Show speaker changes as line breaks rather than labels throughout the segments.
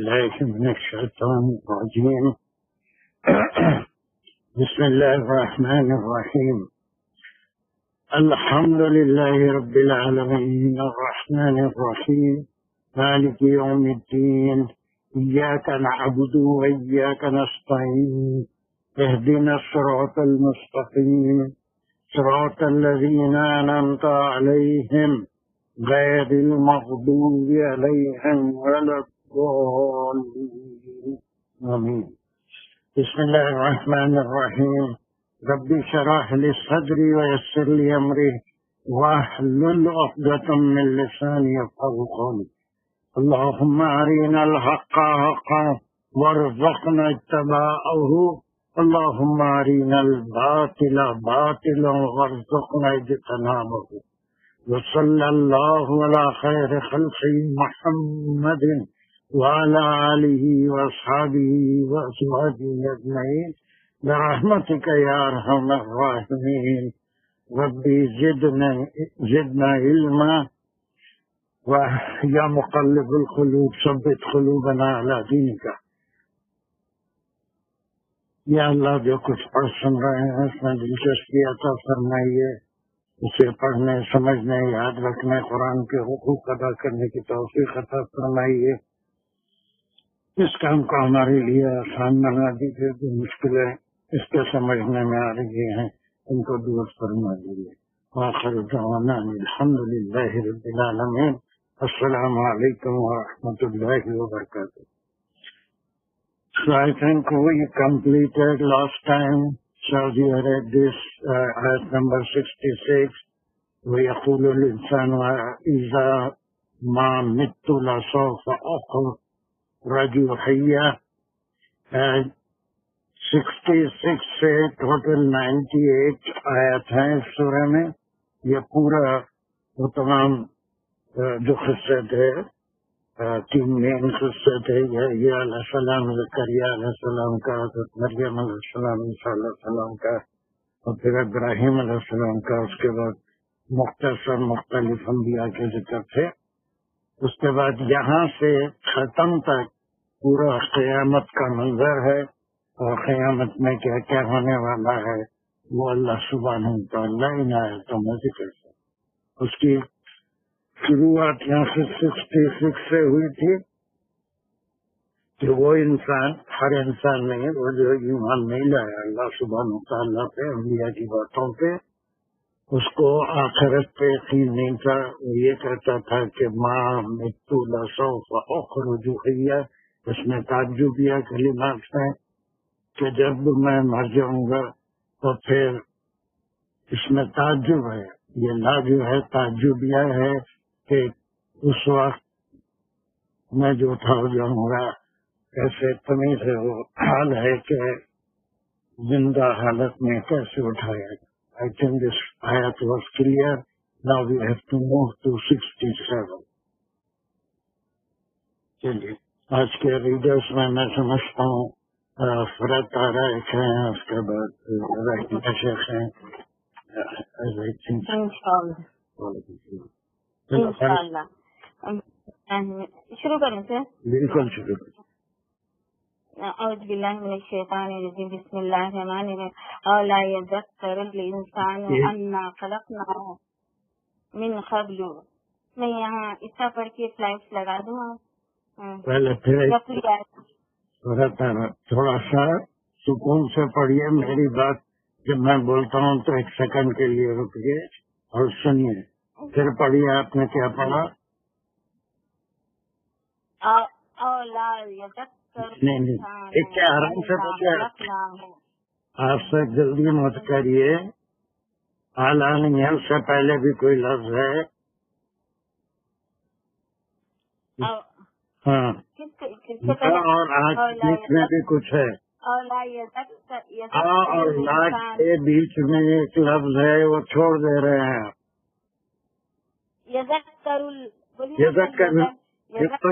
بالله من الشيطان الرجيم. بسم الله الرحمن الرحيم. الحمد لله رب العالمين الرحمن الرحيم مالك يوم الدين إياك نعبد وإياك نستعين اهدنا الصراط المستقيم صراط الذين أنعمت عليهم غير المغضوب عليهم ولا الضالين آمين. بسم الله الرحمن الرحيم. ربي اشرح لي صدري ويسر لي أمري واحلل عقدة من لساني يفقهوا قولي. اللهم أرنا الحق حقا وارزقنا اتباعه اللهم أرنا الباطل باطلا وارزقنا اجتنابه. وصلى الله على خير خلقه محمد وعلى آله وأصحابه وأزواجه أجمعين برحمتك يا أرحم الراحمين. ربي زدنا علما ويا مقلب القلوب ثبت قلوبنا على دينك. یا اللہ جو کچھ پڑھ سن رہے ہیں اس میں دلچسپی عطا فرمائیے، اسے پڑھنے سمجھنے یاد رکھنے قرآن کے حقوق ادا کرنے کی توفیق عطا فرمائیے. اس کام کو ہمارے لیے آسان بنا دیجیے، جو مشکلیں اس کے سمجھنے میں آ رہی ہیں ان کو دور فرما دیجیے. آخر دعوانا الحمد للہ رب العالمین. السلام علیکم ورحمۃ اللہ وبرکاتہ. So I think we completed last time. So you read this ayat number 66. وَيَقُولُ الْإِنسَانُ إِذَا مَا مِتُّ لَسَوْفَ أُخْرَجُ حَيًّا. 66 سے ٹوٹل 98 آیات ہیں اس سورہ میں. یہ پورا وہ تمام جو قصے تھے، 3 مین قصے تھے، یہ علیہ السلام، زکریا علیہ السلام کا، مریم علیہ السلام، عیسیٰ علیہ السلام کا، اور پھر ابراہیم علیہ السلام کا. اس کے بعد مختصر مختلف انبیاء کے ذکر تھے. اس کے بعد یہاں سے ختم تک پورا قیامت کا منظر ہے، اور قیامت میں کیا کیا ہونے والا ہے وہ اللہ سبحانہ وتعالی ان آیتوں میں ذکر ہے. اس کی شروعات یہاں سے 66 سے ہوئی تھی کہ وہ انسان، ہر انسان نہیں، وہ جو ایمان نہیں لایا اللہ سبحانہ وتعالی پہ، انبیاء کی باتوں پہ، اس کو آخرت پہ یقین نہیں تھا. وہ یہ کہتا تھا کہ ماں متو لسوف اخرج حیا. اس میں تعجبیہ کلمات ہیں کہ جب میں مر جاؤں گا تو پھر اس میں تعجب ہے. یہ لا جو ہے تعجبیہ ہے کہ اس وقت میں جو اٹھا جاؤں گا کیسے تمیز ہے، وہ حال ہے کہ زندہ حالت میں کیسے اٹھایا گا. I think this ayat was clear. Now we have to move to 67. چلیے آج کے ریڈرس میں سمجھتا ہوں فرد تارا ایک ہیں، اس کے بعد رحمہ شیخ ہیں.
انشاءاللہ شروع کریں سے
بالکل شروع کریں.
اعوذ باللہ من الشیطان الرجیم. بسم اللہ الرحمن الرحیم. اولا یذکر الانسان انا خلقناه من قبل. میں یہاں اس طرح پڑھ کے فلائٹس لگا دوں.
پہلے پھر تھوڑا سا سکون سے پڑھیے میری بات. جب میں بولتا ہوں تو 1 سیکنڈ کے لیے رکیے اور سنیے، پھر پڑھیے. آپ نے کیا پڑھا؟ نہیں کیا آرام سے پڑھیے، آپ سے جلدی مت کریے. اعلیٰ نہیں ہے، اس سے پہلے بھی کوئی لفظ ہے. ہاں اور آج بیچ میں بھی کچھ ہے. اور لا کے بیچ میں ایک لفظ ہے، وہ چھوڑ دے رہے ہیں.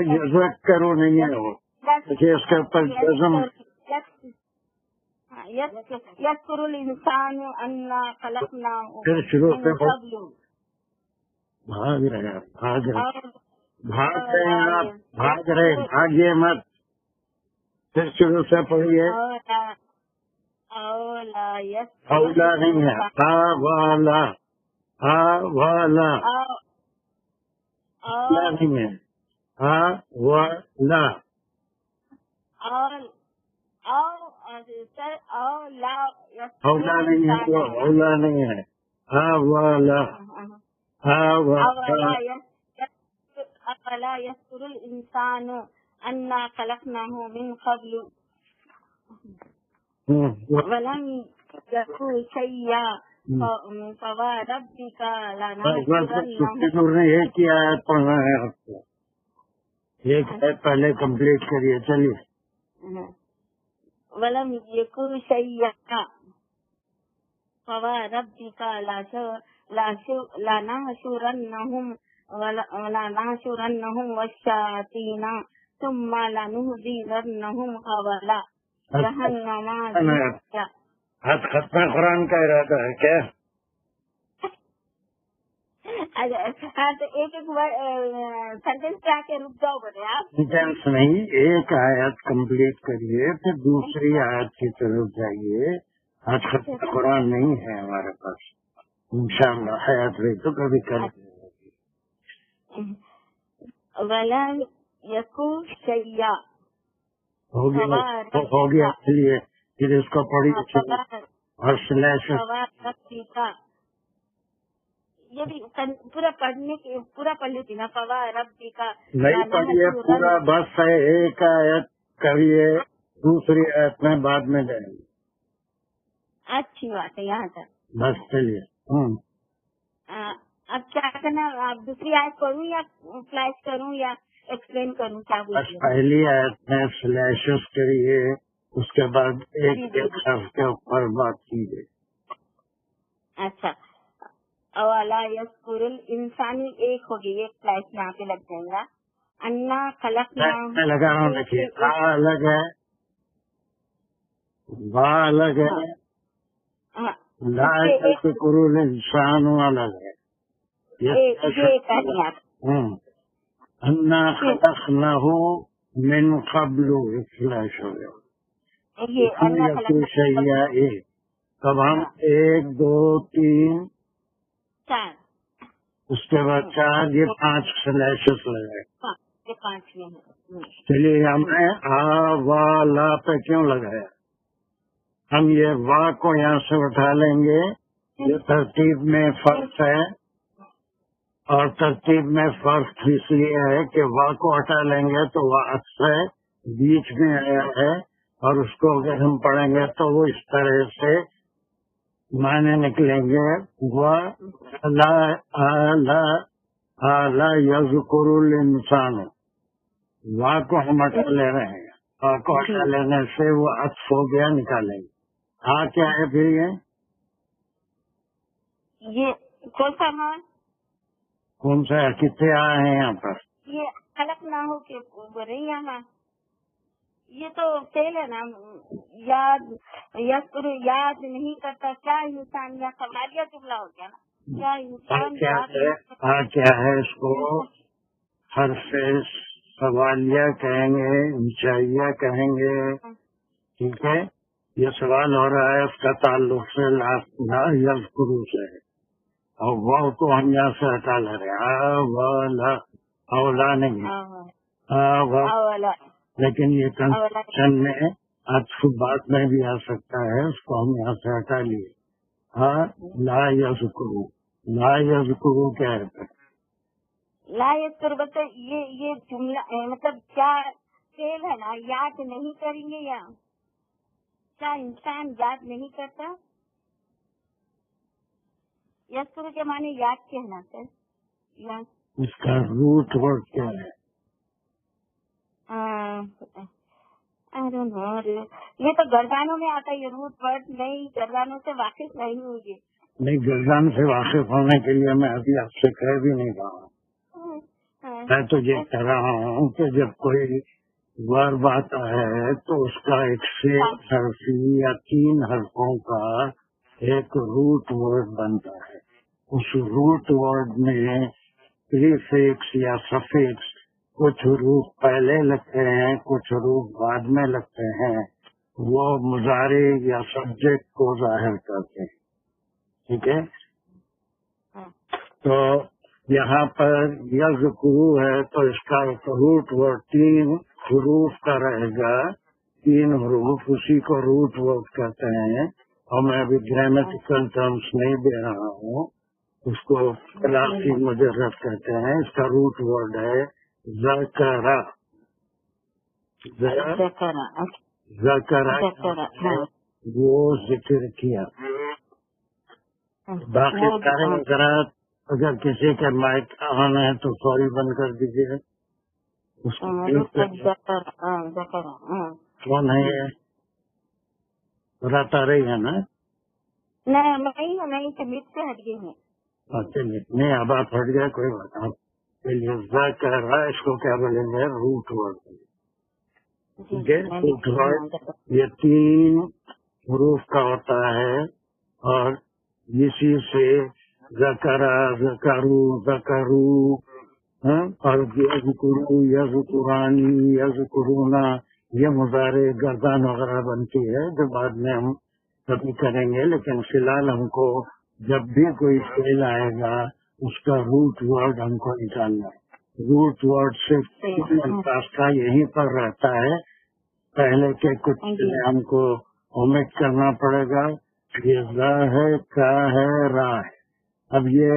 یذکرو نہیں ہے، وہ اس کے اوپر جزم.
یذکر الانسان انا خلقناه.
پھر شروع سے بھاگ رہے آپ، بھاگ رہے، بھاگیے مت. پھر شروع سے پڑھیے.
اولا
اولا نہیں ہے, والا, والا نہیں ہے, والا. اولا نہیں ہے, وہ اولا نہیں ہے, والا.
اولا یذکر الانسان انا خلقناه من قبل ولم یکن شیئا فوربک لنحشرنهم.
ایک ہی آیت پڑھنا ہے آپ کو, ایک آیت پہلے کمپلیٹ کریے. چلیے.
ولم یکن شیئا فوربک لنحشرنهم والشیاطین ثم لنحضرنهم حول جہنم.
ختم قرآن کا ارادہ ہے کیا؟
تو ایک سینٹینس پہ آ کے رک جاؤ بولے آپ.
سینٹینس نہیں, ایک آیت کمپلیٹ کریے پھر دوسری آیت کی طرف جائیے. آج ختم قرآن نہیں ہے ہمارے پاس, انشاءاللہ حیات رہی تو کبھی کریں گے.
ولم یکن شیئا
ہو گیا. چلیے پھر اس کو پڑھی اور سلیش.
یہ بھی پورا پڑھنے کے پورا پڑھ لیتی نا. فوا ربی کا
نہیں پڑھیے پورا, بس ہے ایک آیت کریے, دوسری آیت میں بعد میں جائیں گے.
اچھی بات ہے یہاں تک
بس. چلیے.
اب کیا کرنا, آپ دوسری آیت پڑھوں یا فلیش کروں یا ایکسپلین کروں, کیا
بس پہلی آیت میں سلیشز کریے, اس کے بعد ایک حرف کے اوپر بات کیجیے.
اچھا. اولا یذکر الانسان ایک ہوگی, ایک فلیش یہاں پہ لگ جائے گا. انا خلقناہ
میں لگا رہا ہوں, دیکھیے الگ ہے, الگ ہے, لا یذکر الانسان الگ ہے. انا خلقناہ من قبل فلیش ہو گیا. تب ہم 1 2 3
4
اس کے بعد 4 یہ 5 سلیشز لگے.
یہ 5 میں ہے.
چلیے ہمیں والا پہ کیوں لگایا؟ ہم یہ وا کو یہاں سے اٹھا لیں گے. یہ ترتیب میں فرق ہے, اور ترتیب میں فرق اس لیے ہے کہ وا کو ہٹا لیں گے تو وہ اکثر بیچ میں آیا ہے, اور اس کو اگر ہم پڑھیں گے تو وہ اس طرح سے معنی نکلیں گے. یذکر الانسان, وا کو ہم ہٹا لے رہے ہیں, وا کو ہٹا لینے سے وہ عطف ہو گیا, نکالیں گے. کیا ہے پھر
یہ
کون سا کتنے آئے ہیں یہاں پر؟
یہ خلق نہ ہو کے بول رہی یہاں, یہ تو فیل ہے نا. یاد نہیں کرتا کیا انسان, یا سوالیہ جملہ ہو گیا نا. کیا انسان
کیا ہے اس کو حرف سوالیہ کہیں گے, انشائیہ کہیں گے. ٹھیک ہے, یہ سوال ہو رہا ہے, اس کا تعلق سے لا یذکر سے ہے, اور وہ کو ہم یہاں سے ہٹا لے رہے ہیں. اولا نہیں, لیکن یہ کنسٹرکشن میں عطف بات میں بھی آ سکتا ہے, اس کو ہم یہاں سے ہٹا لیے. لا یذکر, لا یذکر کیا ہے؟
لا یذکر بتا یہ جملہ مطلب کیا فعل ہے نا, یاد نہیں کریں گے, یا کیا انسان یاد نہیں کرتا؟ یذکر کے معنی یاد کہنا سر.
اس کا روٹ ورڈ کیا ہے؟
یہ تو گردانوں میں آتا ہے, یہ روٹ ورڈ نہیں, گردانوں سے واقف نہیں ہوگی.
نہیں, گردان سے واقف ہونے کے لیے میں ابھی آپ سے کہہ بھی نہیں رہا ہوں. میں تو یہ کہہ رہا ہوں کہ جب کوئی ورب آتا ہے تو اس کا ایک سے حرفی یا 3 حرفوں کا ایک روٹ ورڈ بنتا ہے. اس روٹ ورڈ میں پریفکس یا سفکس کچھ حروف پہلے لگتے ہیں، کچھ حروف بعد میں لگتے ہیں، وہ مضارع یا سبجیکٹ کو ظاہر کرتے ہیں. ٹھیک ہے. تو یہاں پر یذکرو ہے تو اس کا ایک روٹ ورڈ 3 حروف کا رہے گا. 3 حروف، اسی کو روٹ ورڈ کہتے ہیں. اور میں ابھی گرامیٹیکل ٹرمز نہیں دے رہا ہوں، اس کو کلاسی مجرد کہتے ہیں. اس کا روٹ ورڈ ہے ذکرہ. ذکرہ وہ ذکر کیا. باقی سارے حضرات اگر کسی کے مائک آن ہے تو فوری بند کر دیجیے. کون ہے یہ؟ بات آ رہی ہے نا؟
نہیں طبیعت سے ہٹ گئی ہے.
چلیے نہیں، اب آپ ہٹ گئے، کوئی بات نہیں. چلیے ذکرہ اس کو کیا بولیں گے؟ Root word. روٹ ورڈ یہ 3 حروف کا ہوتا ہے اور اسی سے ذکرہ، ذکرو، ذکرو اور یذکرو، یذکرانی، یذکرونا، یہ مضارع گردان وغیرہ بنتی ہے جو بعد میں ہم کبھی کریں گے. لیکن فی الحال ہم کو جب بھی کوئی فعل آئے گا اس کا روٹ ورڈ ہم کو نکالنا ہے. روٹ ورڈ صرف الفاظ کا یہیں پر رہتا ہے. پہلے کے کچھ ہم کو اومٹ کرنا پڑے گا. یہ ذا ہے، کا ہے، را ہے. اب یہ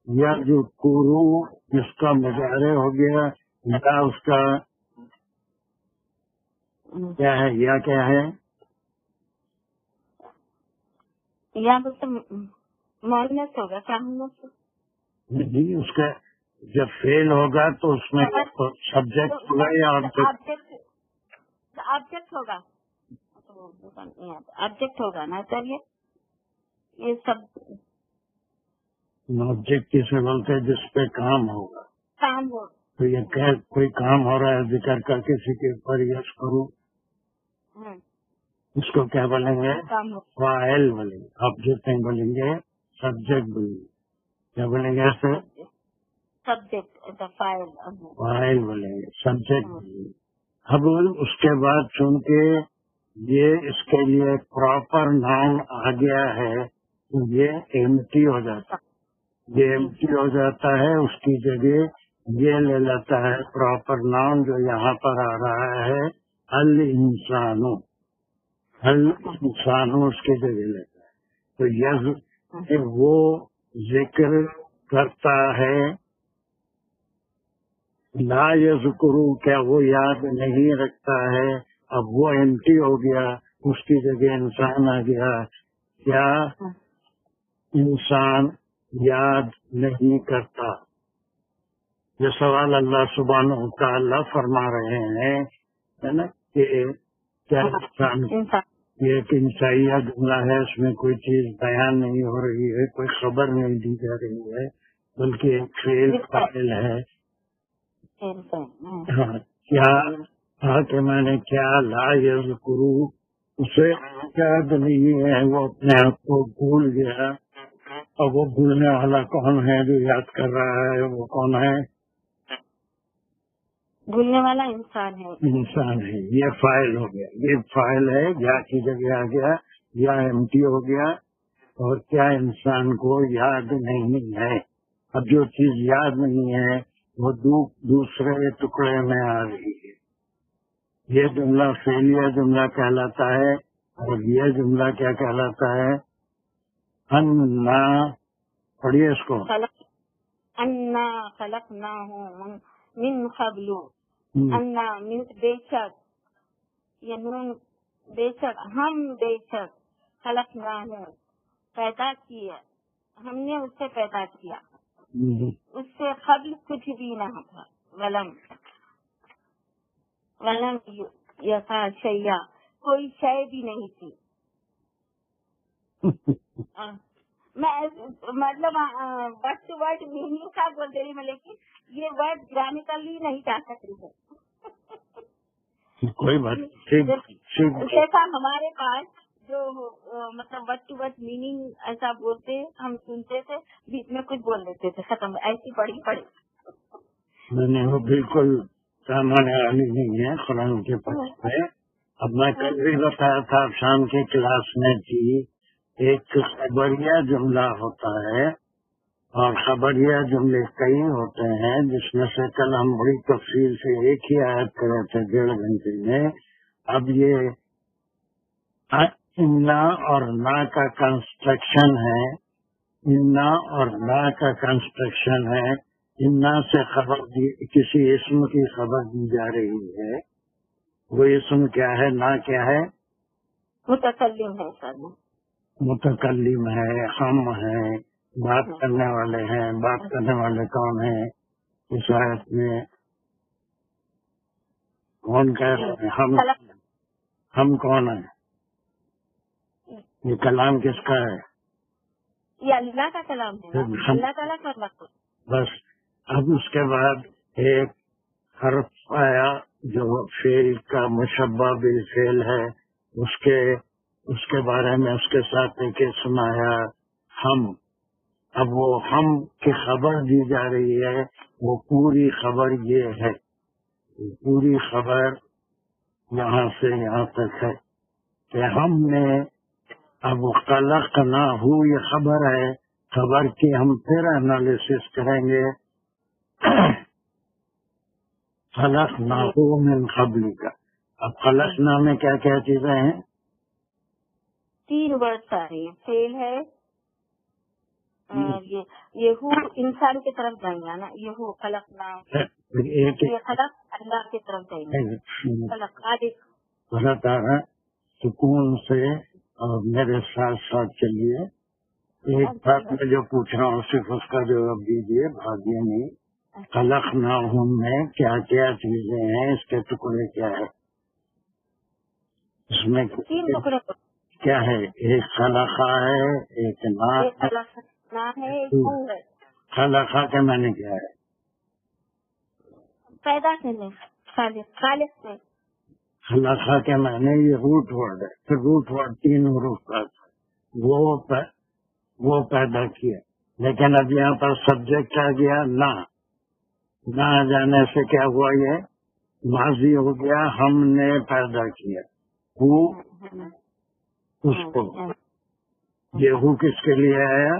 یذکرو جس کا مضارع ہو گیا، یا اس کا کیا ہے؟ یا کیا ہے؟
یا مؤنث ہوگا. کیا
جی، اس کا جب فیل ہوگا تو اس میں سبجیکٹ ہوگا یا
آبجیکٹ ہوگا. آبجیکٹ ہوگا نا سر. یہ سب
آبجیکٹ کسے بولتے ہیں؟ جس پہ کام ہوگا.
کام ہو
تو یہ کوئی کام ہو رہا ہے ذکر کا کسی کے اوپر، یس کرو، اس کو کیا بولیں گے؟ فاعل بولیں گے. آبجیکٹ نہیں بولیں گے، سبجیکٹ بولیں گے. کیا بولیں گے ایسے؟
سبجیکٹ.
فاعل بولیں گے، سبجیکٹ بولیں گے. اب اس کے بعد چونکہ یہ اس کے لیے پراپر نام آ گیا ہے تو یہ ایمٹی ہو جاتا ہے. یہ ایمٹی ہو جاتا ہے، اس کی جگہ یہ لے لیتا ہے پراپر نام جو یہاں پر آ رہا ہے الانسانو. الانسانو اس کی جگہ لیتا ہے. تو یہ وہ ذکر کرتا ہے. لا یذکرو کیا وہ یاد نہیں رکھتا ہے. اب وہ ایمٹی ہو گیا، اس کی جگہ انسان آ گیا. کیا انسان یاد نہیں کرتا؟ یہ سوال اللہ سبحانہ وتعالی فرما رہے ہیں ہے نا کہ کیا انسان یہ ایک انسائیہ جملہ ہے، اس میں کوئی چیز بیان نہیں ہو رہی ہے، کوئی خبر نہیں دی جا رہی ہے، بلکہ ایک فعل فاعل ہے. کیا کہ میں نے کیا لا یذکرو اسے یاد نہیں ہے، وہ اپنے آپ کو بھول گیا. اور وہ بھولنے والا کون ہے جو یاد کر رہا ہے؟ وہ کون ہے؟
بھولنے والا انسان ہے.
انسان ہے. یہ فاعل ہو گیا. یہ فاعل ہے، یا کی جگہ آ گیا، یا ایمٹی ہو گیا. اور کیا انسان کو یاد نہیں ہے؟ اب جو چیز یاد نہیں ہے وہ دوسرے ٹکڑے میں آ رہی ہے. یہ جملہ فعلیہ جملہ کہلاتا ہے. اور یہ جملہ کیا کہلاتا ہے؟ انا. پڑھیے اس کو.
انا خلقناہ من قبل. انا مینس بے شک، یہ نون بے شک، ہم بے شک، خلقناہ پیدا کیا، ہم نے اس سے پیدا کیا. اس سے قبل کچھ بھی نہ تھا. ولم یکا شیئا، کوئی شے بھی نہیں تھی. میں مطلب ورڈ ٹو ورڈ میننگ کا بول دے رہی میں، لیکن یہ ورڈ گرامیکلی نہیں جا سکتی ہے.
کوئی بات
جیسا ہمارے پاس جو مطلب ورڈ ٹو ورڈ میننگ ایسا بولتے ہم سنتے تھے، بیچ میں کچھ بول دیتے تھے، ختم، ایسی پڑھی.
میں نے وہ بالکل سامنے والی نہیں ہے قرآن کے پاس ہے. اب میں کل بھی بتایا تھا شام کی کلاس میں تھی، ایک خبریہ جملہ ہوتا ہے اور خبریہ جملے کئی ہوتے ہیں، جس میں سے کل ہم بڑی تفصیل سے ایک ہی آیت کرے تھے 1.5 گھنٹے میں. اب یہ انا اور نا کا کنسٹرکشن ہے، انا اور نا کا کنسٹرکشن ہے. انا سے خبر کسی اسم کی خبر دی جا رہی ہے، وہ اسم کیا ہے؟ نا کیا ہے؟
متکلم ہے سر،
متکلم ہے، ہم ہے، بات کرنے والے ہیں. بات کرنے والے کون ہیں اس آیت میں؟ کون کہہ رہے ہیں؟ ہم کون ہیں؟ یہ کلام کس کا ہے؟
یہ اللہ کا کلام ہے، اللہ تعالیٰ کا مطلب.
بس اب اس کے بعد ایک حرف آیا جو فعل کا مشبہ بالفعل ہے، اس کے بارے میں اس کے ساتھ ایک اسم آیا ہم. اب وہ ہم کی خبر دی جا رہی ہے، وہ پوری خبر یہ ہے، پوری خبر یہاں سے یہاں تک ہے کہ ہم نے اب خلق نہ ہو، یہ خبر ہے. خبر کی ہم پھر انالیسس کریں گے. خلق نہ ہو من قبل کا. اب خلق نہ میں کیا کیا چیزیں ہیں؟
3 ورڈ سارے فیل ہے. یہ ہو انسان کی طرف جائیں گا نا، یہ ہو خلق نہ، یہ خلق اللہ کی طرف جائیں گے. خلق خالق
غلط آ رہا، سکون سے اور میرے ساتھ ساتھ چلیے. ایک بات میں جو پوچھ رہا ہوں صرف اس کا جواب دیجیے، بھاگیے نہیں. خلق نہ ہوں میں کیا کیا چیزیں ہیں، اس کے ٹکڑے کیا ہے؟ اس میں
3 ٹکڑے
کیا ہے؟ ایک خلقہ ہے، ایک
نہ ہے، ایک
خلقہ کے معنی کیا ہے؟
پیدا کرنے، خالق سے.
خلقہ کے معنی یہ روٹ ورڈ ہے. پھر روٹ ورڈ 3 حروف کا وہ پیدا کیا. لیکن اب یہاں پر سبجیکٹ آ گیا نہ آ جانے سے کیا ہوا؟ یہ ماضی ہو گیا، ہم نے پیدا کیا. ہو اس کو، یہ ہو کس کے لیے آیا؟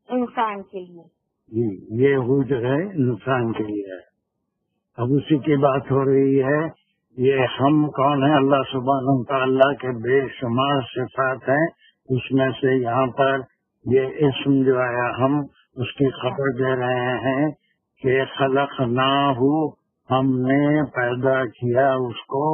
انسان کے لیے.
جی، یہ ہو جو ہے انسان کے لیے ہے. اب اسی کی بات ہو رہی ہے. یہ ہم کون ہے؟ اللہ سبحانہ وتعالیٰ کے بے شمار صفات ہیں، اس میں سے یہاں پر یہ اسم جو آیا ہم، اس کی خبر دے رہے ہیں کہ خلق نہ ہو، ہم نے پیدا کیا اس کو.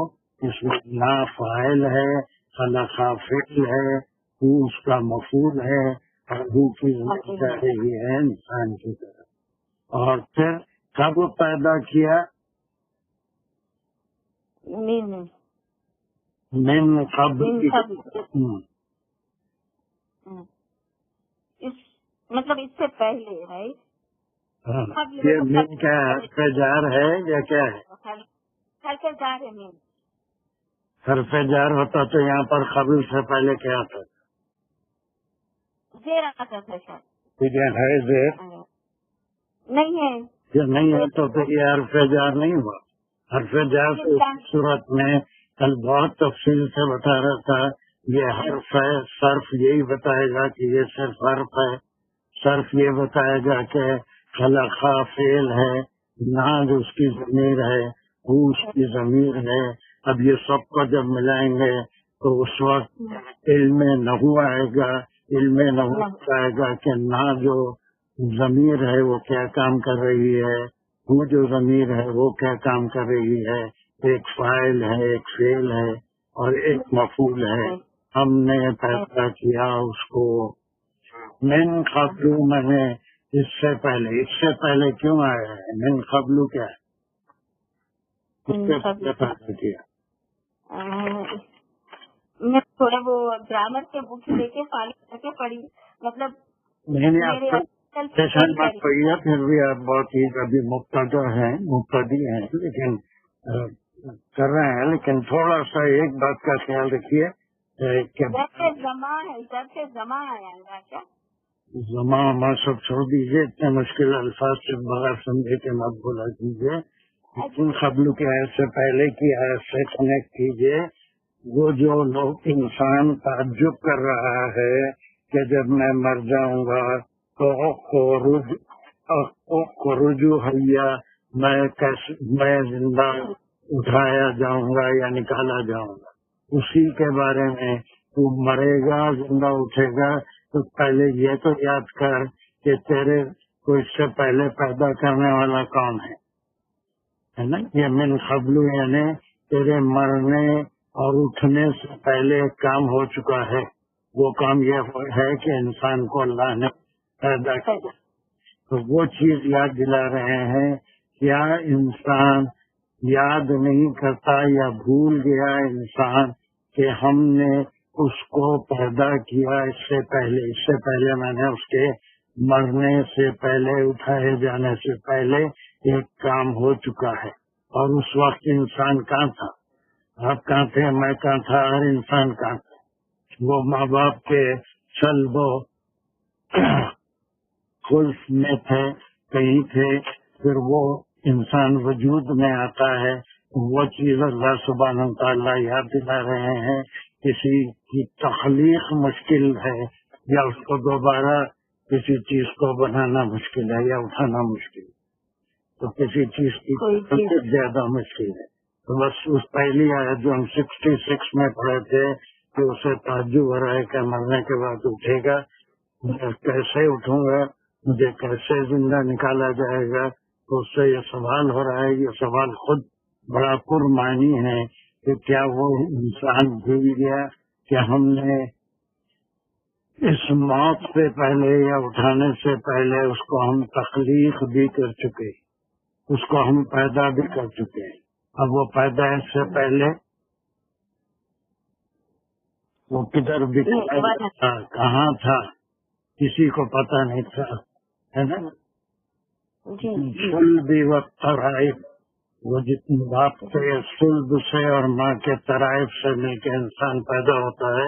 اس میں نا فاعل ہے، خلق فعل ہے، ہو اس کا مفعول ہے، اور ہو کی ذات جا رہی ہے انسان کی طرف. اور پھر کب پیدا کیا؟ من قبل.
مطلب اس سے پہلے ہے.
یہ من کیا حرف جار ہے یا کیا ہے؟
حرف جار ہے. من
حرف جار ہوتا تو یہاں پر قبل سے پہلے کیا تھا؟
زیر آتا تھا شاید.
ہے زیر
نہیں ہے.
یہ نہیں ہے تو پھر یہ حرف جار نہیں ہوا. حرف جار تو صورت میں کل بہت تفصیل سے بتا رہا تھا. یہ حرف ہے، صرف یہی بتائے گا کہ یہ صرف حرف ہے. صرف یہ بتائے گا کہ خلقہ فعل ہے، نہ جو اس کی ضمیر ہے، وہ اس کی ضمیر ہے. اب یہ سب کو جب ملائیں گے تو اس وقت علم نحو آئے گا. علم نحو آئے گا کہ نہ جو ضمیر ہے وہ کیا کام کر رہی ہے، وہ جو ضمیر ہے وہ کیا کام کر رہی ہے. ایک فاعل ہے، ایک فعل ہے، اور ایک مفعول ہے. ہم نے پیدا کیا اس کو من قبل. میں نے اس سے پہلے کیوں آیا ہے؟ من قبل کیا ہے؟ اس سے پہلے پیدا کیا.
میں تھوڑا وہ گرامر کے بک لے کے فالو کر کے پڑھی، مطلب
میں نے آپ کو بات پڑھی ہے. پھر بھی آپ بہت ہی ابھی مبتدی ہیں لیکن کر رہے ہیں. لیکن تھوڑا سا ایک بات کا خیال رکھیے کہ
جب سے زماں آیا کیا
زماں سب چھوڑ دیجیے. اتنے مشکل الفاظ سے بغیر سمجھے کے مت بولا کیجیے. من قبل کی آیت سے پہلے کی آیت سے کنیکٹ کیجئے. وہ جو لوگ انسان تعجب کر رہا ہے کہ جب میں مر جاؤں گا تو رجوع حیا میں زندہ اٹھایا جاؤں گا یا نکالا جاؤں گا، اسی کے بارے میں تو مرے گا زندہ اٹھے گا تو پہلے یہ تو یاد کر کہ تیرے کو اس سے پہلے پیدا کرنے والا کون ہے نا. یہ من قبل یعنی تیرے مرنے اور اٹھنے سے پہلے ایک کام ہو چکا ہے. وہ کام یہ ہے کہ انسان کو اللہ نے پیدا کیا. تو وہ چیز یاد دلا رہے ہیں. کیا انسان یاد نہیں کرتا یا بھول گیا انسان کہ ہم نے اس کو پیدا کیا اس سے پہلے میں نے اس کے مرنے سے پہلے اٹھائے جانے سے پہلے ایک کام ہو چکا ہے. اور اس وقت انسان کہاں تھا؟ آپ کہاں تھے؟ میں کہاں تھا؟ ہر انسان کہاں تھا؟ وہ ماں باپ کے سلب و خلف میں تھے، کہیں تھے. پھر وہ انسان وجود میں آتا ہے. وہ چیز اللہ سبحانہ و تعالیٰ یاد دلا رہے ہیں. کسی کی تخلیق مشکل ہے یا اس کو دوبارہ کسی چیز کو بنانا مشکل ہے یا اٹھانا مشکل ہے، تو کسی چیز کی زیادہ مشکل ہے. تو بس اس پہلی آیت جو ہم 66 میں پڑھے تھے کہ اسے تعجب ہو رہا ہے کہ مرنے کے بعد اٹھے گا، میں کیسے اٹھوں گا، مجھے کیسے زندہ نکالا جائے گا. تو اس سے یہ سوال ہو رہا ہے. یہ سوال خود بڑا پرمعنی ہے کہ کیا وہ انسان بھول گیا کہ ہم نے اس موت سے پہلے یا اٹھانے سے پہلے اس کو ہم تخلیق بھی کر چکے، اس کو ہم پیدا بھی کر چکے ہیں. اب وہ پیدائش سے پہلے وہ کدھر بھی تھا، کہاں تھا، کسی کو پتہ نہیں تھا، ہے نا. سلب و ترائب، وہ جتنی باپ کے سلب سے اور ماں کے ترائب سے مل کے انسان پیدا ہوتا ہے.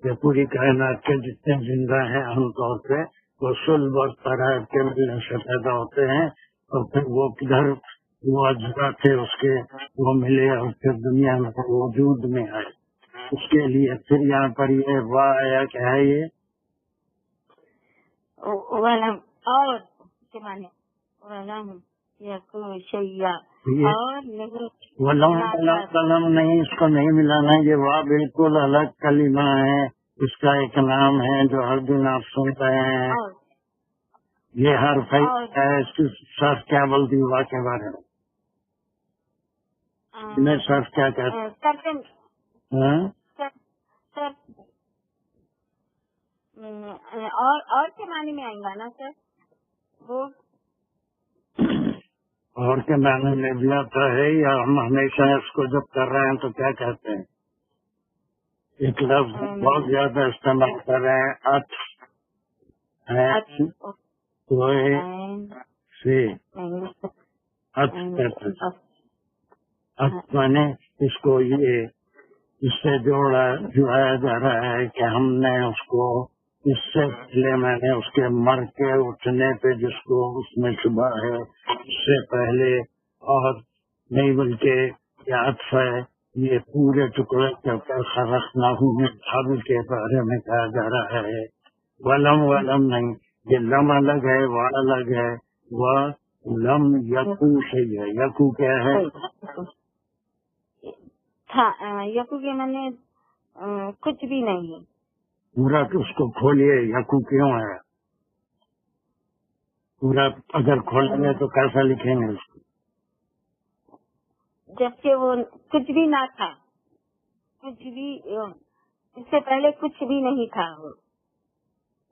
یہ پوری کائنات کے جتنے زندہ ہیں عام طور پہ وہ سلب اور ترائب کے ملنے سے پیدا ہوتے ہیں. اور پھر وہ کدھر وہ اجزاء تھے اس کے وہ ملے اور پھر دنیا میں وجود میں آئے. اس کے لیے پھر یہاں پر یہ واہ آیا کیا ہے، یہ
اور
قلم نہیں، اس کو نہیں ملانا. یہ واہ بالکل الگ کلمہ ہے، اس کا ایک نام ہے جو ہر دن آپ سنتے ہیں. یہ حرف ہے. اس کی صرف کیا بولتی واہ کے بارے میں صرف کیا کہتے ہیں؟
اور کے معنی میں آئیں گا نا سر؟ وہ
اور کے معنی میں بھی آتا ہے. یا ہم ہمیشہ اس کو جب کر رہے ہیں تو کیا کہتے ہیں؟ ایک لفظ بہت زیادہ استعمال کر رہے ہیں، میں اس کو یہ اس سے جوڑایا جا رہا ہے کہ ہم نے اس کو اس سے پہلے میں نے اس کے مر کے اٹھنے پہ جس کو اس میں شبہ ہے اس سے پہلے اور نہیں بلکہ یہ عطف ہے. یہ پورے ٹکڑے کے خلقناہم من قبل کے بارے میں کہا جا رہا ہے. ولم نہیں، یہ لم الگ ہے، وہ الگ ہے. وہ لم یکو صحیح ہے. یکو کیا ہے؟
یکو کے معنی کچھ بھی نہیں.
پورا اس کو کھولئے. یکو کیوں ہے پورا؟ اگر کھولیں گے تو کیسا لکھیں گے اس کو؟
جبکہ وہ کچھ بھی نہ تھا، کچھ بھی اس سے پہلے کچھ بھی نہیں تھا.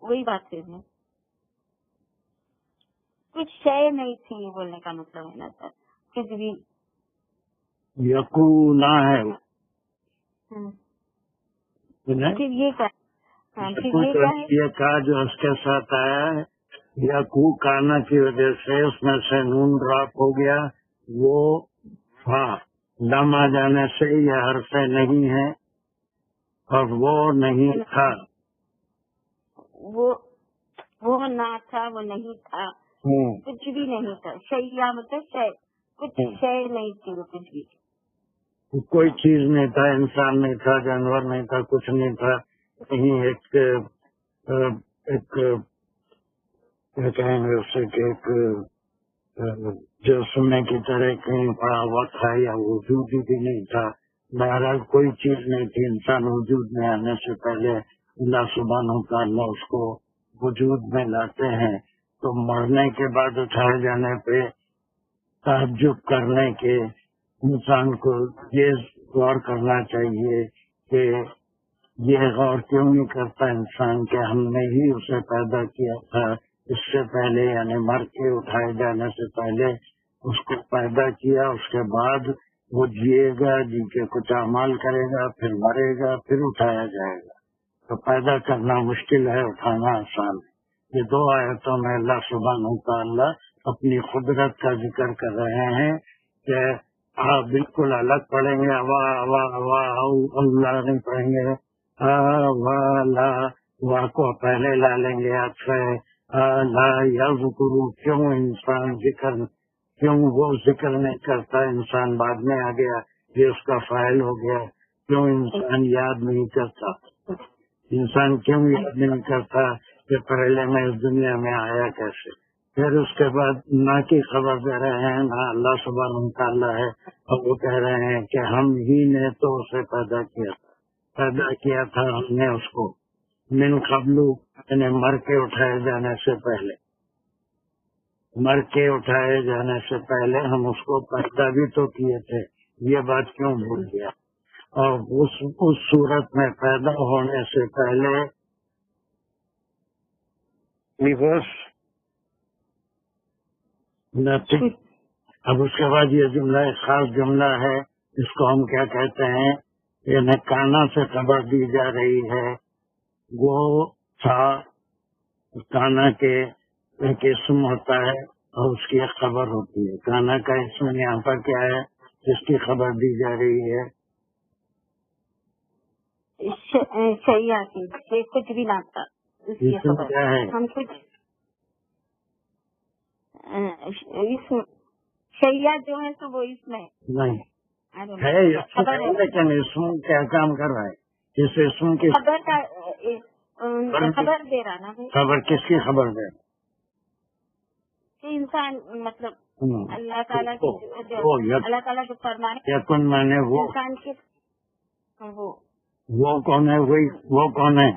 وہی بات ہے، کچھ شے نہیں تھی بولنے کا مطلب ہے نا سر. کچھ بھی
یکو نہ ہے.
پھر یہ
کہا جو اس کے ساتھ آیا ہے یکو کانا کی وجہ سے اس میں سے نون ڈراپ ہو گیا. وہ لم آ جانے سے یہ حرف نہیں ہے اور وہ نہیں تھا.
وہ نہ تھا، وہ نہیں تھا، کچھ بھی نہیں تھا. شیء مطلب شے، کچھ شے نہیں تھی وہ، کچھ بھی
کوئی چیز نہیں تھا، انسان نہیں تھا، جانور نہیں تھا، کچھ نہیں تھا. کہیں ایک کیا کہیں گے اسے کہ ایک جو سننے کی طرح کہیں پڑا ہوا تھا یا وجود بھی نہیں تھا. بہرحال کوئی چیز نہیں تھی. انسان وجود میں آنے سے پہلے اللہ سبحانہ وتعالی اس کو وجود میں لاتے ہیں. تو مرنے کے بعد اٹھائے جانے پہ تعجب کرنے کے انسان کو یہ غور کرنا چاہیے کہ یہ غور کیوں نہیں کرتا انسان کہ ہم نے ہی اسے پیدا کیا تھا اس سے پہلے، یعنی مر کے اٹھائے جانے سے پہلے اس کو پیدا کیا. اس کے بعد وہ جیے گا، جی کے کچھ اعمال کرے گا، پھر مرے گا، پھر اٹھایا جائے گا. تو پیدا کرنا مشکل ہے، اٹھانا آسان ہے. یہ دو آیتوں میں اللہ سبحانہ وتعالی اپنی قدرت کا ذکر کر رہے ہیں کہ آپ بالکل الگ پڑھیں گے. اللہ نہیں پڑھیں گے، لا وا کو پہلے لا لیں گے. لا یذکر، کیوں انسان کیوں وہ ذکر نہیں کرتا؟ انسان بعد میں آ گیا، یہ اس کا فاعل ہو گیا. کیوں انسان یاد نہیں کرتا؟ انسان کیوں یاد نہیں کرتا کہ پہلے میں اس دنیا میں آیا کیسے؟ پھر اس کے بعد نہ کی خبر دے رہے ہیں نہ اللہ سبحانہ وتعالی ہے، اور وہ کہہ رہے ہیں کہ ہم ہی نے تو اسے پیدا کیا تھا ہم نے اس کو من قبل، یعنی مر کے اٹھائے جانے سے پہلے ہم اس کو پیدا بھی تو کیے تھے. یہ بات کیوں بھول گیا؟ اور اس صورت میں پیدا ہونے سے پہلے اب اس کے بعد یہ جملہ ایک خاص جملہ ہے، اس کو ہم کیا کہتے ہیں؟ یعنی کانا سے خبر دی جا رہی ہے. وہ تھا کانا کے ایک اسم ہوتا ہے اور اس کی ایک خبر ہوتی ہے. کانا کا اسم یہاں پر کیا ہے جس کی خبر دی جا رہی ہے؟
شیا کی، کچھ بھی نہ تھا اس کی خبر.
کیا ہے؟
ہم کچھ شیا جو ہے تو وہ اس میں
نہیں ہے، لیکن اسم کیا کام کر رہا ہے؟ اس اسم کی
خبر کا خبر دے رہا نا.
خبر کس کی خبر دے؟
انسان مطلب اللہ تعالیٰ کی اللہ تعالیٰ جو فرمانے
یقین میں نے وہ
انسان کے
وہ کون ہے؟ وہ کون ہے؟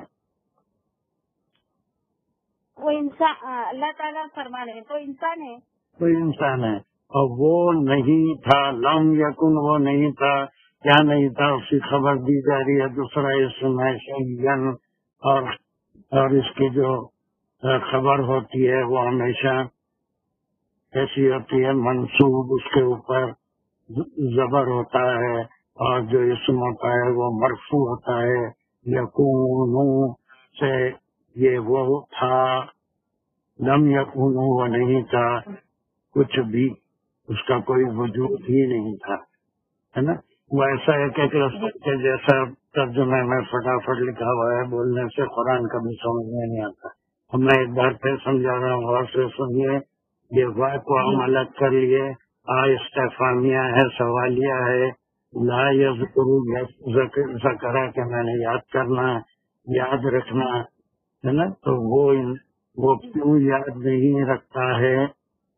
وہ انسان اللہ تعالیٰ فرمانے تو انسان ہے،
کوئی انسان ہے. اور وہ نہیں تھا، لم یکن، وہ نہیں تھا. کیا نہیں تھا؟ اس کی خبر دی جا رہی ہے. دوسرا اسم ہے شیئن، اور اس کی جو خبر ہوتی ہے وہ ہمیشہ ایسی ہوتی ہے منصوب، اس کے اوپر زبر ہوتا ہے، اور جو اسم ہوتا ہے وہ مرفوع ہوتا ہے. یکون سے یہ وہ تھا، لم یکون وہ نہیں تھا، کچھ بھی اس کا کوئی وجود ہی نہیں تھا، ہے نا. وہ ایسا ایک لفظ کے جیسا ترجمے میں فٹافٹ لکھا ہوا ہے، بولنے سے قرآن کبھی سمجھ میں نہیں آتا. میں ایک بار پھر سمجھا رہا ہوں، غور سے سنیے. یہ وا کو ہم الگ کر لیے، استفہامیہ ہے، سوالیہ ہے. لا یذکر ذکرہ کہ میں نے یاد کرنا، یاد رکھنا، ہے نا. تو وہ کیوں یاد نہیں رکھتا ہے؟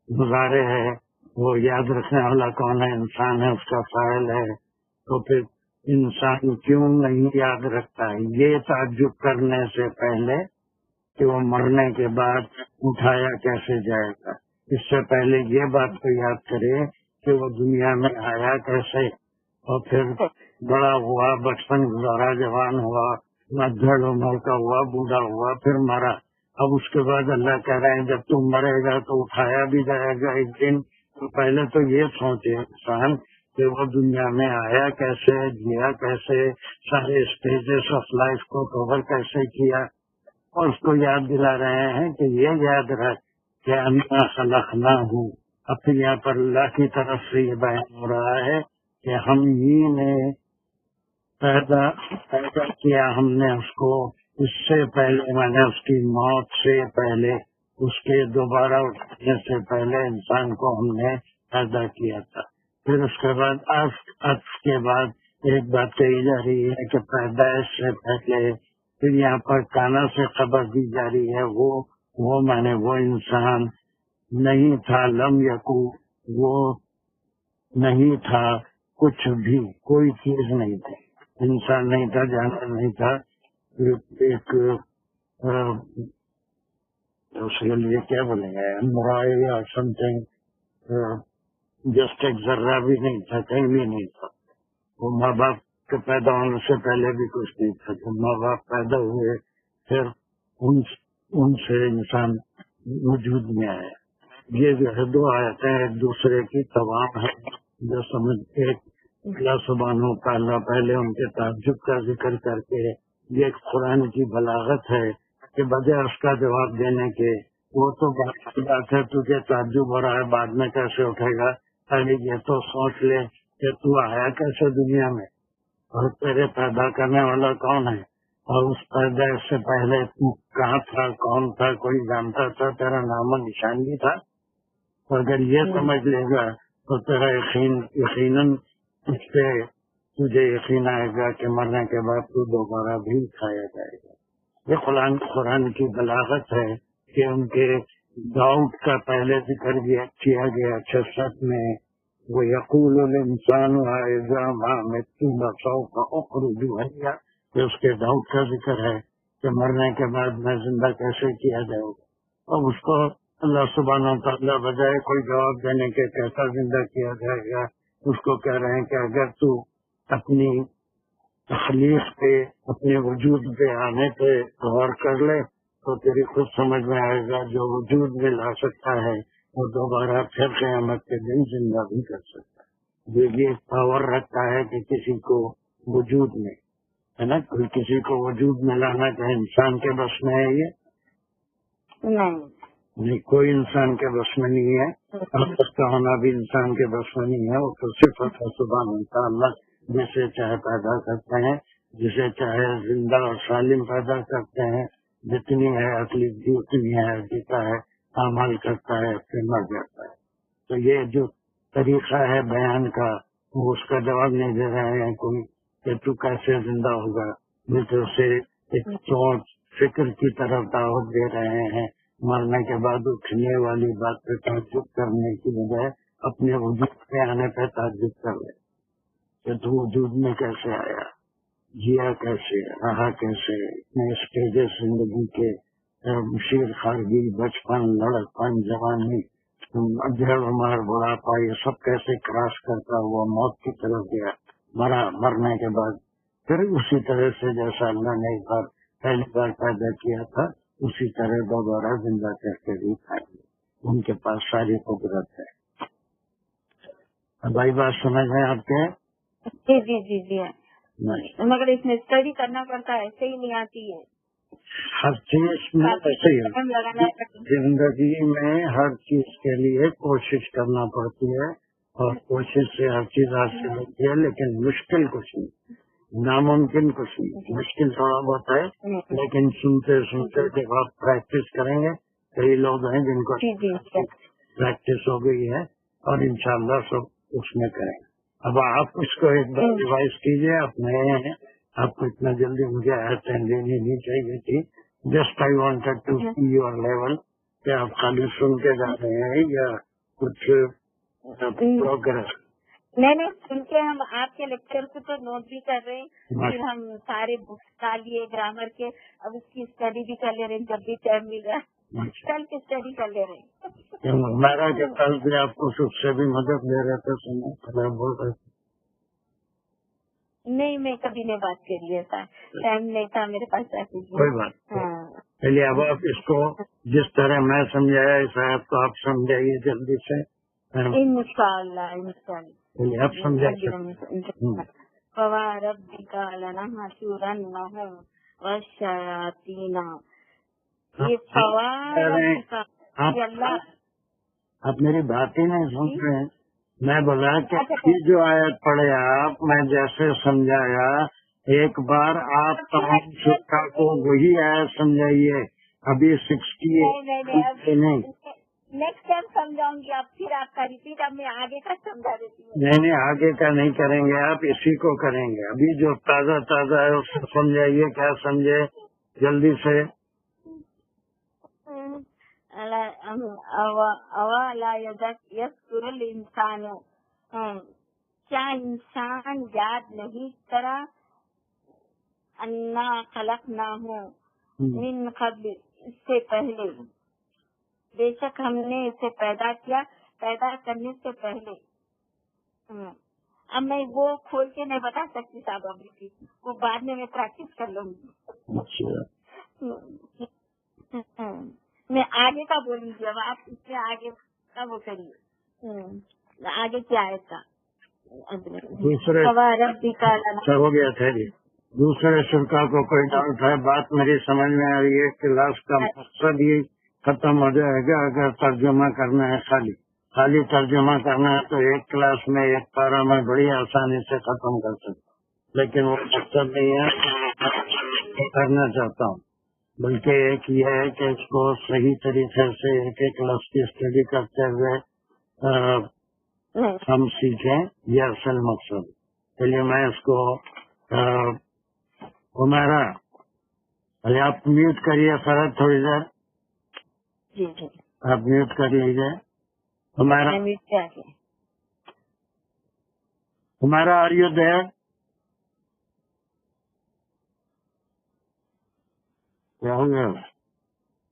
مضارع ہے. وہ یاد رکھنے والا کون ہے؟ انسان ہے، اس کا فاعل ہے. تو پھر انسان کیوں نہیں یاد رکھتا ہے؟ یہ تعجب کرنے سے پہلے کہ وہ مرنے کے بعد اٹھایا کیسے جائے گا، اس سے پہلے یہ بات کو یاد کرے کہ وہ دنیا میں آیا کیسے، اور پھر بڑا ہوا، بچپن گزارا، جوان ہوا، مدھڑ عمر کا ہوا، بوڑھا ہوا، پھر مرا. اب اس کے بعد اللہ کہہ رہے ہیں جب تم مرے گا تو اٹھایا بھی جائے گا ایک دن. تو پہلے تو یہ سوچے انسان کہ وہ دنیا میں آیا کیسے، جیا کیسے، سارے اسٹیجز آف لائف کو کور کیسے کیا. اور اس کو یاد دلا رہے ہیں کہ یہ یاد رکھ کہ انا خلقناہ. اب پھر یہاں پر اللہ کی طرف سے یہ بیان ہو رہا ہے کہ ہم ہی نے پیدا کیا، ہم نے اس کو اس سے پہلے، میں نے اس کی موت سے پہلے، اس کے دوبارہ اٹھنے سے پہلے انسان کو ہم نے پیدا کیا تھا. پھر اس کے بعد عطف کے بعد ایک بات کہی جا رہی ہے کہ پیدائش سے پہلے پھر یہاں پر کانا سے خبر دی جا رہی ہے وہ مانے وہ انسان نہیں تھا، لم یکو، وہ نہیں تھا کچھ بھی، کوئی چیز نہیں تھی، انسان نہیں تھا، جانور نہیں تھا. ایک اس کے لیے کیا بولیں گے، مرائے یا سم تھنگ، جسٹ ایک ذرہ بھی نہیں تھا، کہیں بھی نہیں تھا. وہ ماں باپ کے پیدا ہونے سے پہلے بھی کچھ نہیں تھا. جب ماں باپ پیدا ہوئے پھر ان سے انسان وجود میں آیا. یہ جو ہے دو آیتیں ایک دوسرے کی تمام ہے، جو سمجھ ایک اللہ سبحانہ تعالیٰ پہلے ان کے تعجب کا ذکر کر کے، یہ ایک قرآن کی بلاغت ہے کہ بجائے اس کا جواب دینے کے، وہ تو بات ہے تجھے تعجب ہو رہا ہے، بعد میں کیسے اٹھے گا، پہلے یہ تو سوچ لے کہ تو آیا کیسے دنیا میں اور تیرے پیدا کرنے والا کون ہے، اور اس پیدائش سے پہلے تو کہاں تھا، کون تھا، کوئی جانتا تھا، تیرا نام و نشان بھی تھا. تو اگر یہ سمجھ لے گا تو تیرا یقیناً اس پہ تجھے یقین آئے گا کہ مرنے کے بعد تو دوبارہ بھی کھایا جائے گا. یہ قرآن کی بلاغت ہے کہ ان کے ڈاؤٹ کا پہلے ذکر کیا گیا 66 میں، وہ یقول الانسان اذا ما مت لسوف اخرج حیا، کہ اس کے ڈاؤٹ کا ذکر ہے کہ مرنے کے بعد میں زندہ کیسے کیا جائے گا. اور اس کو اللہ سبحانہ تعالیٰ بجائے کوئی جواب دینے کے کیسا زندہ کیا جائے گا، اس کو کہہ رہے ہیں کہ اگر تو اپنی تخلیق پہ، اپنے وجود پہ آنے پہ غور کر لے تو تیری خود سمجھ میں آئے گا جو وجود میں لا سکتا ہے وہ دوبارہ پھر قیامت کے دن زندہ بھی کر سکتا ہے. یہ پاور رکھتا ہے کہ کسی کو وجود میں ہے نا، کوئی کسی کو وجود میں لانا کہ انسان کے بس میں ہے، یہ نہیں، کوئی انسان کے بس میں نہیں ہے. اس کا ہونا بھی انسان کے بس میں نہیں ہے. وہ تو صفت ہے سبحانہ تعالیٰ، جسے چاہے پیدا کرتے ہیں، جسے چاہے زندہ اور سالم پیدا کرتے ہیں، جتنی ہے عقلی اتنی ہے، جیتا ہے عمل کرتا ہے، پھر مر جاتا ہے. تو یہ جو طریقہ ہے بیان کا وہ اس کا جواب نہیں دے رہے ہیں کوئی کہ تو کیسے زندہ ہوگا، جیسے اسے ایک سوچ فکر کی طرف دعوت دے رہے ہیں. مرنے کے بعد اٹھنے والی بات پہ تعجب کرنے کی بجائے اپنے وجود پہ آنے پہ تعجب کر لے کہ تو وجود میں کیسے آیا، جیا کیسے، رہا کیسے، اتنے اسٹیجز زندگی کے، شیر خارگی، بچپن، لڑکپن، جوانی، جڑ عمر، بڑھاپا، یہ سب کیسے کراس کرتا ہوا موت کی طرف گیا، مرنے کے بعد پھر اسی طرح سے جیسا اللہ نے ایک بار پہلی بار پیدا کیا تھا اسی طرح دوبارہ زندہ کر کے بھی کھائیں گے. ان کے پاس ساری قدرت ہے. بھائی بات سمجھ میں آپ کے؟
جی مگر اس میں اسٹڈی کرنا پڑتا ہے، ایسے ہی نہیں آتی ہے.
ہر چیز میں ایسے ہی زندگی میں ہر چیز کے لیے کوشش کرنا پڑتی ہے اور کوشش سے ہر چیز حاصل ہوتی ہے، لیکن مشکل کچھ نہیں، ناممکن کچھ نہیں. مشکل تھوڑا بہت ہے لیکن سنتے سنتے جب آپ پریکٹس کریں گے، کئی لوگ ہیں جن کو پریکٹس ہو گئی ہے اور انشاءاللہ سب اس میں کریں گے. اب آپ اس کو ایک بار ریوائز کیجیے. آپ نئے ہیں، آپ کو اتنا جلدی مجھے آیتیں لینی نہیں چاہیے تھی. Just I wanted to see your level کہ آپ خالی سن کے جا رہے ہیں یا کچھ پروگرس.
نہیں سن کے ہم آپ کے لیکچر کو تو نوٹ بھی کر رہے ہیں، پھر ہم سارے بکس ڈالیے گرامر کے، اب اس کی اسٹڈی بھی کر لے رہے ہیں جب بھی ٹائم مل رہا ہے. کل کی اسٹڈی کر لے رہے ہیں.
میرا کہ کل بھی آپ کو اس سے بھی مدد لے رہے تھے، سننا بول رہے تھے.
نہیں میں کبھی نہیں بات کری ہے، ٹائم نہیں تھا میرے پاس.
کوئی بات چلیے. اب آپ اس کو جس طرح میں سمجھایا اس آیت کو آپ سمجھائیے جلدی سے.
انشاءاللہ
چلیے آپ سمجھا.
فواربک لنحشرنہم والشیاطین. یہ فواربک
آپ میری بات ہی نہیں سن رہے ہیں. میں بولا کہ یہ جو آیت پڑھے آپ، میں جیسے سمجھایا ایک بار آپ تمام شکا کو وہی آیت سمجھائیے. ابھی 68 نہیں
نیکسٹ ٹائم سمجھاؤں گی، اب پھر آپ کا ریپیٹ، اب میں آگے کا سمجھا دیتی ہوں.
نہیں آگے کا نہیں کریں گے، آپ اسی کو کریں گے. ابھی جو تازہ تازہ ہے اس کو سمجھائیے، کیا سمجھے جلدی سے.
اولا یذکر الانسان، کیا انسان یاد نہیں کرا، انا خلقناہ من قبل، اس سے پہلے، بے شک ہم نے اسے پیدا کیا، پیدا کرنے سے پہلے. اب میں وہ کھول کے نہیں بتا سکتی صاحب ابھی کی، وہ بعد میں پریکٹس کر لوں گی. میں آگے کا بولوں گی، اب آپ اس سے آگے کا وہ کریے. آگے کیا ہے کا
دوسرے ہو گیا تھا جی. دوسرے شرکا کو کوئی ڈاؤٹ ہے؟ بات میری سمجھ میں آ رہی ہے کہ کلاس کا مقصد ہی ختم ہو جائے گا اگر ترجمہ کرنا ہے. خالی ترجمہ کرنا ہے تو ایک کلاس میں ایک پارہ میں بڑی آسانی سے ختم کر سکتا ہوں، لیکن وہ مقصد نہیں ہے کرنا چاہتا ہوں، بلکہ ایک یہ ہے کہ اس کو صحیح طریقے سے ایک ایک لفظ کی اسٹڈی کرتے ہوئے ہم سیکھیں. یہ اصل مقصد. چلیے میں اس کو ہمارا آپ میوٹ کریے فرد تھوڑی دیر.
جی
آپ میوٹ کر لیجیے. ہمارا آر یو دیر؟ کیا ہو گیا؟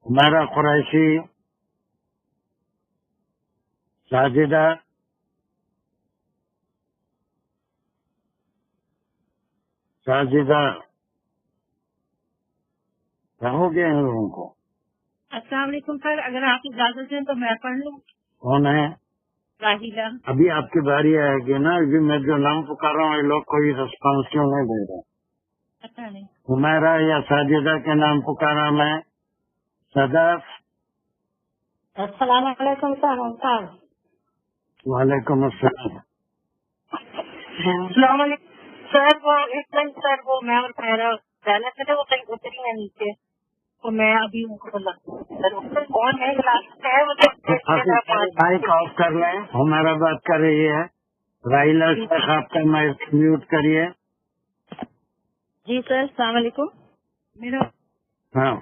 ہمارا قریشی، ساجدہ، کیا ہو گیا ان لوگوں کو؟
السلام علیکم سر، اگر آپ اجازت دیں تو میں پڑھ لوں.
کون ہے؟
راہیلہ.
ابھی آپ کی باری آئے گی نا. ابھی میں جو نام پکار رہا ہوں یہ لوگ کوئی رسپانس کیوں نہیں دے رہے؟
اچھا نہیں.
ہمارا یا ساجدہ کے نام پکارا میں. صدف.
السلام علیکم سر.
وعلیکم السلام.
السلام علیکم سر. وہ ایک منٹ سر، وہ میں اور پہرا پہلے سے وہ کہیں اتری ہے نیچے، تو میں ابھی ان کو کون ہے
مائک آف کر لیں. ہمارا بات کر رہی ہے راہیلہ شیخ، آپ کا مائک میوٹ کریے.
جی سر. السلام علیکم. میرا
ہاں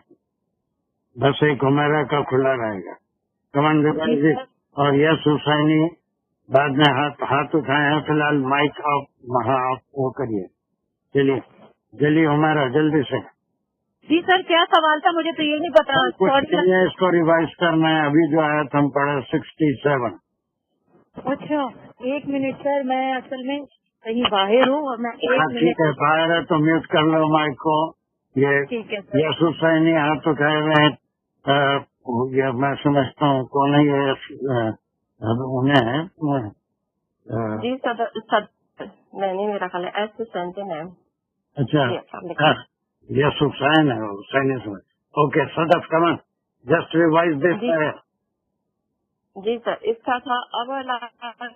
بس ایک ہمارا کا کھلا رہے گا. کمانڈر جی اور یس حسینی بعد میں ہاتھ اٹھائے ہیں. فی الحال مائک آف وہاں وہ کریے. چلیے جلدی ہمارا جلدی سے.
جی سر کیا سوال تھا؟ مجھے تو یہ نہیں پتا.
اس کو ریوائز کرنا ہے. ابھی جو آیا تھا ہم پڑھے 67.
اچھا ایک منٹ سر، میں اصل میں کہیں باہر ہوں اور میں
ٹھیک ہے باہر ہے تو میوٹ کر لو مائک کو. یہ یس حسینی ہاتھ اٹھائے ہوئے ہیں. میں سمجھتا ہوں کون ہے یہ؟ انہیں
جی سر نہیں، میرا خیال ہے ایس حسین ہے.
اچھا یس حسین ہے. حسین سمجھ. اوکے صدف کمان جسٹ ریوائز دس.
جی سر اس کا تھا اولا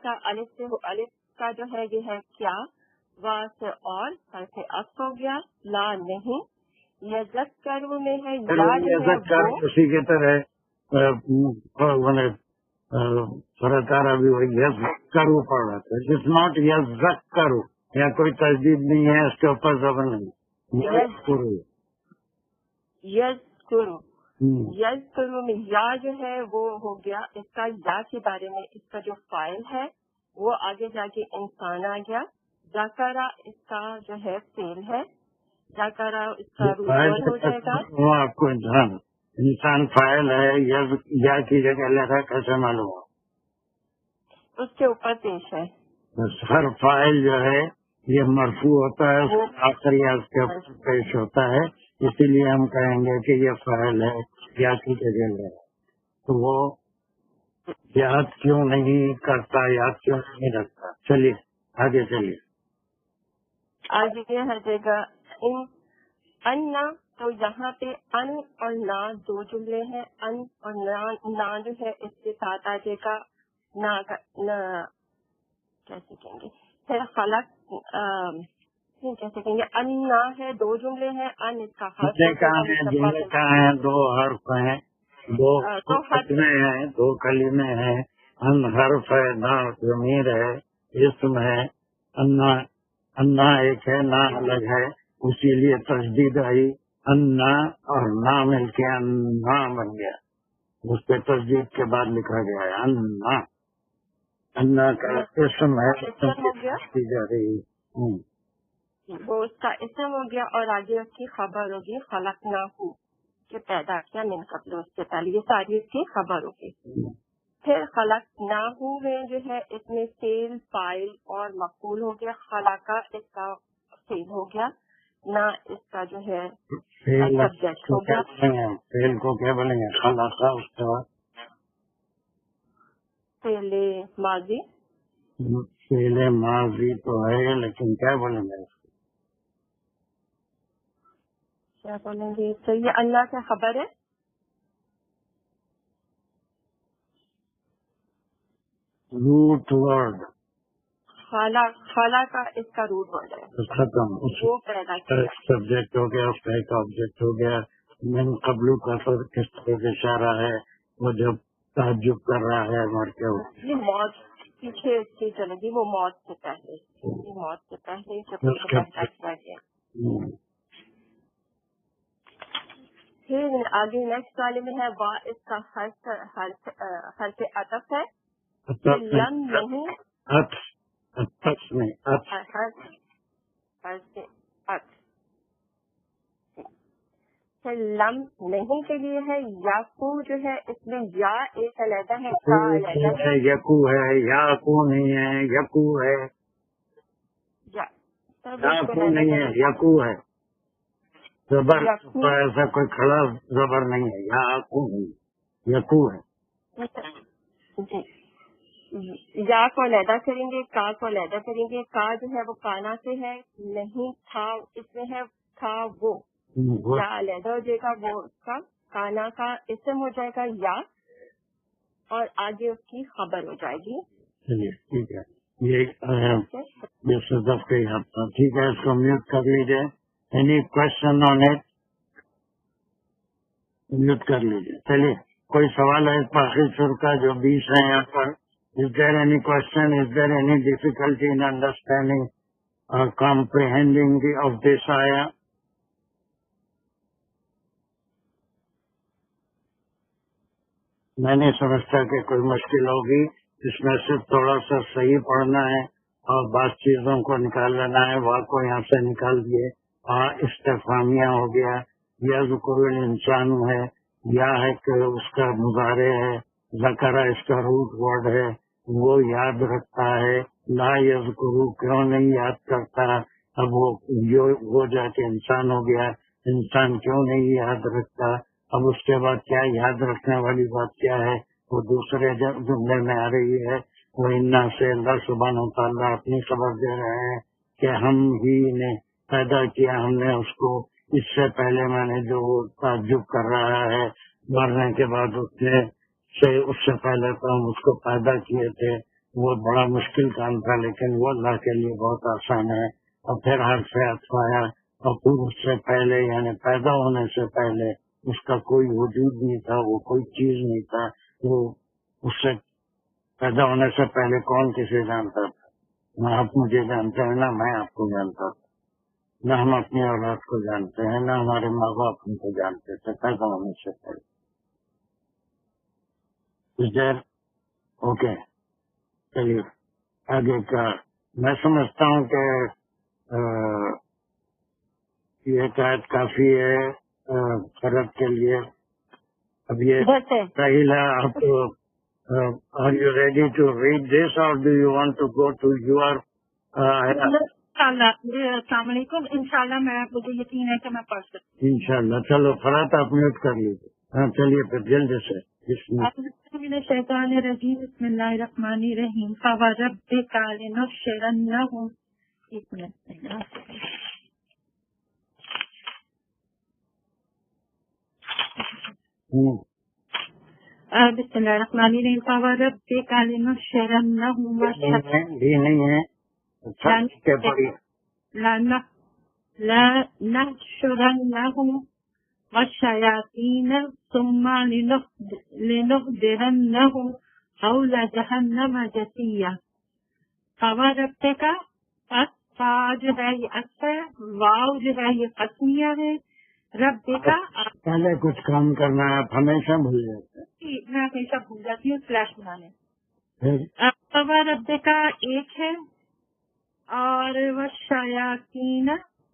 کا الف کا جو ہے یہ ہے کیا، وا سے اور حرف عطف ہو گیا، لا نہیں. یذکر میں ہے
یذکر اسی کی طرح سرکارا بھی وہی یذکر پڑھ رہا تھا. اٹ از ناٹ یذکر، یا کوئی تجدید نہیں ہے اس کے اوپر زبر نہیں.
یذکر میں یا جو ہے وہ ہو گیا. اس کا یا کے بارے میں اس کا جو فائل ہے وہ آگے جا کے انسان آ گیا. ذکرا اس کا جو ہے فعل ہے. ذکرا اس کا روز ہو جائے گا.
وہ آپ کو انسان فائل ہے یا کی جگہ لگا کیسے معلوم ہو؟
اس کے اوپر پیش ہے.
بس ہر فائل جو ہے یہ مرفوع ہوتا ہے، آخری اس کے اوپر پیش ہوتا ہے. اسی لیے ہم کہیں گے کہ یہ فائل ہے یا کی جگہ لگا. تو وہ یاد کیوں نہیں کرتا، یاد کیوں نہیں رکھتا؟ چلیے آگے چلیے.
آگے یہ ہر جگہ ان تو یہاں پہ ان اور نا دو جملے ہیں. ان اور نا جو ہے اس کے ساتھ آ جائے گا نا کیسے کہیں گے پھر خلق کیسے کہیں گے. ان نا ہے دو جملے ہیں. ان اس کا
جملے کہاں ہیں؟ دو حرف ہیں. دو کلمے ہیں، دو کلمے ہیں، ان حرف ہے، نا ضمیر ہے، اسم ہے، انا ایک ہے، نا الگ ہے، اسی لیے تشدید آئی، انا اور نا مل کے انا بن گیا، اس پہ تشدید کے بعد لکھا گیا ہے انا. انا کا اسم ہے، کی جا رہی.
وہ اس کا اسم ہو گیا اور آگے اس کی خبر ہوگی خلقناہ، کہ پیدا کیا من قبل، اس سے پہلے یہ ساری اس کی خبر ہوگی. پھر خلقناہ میں جو ہے اس میں فعل، فاعل اور مفعول ہو گیا. خلقہ اس کا فعل ہو گیا، نہ اس کا جو ہے سبجیکٹ ہو گیا.
فعل کو کیا بولیں گے؟ خلقہ. اس کے بعد
فعل ماضی.
فعل ماضی تو ہے لیکن کیا بولیں گے؟
کیا بولیں گے؟ تو یہ اللہ سے خبر ہے.
روٹ ورڈ
خلا کا اس کا روٹ ورڈ ہے،
ختم.
وہ پیدا کیا.
سبجیکٹ ہو گیا، اس کا ایک آبجیکٹ ہو گیا. من قبل کا تو کس طرح کا اشارہ ہے؟ وہ جب تعجب کر رہا ہے مر کے،
یہ موت پیچھے اس کی چلے گی، وہ موت سے پہلے، موت سے پہلے جب اس کو پیدا کیا گیا. پھر آگے نیکسٹ والے میں ہے وا، اس کا حرف عطف ہے. لم نہیں،
حرف میں
پھر لم نہیں کے لیے ہے. یاقو جو ہے اس میں یا ایک علیحدہ ہے، کا علیحدہ ہے.
یقو ہے، یاقو نہیں ہے، یقو ہے. یاقو نہیں ہے، یقو ہے. زبر ایسا کوئی کھڑا زبر نہیں ہے. یاقو نہیں، یقو ہے.
جی، یا کو علیحدہ کریں گے، کا کو علیحدہ کریں گے. کا جو ہے وہ کانا سے ہے، نہیں تھا اس میں ہے، تھا وہ. یا علیحدہ ہو جائے گا، وہ اس کا کانا کا اسم ہو جائے گا یا، اور آگے اس کی خبر ہو جائے گی.
چلیے ٹھیک ہے، یہ صدف کا ہی ہفتہ. ٹھیک ہے، اس کو میوٹ کر لیجیے. Any question on it? Mute کر لیجیے. چلیے، کوئی سوال ہے باقی سر کا جو 20 ہے یہاں پر؟ Is there any question? Is there any difficulty in understanding or comprehending of this ayah? میں نہیں سمجھتا کہ کوئی مشکل ہوگی. اس میں صرف تھوڑا سا صحیح پڑھنا ہے اور بعض چیزوں کو نکال لینا ہے. واہ کو یہاں سے نکال دیے. استفہامیہ ہو گیا. یا ذکر الانسان ہے، یا ہے کہ اس کا مضارع ہے. ذکر اس کا روٹ ورڈ ہے، وہ یاد رکھتا ہے. لا یذکرو کیوں نہیں یاد کرتا؟ اب وہ جا کے انسان ہو گیا. انسان کیوں نہیں یاد رکھتا؟ اب اس کے بعد کیا یاد رکھنے والی بات کیا ہے؟ وہ دوسرے جملے میں آ رہی ہے. وہ انا سے اللہ سبحانہ و تعالیٰ اپنی خبر دے رہے ہیں کہ ہم ہی نے پیدا کیا. ہم نے اس کو اس سے پہلے، میں نے جو تعجب کر رہا ہے مرنے کے بعد اس سے پہلے تو ہم اس کو پیدا کیے تھے. وہ بڑا مشکل کام تھا لیکن وہ اللہ کے لیے بہت آسان ہے. اور پھر حرف عطف آیا، اور پھر اس سے پہلے یعنی پیدا ہونے سے پہلے اس کا کوئی وجود نہیں تھا، وہ کوئی چیز نہیں تھا. وہ اس سے پیدا ہونے سے پہلے کون کسے جانتا تھا؟ نہ آپ مجھے جانتے ہیں، نہ میں آپ کو جانتا تھا، نہ ہم اپنی اولاد کو جانتے ہیں، نہ ہمارے ماں باپ ہم کو جانتے تھے پیدا ہونے سے پہلے. اوکے، چلیے آگے کا. میں سمجھتا ہوں کہ یہ قید کافی ہے فرق کے لیے. اب یہ صحیح ہے. آپ are you ready to read this اور do you want to go to your?
السلام علیکم. انشاءاللہ مجھے یقین ہے کہ میں پڑھ سکتی ہوں
انشاءاللہ. چلو فرات آپ میوٹ کر لیجیے. ہاں چلیے پھر جلد سے.
الشیطان الرجیم. بسم اللہ الرحمن الرحیم. فوربک لنحشرنہم. ایک منٹ. بسم اللہ الرحمن الرحیم. فوربک لنحشرنہم.
بھی نہیں ہے
لنحشرنہم
والشياطين ثم لنحضرنهم حول جہنم جثيا. فوربك فا جو ہے یہ اصل ہے، واو جو ہے یہ قسمیہ ہے. رب کا
پہلے کچھ کام کرنا ہے، آپ ہمیشہ بھول جاتے
میں ہمیشہ بھول جاتی ہوں سلیش بنانے.
ہیں.
رب کا ایک ہے اور وہ شیاطین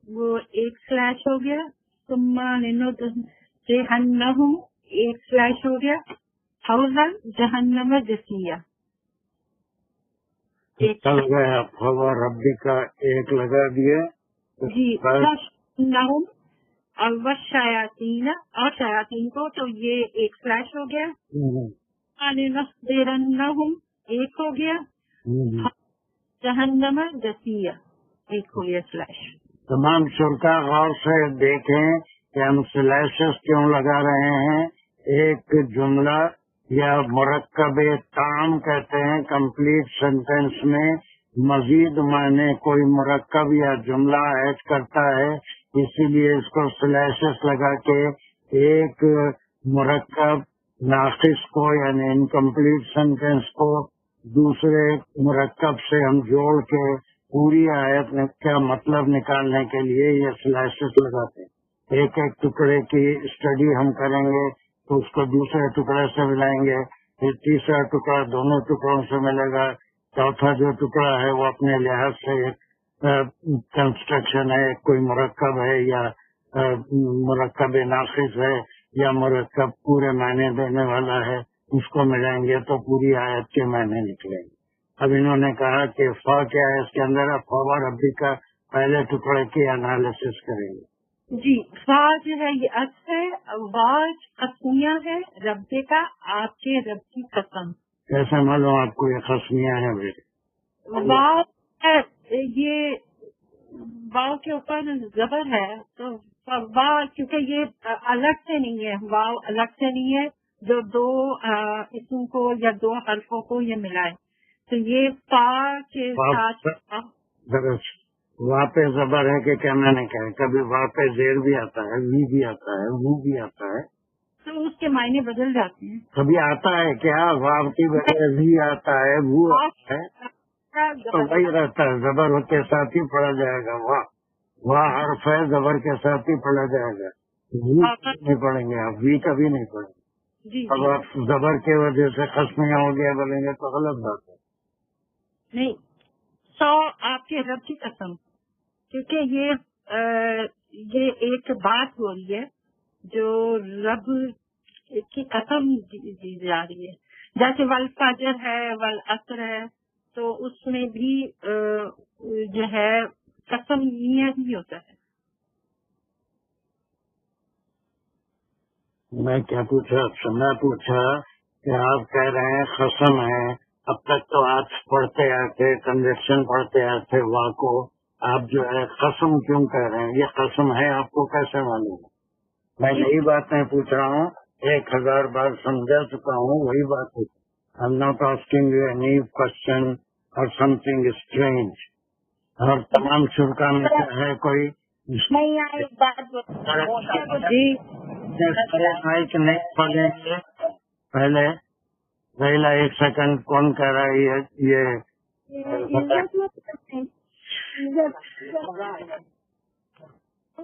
وہ ایک سلیش ہو گیا. ثم لنحضرنهم ایک سلیش ہو گیا. حوض جہنم جثیا ایک
چل گیا. فوا ربی کا ایک لگا دیے.
جی. نہم اور وہ شیاطین اور شیاطین کو تو یہ ایک سلیش ہو گیا. لنحضرنهم ایک ہو گیا. جہنم جثیا ایک ہو گیا سلیش.
تمام شرکا غور سے دیکھیں کہ ہم سلیشز کیوں لگا رہے ہیں. ایک جملہ یا مرکب تام کہتے ہیں کمپلیٹ سینٹینس میں مزید معنی کوئی مرکب یا جملہ ایڈ کرتا ہے، اسی لیے اس کو سلیشز لگا کے ایک مرکب ناقص کو یعنی انکمپلیٹ سینٹینس کو دوسرے مرکب سے ہم جوڑ کے پوری آیت کا مطلب نکالنے کے لیے یہ سلیشز لگاتے ہیں. ایک ایک ٹکڑے کی اسٹڈی ہم کریں گے تو اس کو دوسرے ٹکڑے سے ملائیں گے، پھر تیسرا ٹکڑا دونوں ٹکڑوں سے ملے گا، چوتھا جو ٹکڑا ہے وہ اپنے لحاظ سے کنسٹرکشن ہے، کوئی مرکب ہے یا مرکب ناقص ہے یا مرکب پورے معنی دینے والا ہے، اس کو ملائیں گے تو پوری آیت کے معنی نکلیں گے. اب انہوں نے کہا کہ فا کیا ہے اس کے اندر، فوا ربی کا پہلے ٹکڑے کی انالیسس کریں گے.
جی. فا جو ہے یہ اصل ہے، واج قسمیہ ہے. رب کا آپ کے رب کی قسم.
کیسے معلوم آپ کو یہ قسمیہ ہے بھائی؟
واو یہ واو کے اوپر زبر ہے تو واو کیونکہ یہ الگ سے نہیں ہے، واو الگ سے نہیں ہے جو دو اسم کو یا دو حرفوں کو یہ ملائے تو یہ فا کے ساتھ
وہاں پہ زبر ہے کہ کیا میں نے کہا کبھی وہاں پہ زیر بھی آتا ہے، وی بھی آتا ہے، وہ بھی آتا ہے،
تو اس کے معنی بدل جاتے ہیں.
کبھی آتا ہے کیا واو کی بجائے وی آتا ہے، وہ آتا ہے تو وہی رہتا ہے، زبر کے ساتھ ہی پڑھا جائے گا. واہ حرف ہے، زبر کے ساتھ ہی پڑھا جائے گا، وی نہیں پڑھیں گے آپ، وی کبھی نہیں پڑھیں گے.
جی
اب آپ زبر کی وجہ سے قسمیہ ہو گیا بولیں گے تو غلط بات ہے.
نہیں. سو آپ کے رب کی قسم کیونکہ یہ ایک بات ہو رہی ہے جو رب کی قسم دی جا رہی ہے. جیسے والفجر ہے، والعصر ہے تو اس میں بھی جو ہے قسم نیت ہی ہوتا ہے.
میں کیا پوچھا آپ سے؟ میں پوچھا کہ آپ کہہ رہے ہیں قسم ہے، اب تک تو آپ پڑھتے آئے تھے، کنجیکشن پڑھتے آئے تھے، واہ کو آپ جو ہے قسم کیوں کہہ رہے ہیں؟ یہ قسم ہے آپ کو کیسے معلوم؟ میں یہی بات نہیں پوچھ رہا ہوں، 1000 بار سمجھا چکا ہوں، وہی بات ہے. I'm not asking you any question or something strange. اور تمام شرکا میں سے ہے کوئی
نہیں ایک بات
جی
مائک نہیں پڑھیں گے پہلے پہلا 1 سیکنڈ کون کہہ رہا ہے یہ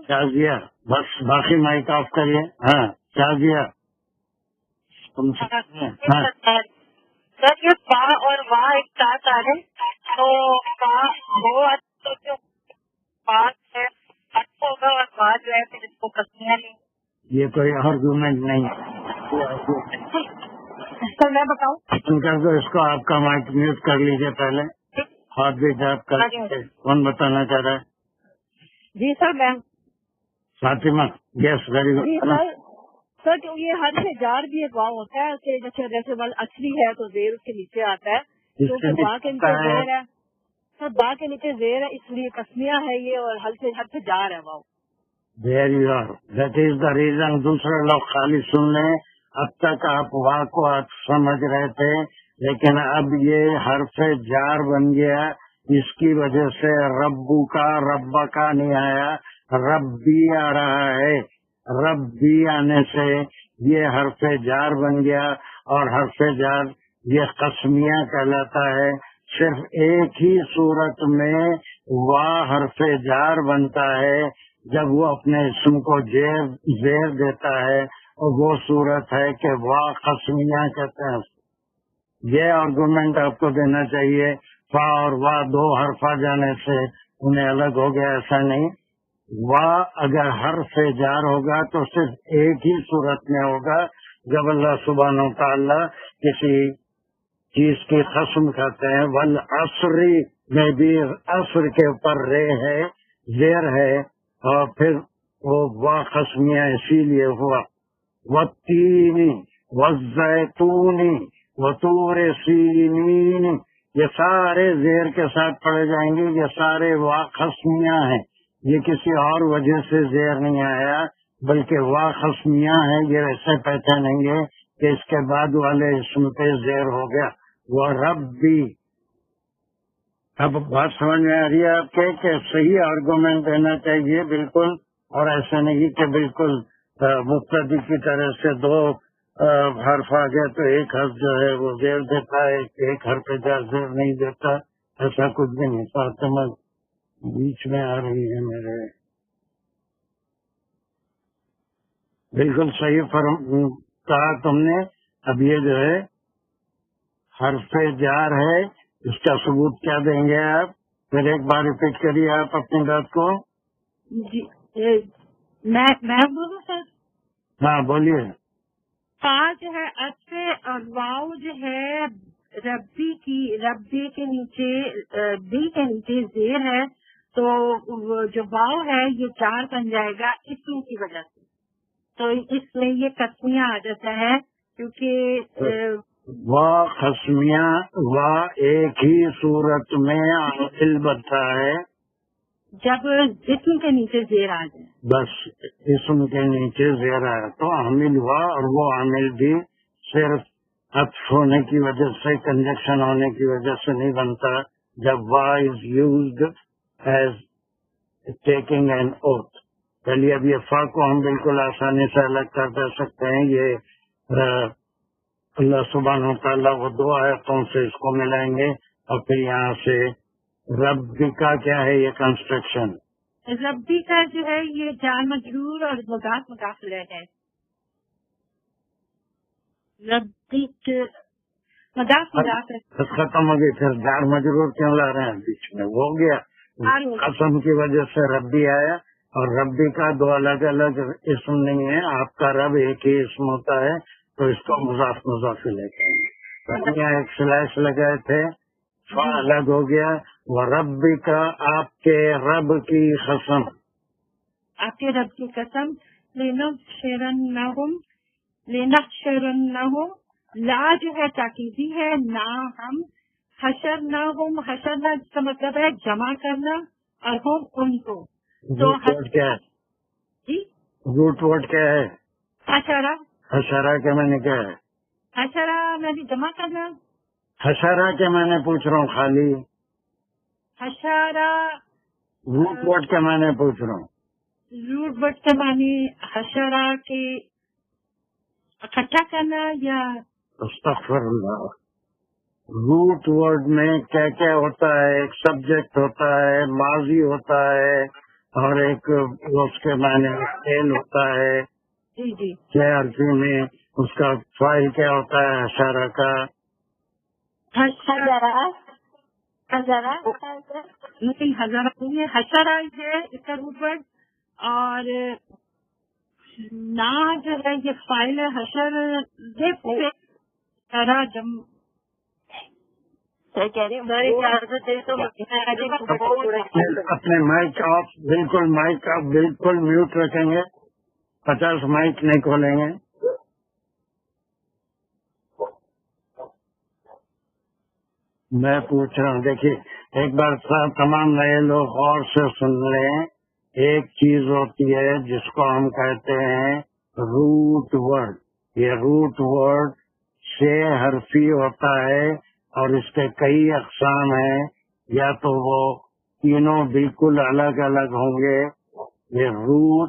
شازیہ؟ بس باقی مائک آف کریے. ہاں شازیہ تم ہاں
سر یہ فا اور واہ ایک ساتھ آ رہے تو فا وہ اچھا ہوگا اور واہ جو ہے پھر اس کو قسمیاں نہیں.
یہ کوئی آرگومنٹ نہیں ہے.
سر میں بتاؤں
کر دو اس کو، آپ کا مائک میوٹ کر لیجیے پہلے، ہاتھ بھی جاب کر کون بتانا چاہ رہا ہے؟
جی سر میں
فاطمہ. یس ویری
جی
گڈ.
سر جو یہ حرف جار بھی ایک واو ہوتا ہے کہ جیسے ول اصلی ہے تو زیر اس کے نیچے آتا ہے، کیونکہ با کے نیچے زیر ہے. سر با کے نیچے زیر ہے اس لیے قسمیہ ہے یہ، اور حرف جار ہے واو.
There you are, that is the reason. دوسرے لوگ خالی سن لیں. اب تک آپ واہ کو آپ سمجھ رہے تھے لیکن اب یہ حرف جار بن گیا، اس کی وجہ سے ربو کا رب کا نہیں آیا، ربی آ رہا ہے. ربی آنے سے یہ حرف جار بن گیا، اور حرف جار یہ قسمیہ کہلاتا ہے۔ صرف ایک ہی صورت میں وا حرف جار بنتا ہے، جب وہ اپنے اسم کو زیر دیتا ہے، اور وہ صورت ہے کہ وا قسمیہ کہتے ہیں۔ یہ آرگومنٹ آپ کو دینا چاہیے، فا اور وا دو حرف آ جانے سے انہیں الگ ہو گیا، ایسا نہیں۔ وا اگر حرف جار ہوگا تو صرف ایک ہی صورت میں ہوگا، جب اللہ سبحانہ و تعالی کسی چیز کی قسم کھاتے ہیں۔ والعصر میں بھی عصر کے اوپر رے ہے، زیر ہے، اور پھر وہ وا قسمیہ اسی لیے ہوا۔ والتین والزیتون وطور سینین، یہ سارے زیر کے ساتھ پڑھے جائیں گے، یہ سارے وا قسمیہ ہیں، یہ کسی اور وجہ سے زیر نہیں آیا، بلکہ وا قسمیہ ہے۔ یہ ایسے پہچانیں گے کہ اس کے بعد والے اسم پہ زیر ہو گیا۔ وہ ربی، اب بات سمجھ میں آ رہی ہے آپ کے کہ صحیح آرگومنٹ دینا چاہیے بالکل، اور ایسا نہیں کہ بالکل مبتدی کی طرح سے دو حرف آ گیا تو ایک حرف جو ہے وہ زیر دیتا ہے، ایک حرف جار زیر نہیں دیتا، ایسا کچھ بھی نہیں۔ فاطمہ بیچ میں آ رہی ہے میرے، بالکل صحیح کہا تم نے۔ اب یہ جو ہے حرف جار ہے، اس کا ثبوت کیا دیں گے آپ؟ پھر ایک بار ریپیٹ کریے آپ اپنی بات کو۔
جی میں بولوں سر؟
ہاں بولیے۔
فا جو ہے اچھے، اور واؤ جو ہے ربی کے نیچے بی کے نیچے زیر ہے، تو جو واؤ ہے یہ چار بن جائے گا اسم کی وجہ سے، تو اس میں یہ قسمیہ آ جاتا ہے، کیونکہ
وا قسمیہ وا ایک ہی صورت میں عامل بنتا ہے
جب اسم کے نیچے زیر آ جائے،
بس اسم کے نیچے زیر آیا تو عامل ہوا، اور وہ عامل بھی صرف عطف ہونے کی وجہ سے، کنجکشن ہونے کی وجہ سے نہیں بنتا۔ جب وا is used as taking an oath, چلیے اب یہ فا کو ہم بالکل آسانی سے الگ کر دے سکتے ہیں۔ یہ اللہ سبحانہ و تعالیٰ وہ دو آیتوں سے اس کو ملائیں گے، اور پھر یہاں سے رب کا کیا ہے یہ کنسٹرکشن،
ربی کا جو ہے یہ جار مجرور اور مضاف مضاف الیہ ہے۔ ربی مضاف مضاف ہے،
بس ختم ہو گئی، پھر جار مجرور کیوں لا رہے ہیں بیچ میں؟ وہ ہو گیا، قسم کی وجہ سے ربی آیا، اور ربی کا دو الگ الگ اسم نہیں ہے، آپ کا رب ایک ہی اسم ہوتا ہے، تو اس کو مضاف مضاف لے کے یہاں ایک سلیش لگائے تھے، فا الگ ہو گیا۔ وہ ربی کا، آپ کے رب کی قسم،
آپ کے رب کی قسم، لنحشرنہم، لا جو ہے تاکیدی ہے، نہ ہم، حشرنہم، حشرنا اس کا مطلب ہے جمع کرنا، اور ہم ان کو، تو
روٹ ورڈ کیا ہے؟
جی
روٹ ورڈ کیا ہے؟
حشرہ،
حشرہ کے میں نے کیا ہے؟
حشرہ میں نے جمع کرنا،
حشرہ کے میں نے پوچھ رہا ہوں، خالی
حشرہ
روٹ ورڈ کے میں نے پوچھ رہا ہوں۔
روٹ ورڈ کے معنی حشرہ کے اکٹھا کرنا یا
استغفر اللہ۔ روٹ ورڈ میں کیا کیا ہوتا ہے؟ ایک سبجیکٹ ہوتا ہے، ماضی ہوتا ہے، اور ایک اس کے معنی فعل ہوتا ہے۔
جی جی
عربی میں اس کا فاعل کیا ہوتا ہے حشرہ کا؟
نہیں ہزارہ نہیں ہے، حشرہ ہے اس کا روٹ ورڈ، اور نا جو ہے یہ فائل ہے، حشر جم
اپنے مائک آف، بالکل مائک آپ بالکل میوٹ رکھیں گے، 50 مائک نہیں کھولیں گے۔ میں پوچھ رہا ہوں، دیکھیے ایک بار تمام نئے لوگ غور سے سن لیں، ایک چیز ہوتی ہے جس کو ہم کہتے ہیں روٹ ورڈ۔ یہ روٹ ورڈ 6 حرفی ہوتا ہے، اور اس کے کئی اقسام ہیں، یا تو وہ تینوں بالکل الگ الگ ہوں گے، یہ روٹ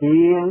3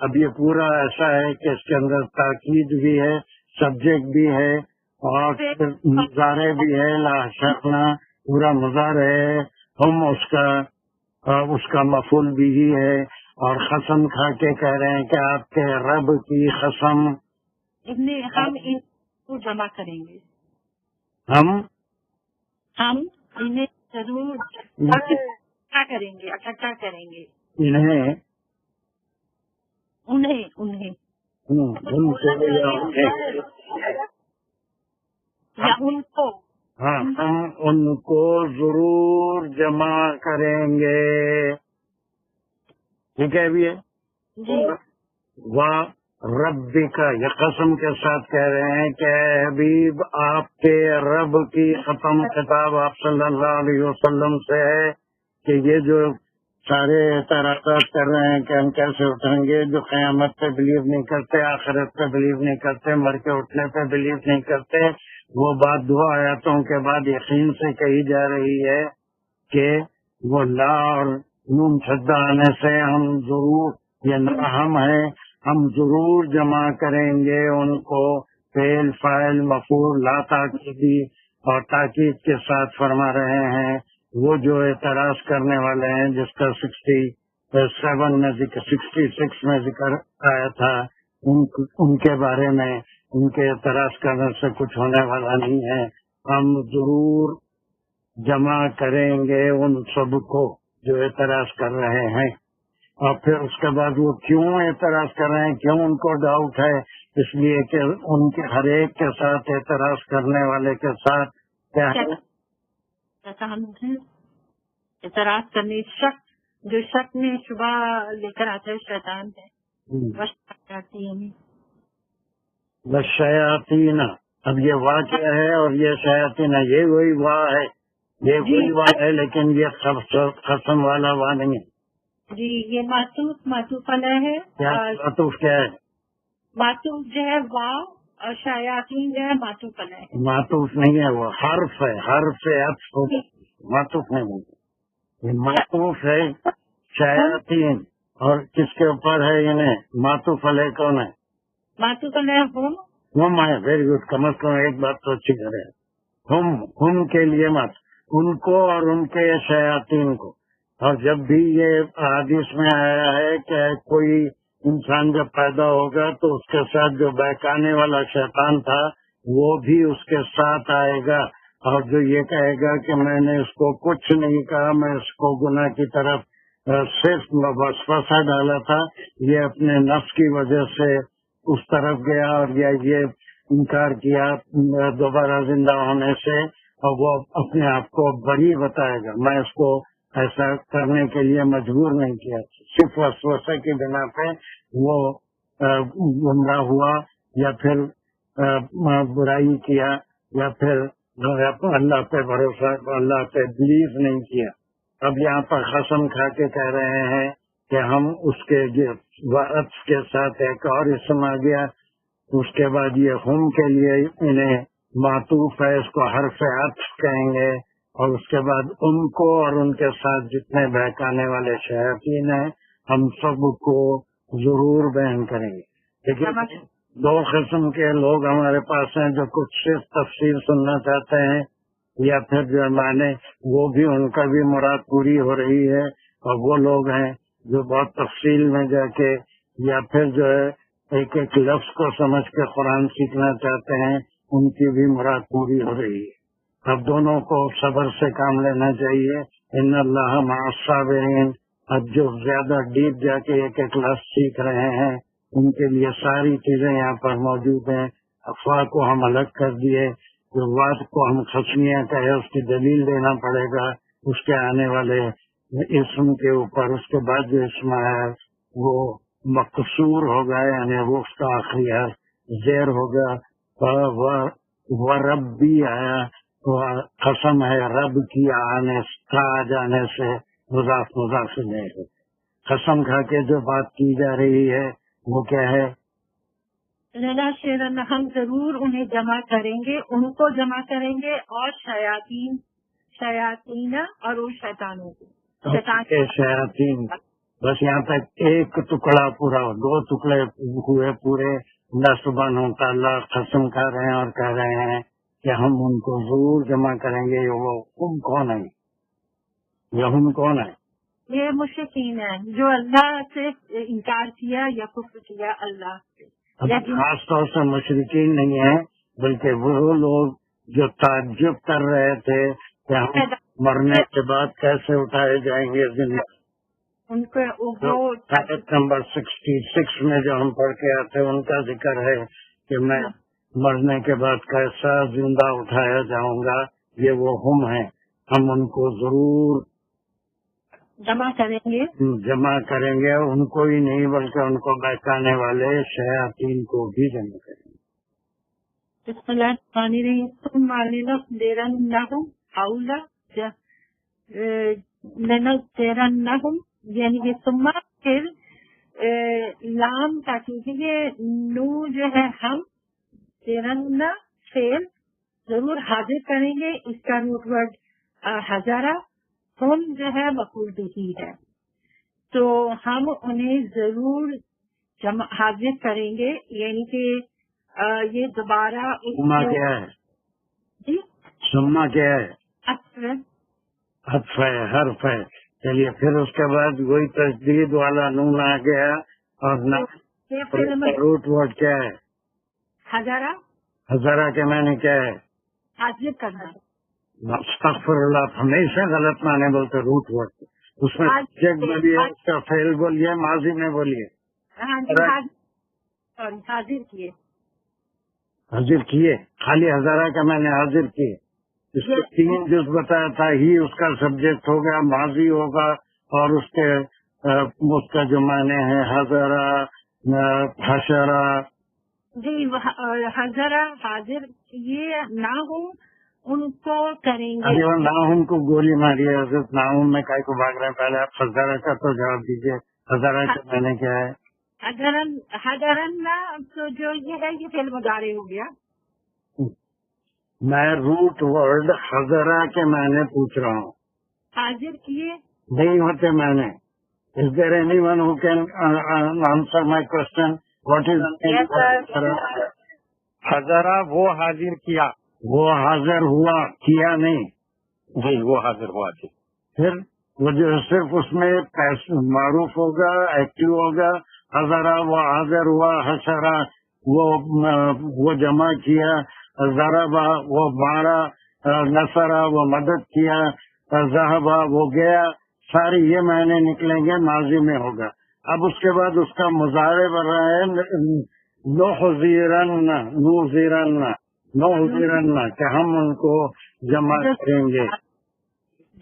اب یہ پورا ایسا ہے کہ اس کے اندر تاکید بھی ہے، سبجیکٹ بھی ہے اور مظاہرے بھی ہے، لا شکنا پورا مظاہرہ ہے، ہم اس کا مفعول بھی ہی ہے، اور قسم کھا کے کہہ رہے ہیں کہ آپ کے رب کی قسم.
ہم ان کو جمع کریں گے،
ہم
انہیں ضرور اکٹھا کریں گے،
انہیں
انہیں یا ان کو،
ہاں ہم ان کو ضرور جمع کریں گے. ٹھیک ہے ابھی
جی
واہ ربی کا، یہ قسم کے ساتھ کہہ رہے ہیں کہ اے حبیب آپ کے رب کی ختم خطاب آپ صلی اللہ علیہ وسلم سے ہے کہ یہ جو سارے اعتراضات کر رہے ہیں کہ ہم کیسے اٹھیں گے، جو قیامت پہ بلیو نہیں کرتے، آخرت پہ بلیو نہیں کرتے، مر کے اٹھنے پہ بلیو نہیں کرتے، وہ بات 2 آیاتوں کے بعد یقین سے کہی جا رہی ہے کہ وہ لا اور نون شدہ آنے سے ہم ضرور، یہ نہ ہم ہیں، ہم ضرور جمع کریں گے ان کو. فعل فاعل مفعول لا تاکیدی اور تاکید کے ساتھ فرما رہے ہیں. وہ جو اعتراض کرنے والے ہیں جس کا 66 میں ذکر آیا تھا، ان کے بارے میں ان کے اعتراض کرنے سے کچھ ہونے والا نہیں ہے. ہم ضرور جمع کریں گے ان سب کو جو اعتراض کر رہے ہیں. اور پھر اس کے بعد وہ کیوں اعتراض کر رہے ہیں، کیوں ان کو ڈاؤٹ ہے، اس لیے کہ ان کے ہر ایک کے ساتھ اعتراض کرنے والے کے ساتھ کیا ہے،
اعتراض کرنے جو شک میں شبہ لے کر آتا ہے شیطان ہے.
شیاطین. اب یہ واہ کیا ہے اور یہ شیاطین ہے، یہ وہی واہ ہے، یہ وہی واہ ہے، لیکن یہ قسم والا واہ نہیں ہے.
جی یہ معطوف علیہ ہے.
معطوف کیا ہے؟
معطوف جو ہے واہ اور شیاطین جو ہے معطوف علیہ ہے.
معطوف نہیں ہے، وہ حرف ہے، حرف سے عطف، معطوف نہیں ہے. یہ معطوف ہے شیاطین. اور کس کے اوپر ہے انہیں معطوف علیہ کون ہے؟
معطوف علیہ
ہم ہے. ویری گڈ، کم از کم ایک بات تو اچھی کرے. ہم کے لیے مت، ان کو اور ان کے شیاطین کو. اور جب بھی یہ حدیث میں آیا ہے کہ کوئی انسان جب پیدا ہوگا تو اس کے ساتھ جو بہکانے والا شیطان تھا وہ بھی اس کے ساتھ آئے گا، اور جو یہ کہے گا کہ میں نے اس کو کچھ نہیں کہا، میں اس کو گناہ کی طرف صرف وسوسہ ڈالا تھا، یہ اپنے نفس کی وجہ سے اس طرف گیا اور یہ انکار کیا دوبارہ زندہ ہونے سے، اور وہ اپنے آپ کو بری بتائے گا، میں اس کو ایسا کرنے کے لیے مجبور نہیں کیا، صرف وسوسہ کی بنا پہ وہ گمراہ ہوا، یا پھر برائی کیا، یا پھر اللہ پہ بھروسہ، اللہ پہ بلیو نہیں کیا. اب یہاں پر قسم کھا کے کہہ رہے ہیں کہ ہم اس کے عطف کے ساتھ ایک اور اسم آ گیا، اس کے بعد یہ ہم کے لیے انہیں معطوف ہے، اس کو حرف عطف کہیں گے، اور اس کے بعد ان کو اور ان کے ساتھ جتنے بہکانے والے شیاطین ہیں ہم سب کو ضرور بیان کریں گے. لیکن 2 قسم کے لوگ ہمارے پاس ہیں جو کچھ صرف تفسیر سننا چاہتے ہیں، یا پھر جو معنی وہ بھی ان کا بھی مراد پوری ہو رہی ہے، اور وہ لوگ ہیں جو بہت تفصیل میں جا کے یا پھر جو ہے ایک ایک لفظ کو سمجھ کے قرآن سیکھنا چاہتے ہیں، ان کی بھی مراد پوری ہو رہی ہے. اب دونوں کو صبر سے کام لینا چاہیے. ان اللہ مع الصابرین. اب جو زیادہ ڈیپ جا کے ایک ایک لفظ سیکھ رہے ہیں ان کے لیے ساری چیزیں یہاں پر موجود ہیں. افواہ کو ہم الگ کر دیے، جو بات کو ہم خشمیہ کہے اس کی دلیل دینا پڑے گا اس کے آنے والے اسم کے اوپر. اس کے بعد جو اسم ہے وہ مقصور ہوگا، یعنی وہ اس کا آخری حرف زیر ہوگا. وہ رب بھی آیا، قسم ہے رب کی آ جانے سے مضاف نہیں ہے. قسم کھا کے جو بات کی جا رہی ہے وہ کیا ہے؟
ہم ضرور انہیں جمع کریں گے، ان کو جمع کریں گے، اور شیاطین اور ان شیطانوں کو،
شیاطین بس یہاں تک ایک ٹکڑا پورا، 2 ٹکڑے ہوئے پورے. اللہ سبحانہ و تعالیٰ قسم کھا رہے ہیں اور کہہ رہے ہیں کہ ہم ان کو ضرور جمع کریں گے. وہ ہم کون ہیں؟ یہ ہم کون ہیں؟
یہ مشرکین ہیں جو اللہ سے انکار کیا یا کفر کیا اللہ سے.
خاص طور سے مشرکین نہیں ہیں، بلکہ وہ لوگ جو تعجب کر رہے تھے کہ ہم مرنے کے بعد کیسے اٹھائے جائیں گے زندہ.
ان کو
آیت نمبر 66 میں جو ہم پڑھ کے آتے ان کا ذکر ہے کہ میں مرنے کے بعد کیسا زندہ اٹھایا جاؤں گا. یہ وہ ہم ہیں، ہم ان کو ضرور
جمع کریں گے.
ان کو ہی نہیں بلکہ ان کو بہکانے والے شیاطین کو بھی جمع کریں گے.
بسم اللہ الرحمن الرحیم. ثم لننذرنهم حول لننذرنهم یعنی کہ ثم پھر لام تاکید یہ نو جو ہے ہم تیرنا فعل ضرور حاضر کریں گے. اس کا روٹ ورڈ ہزارہ، ہم جو ہے مفعول بھی ہے، تو ہم انہیں ضرور حاضر کریں گے. یعنی کہ یہ دوبارہ
سما کیا ہے؟
جی
سما کیا ہے؟
حرف
ہے، حرف ہے. چلیے پھر اس کے بعد وہی تشدید والا نون آ گیا اور روٹ ورڈ کیا ہے؟
ہزارہ.
ہزارہ کے معنی کیا ہے؟
حاضر کرنا.
استغفر اللہ، ہمیشہ غلط معنی بولتے روٹ ورڈ. اس میں سبجیکٹ بولیے، اس کا فعل بولیے، ماضی میں بولیے.
حاضر کیے،
حاضر کیے. خالی ہزارہ کا میں نے حاضر کیے. اس کے 3 جز بتایا تھا. ہی اس کا سبجیکٹ ہوگا، ماضی ہوگا، اور اس کا جو معنی ہے ہزارہ، حشرہ.
جی ہزارہ حاضر کیے نہ ہوں ان کو کریں گے.
ناہم کو گولی ماری ہے حضرت. ناہم میں کائی کو بھاگ رہے ہیں. پہلے آپ ہزارہ کا تو جواب دیجیے. ہزارہ کا معنی کیا ہے؟
حضرن تو جو یہ ہے یہ فعل مضارع ہو گیا.
میں روٹ ورڈ ہزارہ کے معنی پوچھ رہا ہوں.
حاضر کیے
نہیں ہوتے معنی. Is there anyone who can answer my question? What is
Hazara? وہ حاضر کیا.
وہ حاضر ہوا، کیا نہیں.
جی وہ حاضر ہوا. جی
پھر وہ جو صرف اس میں معروف ہوگا، ایکٹیو ہوگا. ہزارہ وہ حاضر ہوا، حشرہ وہ جمع کیا، ضربہ وہ مارا، نصرہ وہ مدد کیا، ذہبہ وہ گیا. سارے یہ معنی نکلیں گے، ماضی میں ہوگا. اب اس کے بعد اس کا مضارع بن رہا ہے نوحذرن کہ ہم ان کو جمع کریں گے.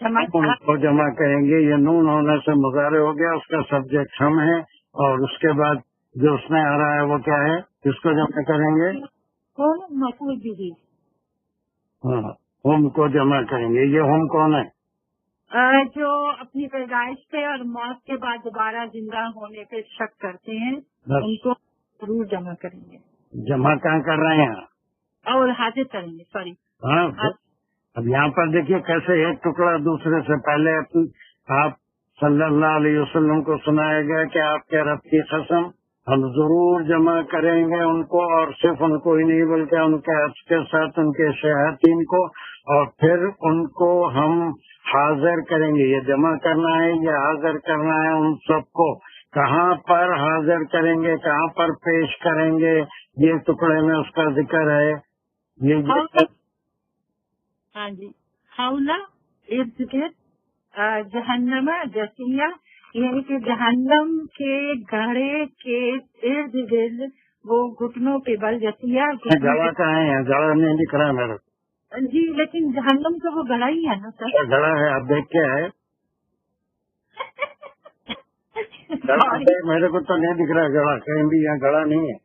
ان کو جمع کریں گے. یہ نون ہونے سے مضارع ہو گیا. اس کا سبجیکٹ ہم ہے. اور اس کے بعد جو اس میں آ رہا ہے وہ کیا ہے؟ کس کو جمع کریں گے؟ ہم کو جمع کریں گے. یہ ہم کون ہے؟
جو اپنی پیدائش پہ اور موت کے بعد دوبارہ زندہ ہونے پہ شک کرتے ہیں، ان کو ضرور جمع کریں گے.
جمع کہاں کر رہے ہیں؟
اور حاضر کریں گے. سوری.
ہاں اب یہاں پر دیکھیے کیسے ایک ٹکڑا دوسرے سے. پہلے آپ صلی اللہ علیہ وسلم کو سنایا گیا کہ آپ کے رب کی قسم ہم ضرور جمع کریں گے ان کو، اور صرف ان کو ہی نہیں بلکہ ان کے حج کے ساتھ ان کے شیاطین کو، اور پھر ان کو ہم حاضر کریں گے. یہ جمع کرنا ہے، یہ حاضر کرنا ہے. ان سب کو کہاں پر حاضر کریں گے، کہاں پر پیش کریں گے، یہ ٹکڑے میں اس کا ذکر ہے. یہ
ہاں جی. حولا ارد گرد جہنم جسیہ، یعنی کہ جہنم کے گڑھے کے ارد گرد وہ گھٹنوں پہ بل جسیہ.
گڑا کہاں ہے؟ گڑا نہیں دکھ رہا میرے کو.
جی لیکن جہنم تو وہ گڑھا ہی ہے نا سر.
گڑا ہے، آپ دیکھ کے ہے. میرے کو تو نہیں دکھ رہا گڑا کہیں بھی. یہاں گڑا نہیں ہے.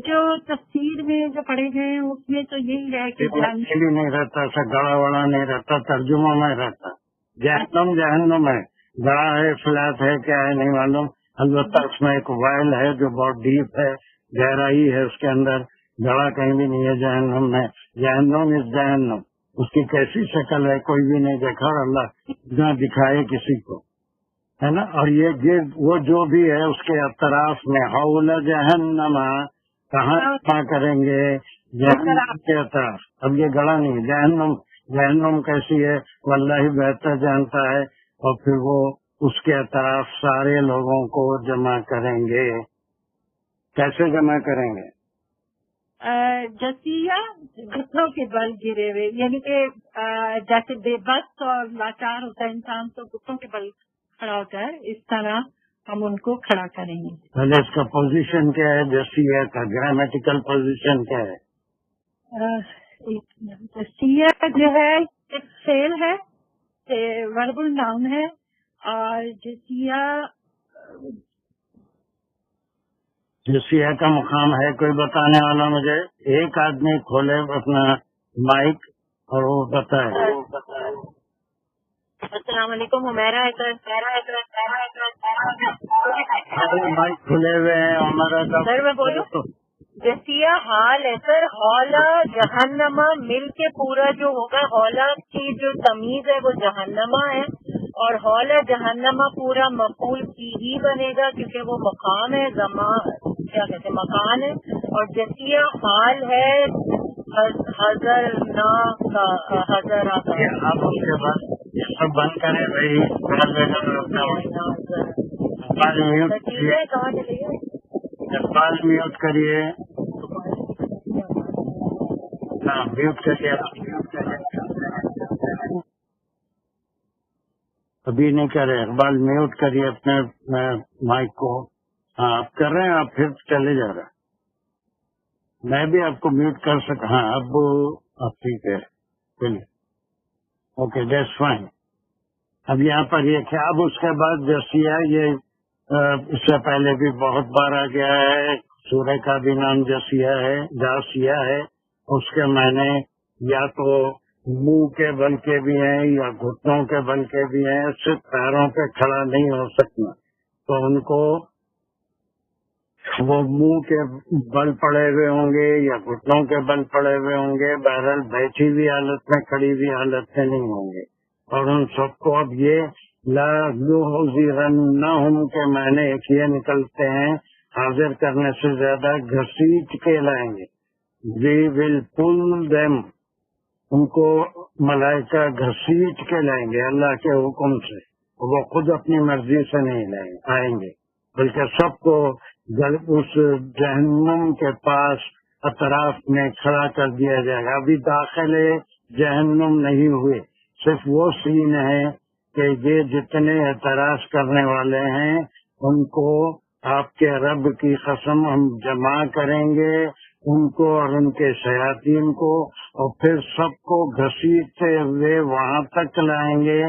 جو تفسیر میں جو پڑھے گئے اس میں تو یہی ہے کہ
نہیں رہتا ایسا گڑا وڑا نہیں رہتا، ترجمہ میں رہتا. جہنم ہے، گڑا ہے، فلیٹ ہے، کیا ہے نہیں معلوم. البتہ اس میں ایک وائل ہے جو بہت ڈیپ ہے، گہرائی ہے اس کے اندر. گڑا کہیں بھی نہیں ہے جہنم میں. جہنم از جہنم. اس کی کیسی شکل ہے کوئی بھی نہیں دیکھا، اور اللہ نہ دکھائے کسی کو. ہے نا. اور یہ وہ جو بھی ہے اس کے اطراف میں حول جہنم کہاں جمع کریں گے؟ جہنم کے اطراف. اب یہ گڑا نہیں. جہنم کیسی ہے واللہ بہتر جانتا ہے. اور پھر وہ اس کے اطراف سارے لوگوں کو جمع کریں گے. کیسے جمع کریں گے؟
جسیہ گھٹنوں کے بل گرے ہوئے، یعنی کہ جیسے بے بس اور لاچار ہوتا ہے انسان تو گھٹنوں کے بل کھڑا ہوتا ہے، اس طرح ہم ان کو کھڑا کریں گے.
پہلے اس کا پوزیشن کیا ہے؟ جسیہ کا گرامیٹیکل پوزیشن کیا ہے؟
جسیہ جو ہے ایک فعل ہے، وربل ناؤن ہے، اور
جسیہ کا مقام ہے. کوئی بتانے والا مجھے؟ ایک آدمی کھولے اپنا مائک اور وہ بتائے.
السلام علیکم. ہمیرا
مائک کھلے ہوئے ہیں ہمارا.
سر میں بولوں؟ جسیہ حال ہے سر. حولا جہنما مل کے پورا جو ہوگا، حولا کی جو تمیز ہے وہ جہنما ہے، اور حولا جہنما پورا مفعول کی ہی بنے گا کیونکہ وہ مقام ہے، کیا کہتے ہیں مکان ہے. اور جسیہ حال ہے حضر نا کا حضر آتا ہے.
آپ اس کے بعد یہ سب بند کریں بھائی.
کہاں چلے گئے؟
اقبال میوٹ کریے. ہاں میوٹ کریے. ابھی نہیں کرے. اقبال میوٹ کریے اپنے مائک کو. ہاں آپ کر رہے ہیں. آپ پھر چلے جا رہے ہیں. میں بھی آپ کو میوٹ کر سکتا. ہاں اب آپ ٹھیک ہے. چلیے اوکے دیٹس فائن. اب یہاں پر یہ کیا؟ اب اس کے بعد جسیہ یہ اس سے پہلے بھی بہت بار آ گیا ہے. سورہ کا بھی نام جسیہ ہے، جاسیہ ہے. اس کے معنی یا تو منہ کے بل کے بھی ہیں یا گھٹنوں کے بل کے بھی ہیں. صرف پیروں پہ کھڑا نہیں ہو سکنا، تو ان کو وہ منہ کے بل پڑے ہوئے ہوں گے یا گھٹنوں کے بل پڑے ہوئے ہوں گے. بہرحال بیٹھی ہوئی حالت میں، کھڑی ہوئی حالت میں نہیں ہوں گے. اور ان سب کو اب یہ لا یحضرنہم کے معنی ایک یہ نکلتے ہیں، حاضر کرنے سے زیادہ گھسیٹ کے لائیں گے. وی ول پل دیم، ان کو ملائکہ گھسیٹ کے لائیں گے اللہ کے حکم سے. وہ خود اپنی مرضی سے نہیں آئیں گے، بلکہ سب کو اس جہنم کے پاس اطراف میں کھڑا کر دیا جائے گا. ابھی داخل جہنم نہیں ہوئے، صرف وہ سین ہے کہ یہ جتنے اعتراض کرنے والے ہیں ان کو آپ کے رب کی قسم ہم جمع کریں گے، ان کو اور ان کے شیاطین کو، اور پھر سب کو گھسیٹتے ہوئے وہاں تک لائیں گے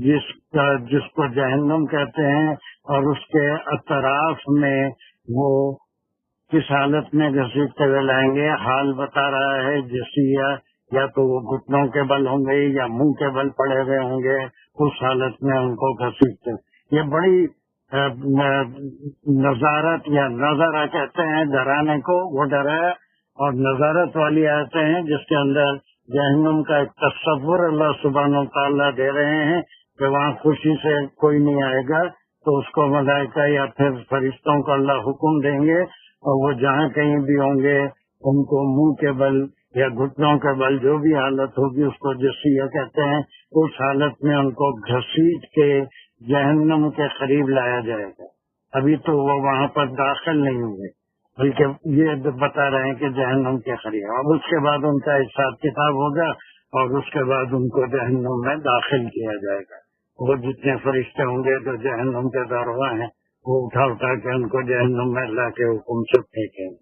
جس کو جہنم کہتے ہیں. اور اس کے اطراف میں وہ کس حالت میں گھسیٹتے ہوئے لائیں گے؟ حال بتا رہا ہے جسیہ یا تو وہ گھٹنوں کے بل ہوں گے یا منہ کے بل پڑے ہوئے ہوں گے. اس حالت میں ان کو گھسیٹتے. یہ بڑی نظارت یا نظرہ کہتے ہیں ڈرانے کو، وہ ڈرا. اور نظارت والی آتے ہیں جس کے اندر جہنم کا ایک تصور اللہ سبحانہ و تعالیٰ دے رہے ہیں کہ وہاں خوشی سے کوئی نہیں آئے گا، تو اس کو ملائکہ یا پھر فرشتوں کو اللہ حکم دیں گے، اور وہ جہاں کہیں بھی ہوں گے ان کو منہ کے بل یا گھٹنوں کے بل جو بھی حالت ہوگی اس کو جسیہ کہتے ہیں، اس حالت میں ان کو گھسیٹ کے جہنم کے قریب لایا جائے گا. ابھی تو وہ وہاں پر داخل نہیں ہوئے، بلکہ یہ بتا رہے ہیں کہ جہنم کے قریب. اب اس کے بعد ان کا حساب کتاب ہوگا اور اس کے بعد ان کو جہنم میں داخل کیا جائے گا. وہ جتنے فرشتے ہوں گے جو جہنم کے دروازے ہیں وہ اٹھا کے ان کو جہنم میں اللہ کے حکم سے پھینکیں گے.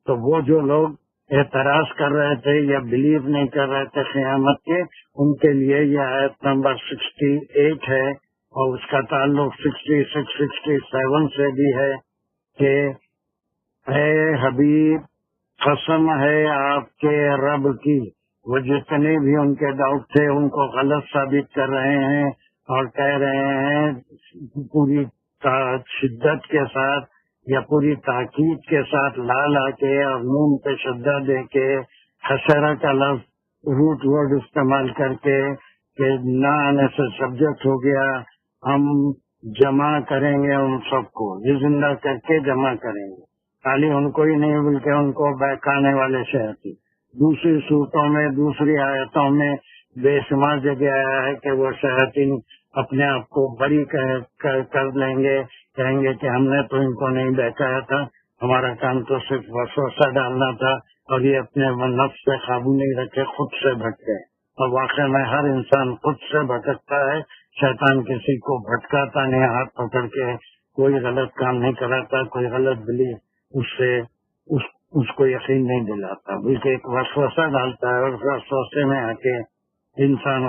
تو وہ جو لوگ اعتراض کر رہے تھے یا بلیو نہیں کر رہے تھے قیامت کے، ان کے لیے یہ آیت نمبر 68 ہے، اور اس کا تعلق 66 67 سے بھی ہے کہ اے حبیب قسم ہے آپ کے رب کی، وہ جتنے بھی ان کے ڈاؤٹ تھے ان کو غلط ثابت کر رہے ہیں اور کہہ رہے ہیں پوری شدت کے ساتھ یا پوری تاکید کے ساتھ لا کے اور نون پہ شدہ دے کے حشرہ کا لفظ روٹ ورڈ استعمال کر کے کہ نہ آنے سے سبجیکٹ ہو گیا، ہم جمع کریں گے ان سب کو، یہ زندہ کر کے جمع کریں گے، خالی ان کو ہی نہیں بلکہ ان کو بہکانے والے شیاطین۔ دوسری صورتوں میں، دوسری آیتوں میں بے شمار جگہ آیا ہے کہ وہ شیاطین اپنے آپ کو بری کر لیں گے، کہیں گے کہ ہم نے تو ان کو نہیں بہکایا تھا، ہمارا کام تو صرف وسوسہ ڈالنا تھا، اور یہ اپنے نفس پہ قابو نہیں رکھے، خود سے بھٹکے۔ اور واقع میں ہر انسان خود سے بھٹکتا ہے، شیطان کسی کو بھٹکاتا نہیں، ہاتھ پکڑ کے کوئی غلط کام نہیں کراتا، کوئی غلط بلیف اس کو یقین نہیں دلاتا، بلکہ ایک وسوسہ ڈالتا ہے، اور اس وسوسے میں آ کے انسان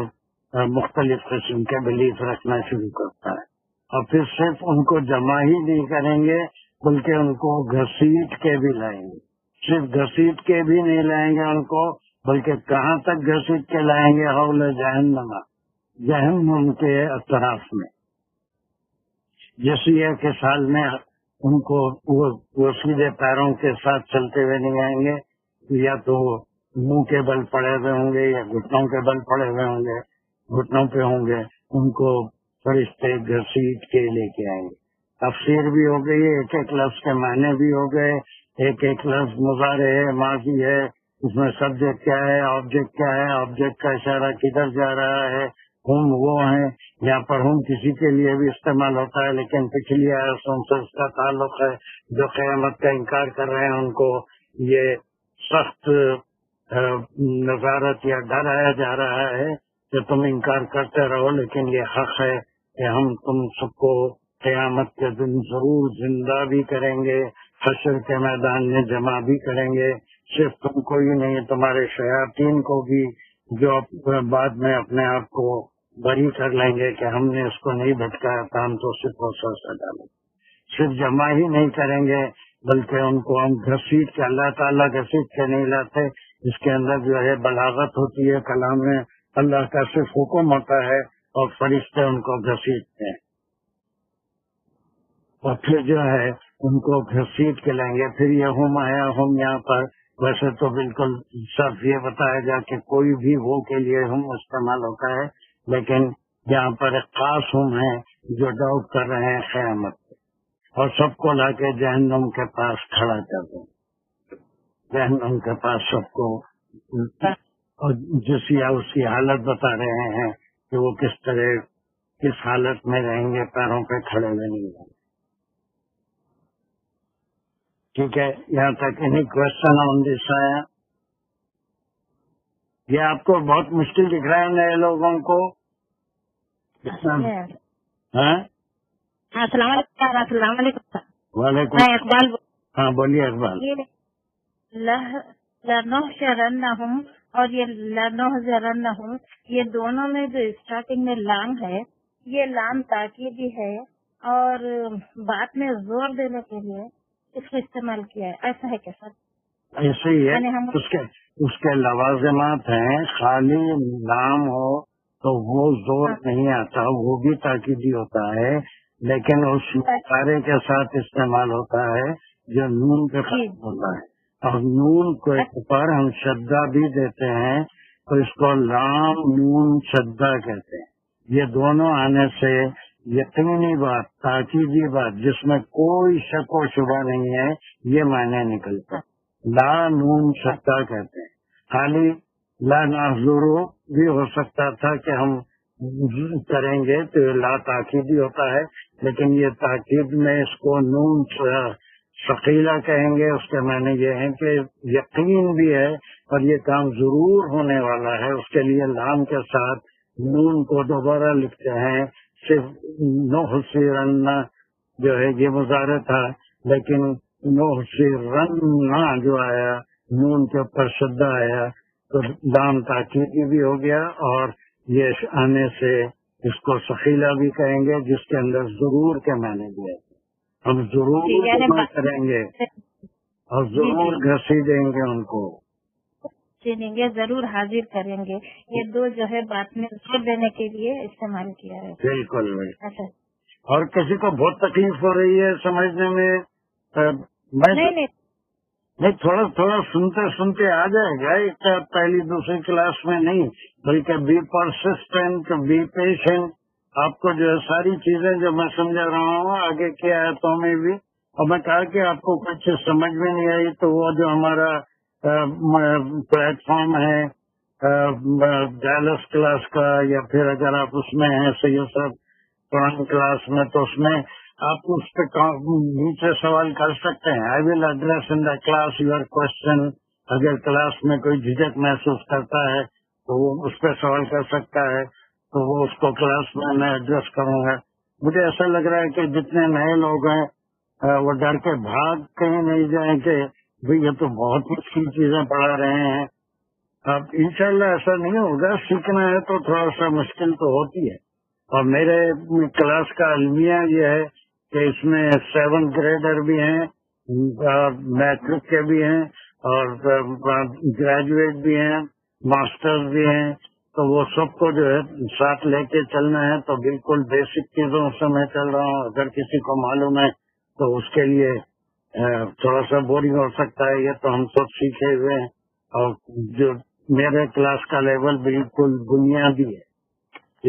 مختلف قسم کے بلیف رکھنا شروع کرتا ہے۔ اور پھر صرف ان کو جمع ہی نہیں کریں گے بلکہ ان کو گھسیٹ کے بھی لائیں گے، صرف گھسیٹ کے بھی نہیں لائیں گے ان کو، بلکہ کہاں تک گھسیٹ کے لائیں گے؟ حول جہنم کے اطراف میں، جیسے کہ سال میں ان کو وہ سیدھے پیروں کے ساتھ چلتے ہوئے نہیں آئیں گے، یا تو منہ کے بل پڑے ہوئے ہوں گے یا گھٹنوں کے بل پڑے ہوئے ہوں گے، گھٹنوں پہ ہوں گے، ان کو فرشتے گھسیٹ کے لے کے آئیں گے۔ تفسیر بھی ہو گئی، ایک ایک لفظ کے معنی بھی ہو گئے، ایک ایک لفظ مضارع ہے، ماضی ہے، اس میں سبجیکٹ کیا ہے، آبجیکٹ کیا ہے، آبجیکٹ کا اشارہ کدھر جا رہا ہے، ہم وہ ہیں، یہاں پر ہم کسی کے لیے بھی استعمال ہوتا ہے، لیکن پچھلی آیتوں سے اس کا تعلق ہے، جو قیامت کا انکار کر رہے ہیں ان کو یہ سخت نظارت یا ڈرایا جا رہا ہے کہ تم انکار کرتے رہو، لیکن یہ حق ہے کہ ہم تم سب کو قیامت کے دن ضرور زندہ بھی کریں گے، حشر کے میدان میں جمع بھی کریں گے، صرف تم کو ہی نہیں، تمہارے شیاطین کو بھی، جو بعد میں اپنے آپ کو بری کر لیں گے کہ ہم نے اس کو نہیں بھٹکایا تھا، ہم تو صرف وسوسہ ڈالیں گے۔ صرف جمع ہی نہیں کریں گے بلکہ ان کو ہم گھسیٹ کے، اللہ تعالیٰ گھسیٹ کے نہیں لاتے، اس کے اندر جو ہے بلاغت ہوتی ہے، کلام میں اللہ کا صرف حکم ہوتا ہے اور فرشتے ان کو گھسیٹتے ہیں، اور پھر جو ہے ان کو گھسیٹ کے لیں گے۔ پھر یہ ہم آیا، ہم یہاں پر ویسے تو بالکل صرف یہ بتایا جا کہ کوئی بھی وہ کے لیے ہم استعمال ہوتا ہے، لیکن یہاں پر ایک خاص ہم ہے جو ڈاؤٹ کر رہے ہیں قیامت، اور سب کو لا کے جہنم کے پاس کھڑا کر دیں، جہنم کے پاس سب کو، اور جس یا اس کی حالت بتا رہے ہیں کہ وہ کس طرح، کس حالت میں رہیں گے، پیروں پہ کھڑے ہوئے نہیں رہیں گے۔ ٹھیک ہے، یہاں تک انہیں کوشچن آن دس آیا۔ یہ آپ کو بہت مشکل دکھ رہا ہے نئے لوگوں کو؟ ہاں،
السلام علیکم۔ السلام علیکم۔
وعلیکم۔
میں اقبال
ہاں بولیے اقبال۔
یہ لنحشرنہم اور یہ لنحضرنہم، یہ دونوں میں جو اسٹارٹنگ میں لام ہے، یہ لام تاکیدی ہے، اور بات میں زور دینے کے لیے اس کو استعمال کیا ہے، ایسا ہے کیا سر؟
ایسے ہی ہے،
یعنی ہم
اس کے لوازمات ہیں، خالی لام ہو تو وہ زور نہیں آتا، وہ بھی تاکیدی ہوتا ہے، لیکن اس اشارے کے ساتھ استعمال ہوتا ہے جو نون پہ ختم ہوتا ہے، اور نون کو اوپر ہم شدہ بھی دیتے ہیں، تو اس کو لام نون شدہ کہتے ہیں۔ یہ دونوں آنے سے یقینی بات، تاکیدی بات، جس میں کوئی شک و شبہ نہیں ہے، یہ معنی نکلتا ہے۔ لا نون شدہ کہتے ہیں۔ خالی لا نحضرو بھی ہو سکتا تھا کہ ہم کریں گے تو یہ لا تاکیدی ہوتا ہے، لیکن یہ تاکید میں اس کو نون ثقیلہ کہیں گے، اس کے معنی یہ ہے کہ یقین بھی ہے اور یہ کام ضرور ہونے والا ہے، اس کے لیے لام کے ساتھ نون کو دوبارہ لکھتے ہیں۔ صرف نحصرن جو ہے یہ مضارع تھا، لیکن نحصرن جو آیا نون کے اوپر شدہ آیا تو لام تاکیدی بھی ہو گیا، اور یہ آنے سے اس کو ثقیلہ بھی کہیں گے، جس کے اندر ضرور کے معنی بھی ہے۔ ہم ضرور جمع کریں گے اور ضرور گھسی دیں گے ان کو،
چنیں گے، ضرور حاضر کریں گے۔ یہ دو جو ہے بات میں زور دینے کے لیے استعمال کیا ہے۔
بالکل
اچھا،
اور کسی کو بہت تکلیف ہو رہی ہے سمجھنے میں، نہیں تھوڑا سنتے سنتے آ جائے گا، ایک پہلی دوسری کلاس میں نہیں، بلکہ بی پرسسٹنٹ، بی پیشنٹ، آپ کو جو ہے ساری چیزیں جو میں سمجھا رہا ہوں آگے کی آیتوں میں بھی، اور میں کہا کہ آپ کو کچھ سمجھ میں نہیں آئی تو وہ جو ہمارا پلیٹ فارم ہے ڈائلس کلاس کا، یا پھر اگر آپ اس میں ہیں سید صاحب قرآن کلاس میں، تو اس میں آپ اس پہ نیچے سوال کر سکتے ہیں. I will address in the class your question. اگر کلاس میں کوئی جھجک محسوس کرتا ہے تو وہ اس پہ سوال کر سکتا ہے، تو وہ اس کو کلاس میں ایڈریس کروں گا. مجھے ایسا لگ رہا ہے کہ جتنے نئے لوگ ہیں وہ ڈر کے بھاگ کہیں نہیں جائیں کہ بھئی یہ تو بہت مشکل چیزیں پڑھا رہے ہیں. اب انشاءاللہ ایسا نہیں ہوگا. سیکھنا ہے تو تھوڑا سا مشکل تو ہوتی ہے. اور میرے کلاس کا المیہ یہ ہے کہ اس میں 7 گریڈر بھی ہیں، میٹرک کے بھی ہیں، اور گریجویٹ بھی ہیں، ماسٹر بھی ہیں. تو وہ سب کو جو ہے ساتھ لے کے چلنا ہے. تو بالکل بیسک چیزوں سے میں چل رہا ہوں. اگر کسی کو معلوم ہے تو اس کے لیے تھوڑا سا بورنگ ہو سکتا ہے. یہ تو ہم سب سیکھے ہوئے ہیں، اور جو میرے کلاس کا لیول بالکل بنیادی ہے.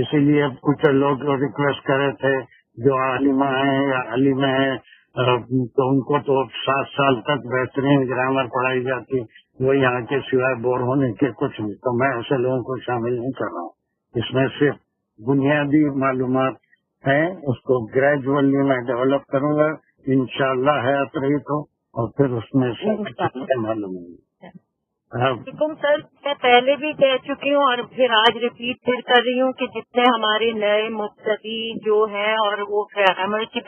اسی لیے کچھ لوگ ریکویسٹ کرے تھے جو عالمہ ہیں یا عالمہ ہیں، تو ان کو تو 7 سال تک بہترین گرامر پڑھائی جاتی، وہ یہاں کے سوائے بور ہونے کے کچھ نہیں. تو میں ایسے لوگوں کو شامل نہیں کر رہا ہوں. اس میں صرف بنیادی معلومات ہیں، اس کو گریجولی میں ڈیولپ کروں گا انشاءاللہ حیات رہی تو، اور پھر اس میں سے معلوم ہوگی.
حکم سر، میں پہلے بھی کہہ چکی ہوں اور پھر آج ریپیٹ پھر کر رہی ہوں کہ جتنے ہمارے نئے مبتدی جو ہیں اور وہ گرامر کی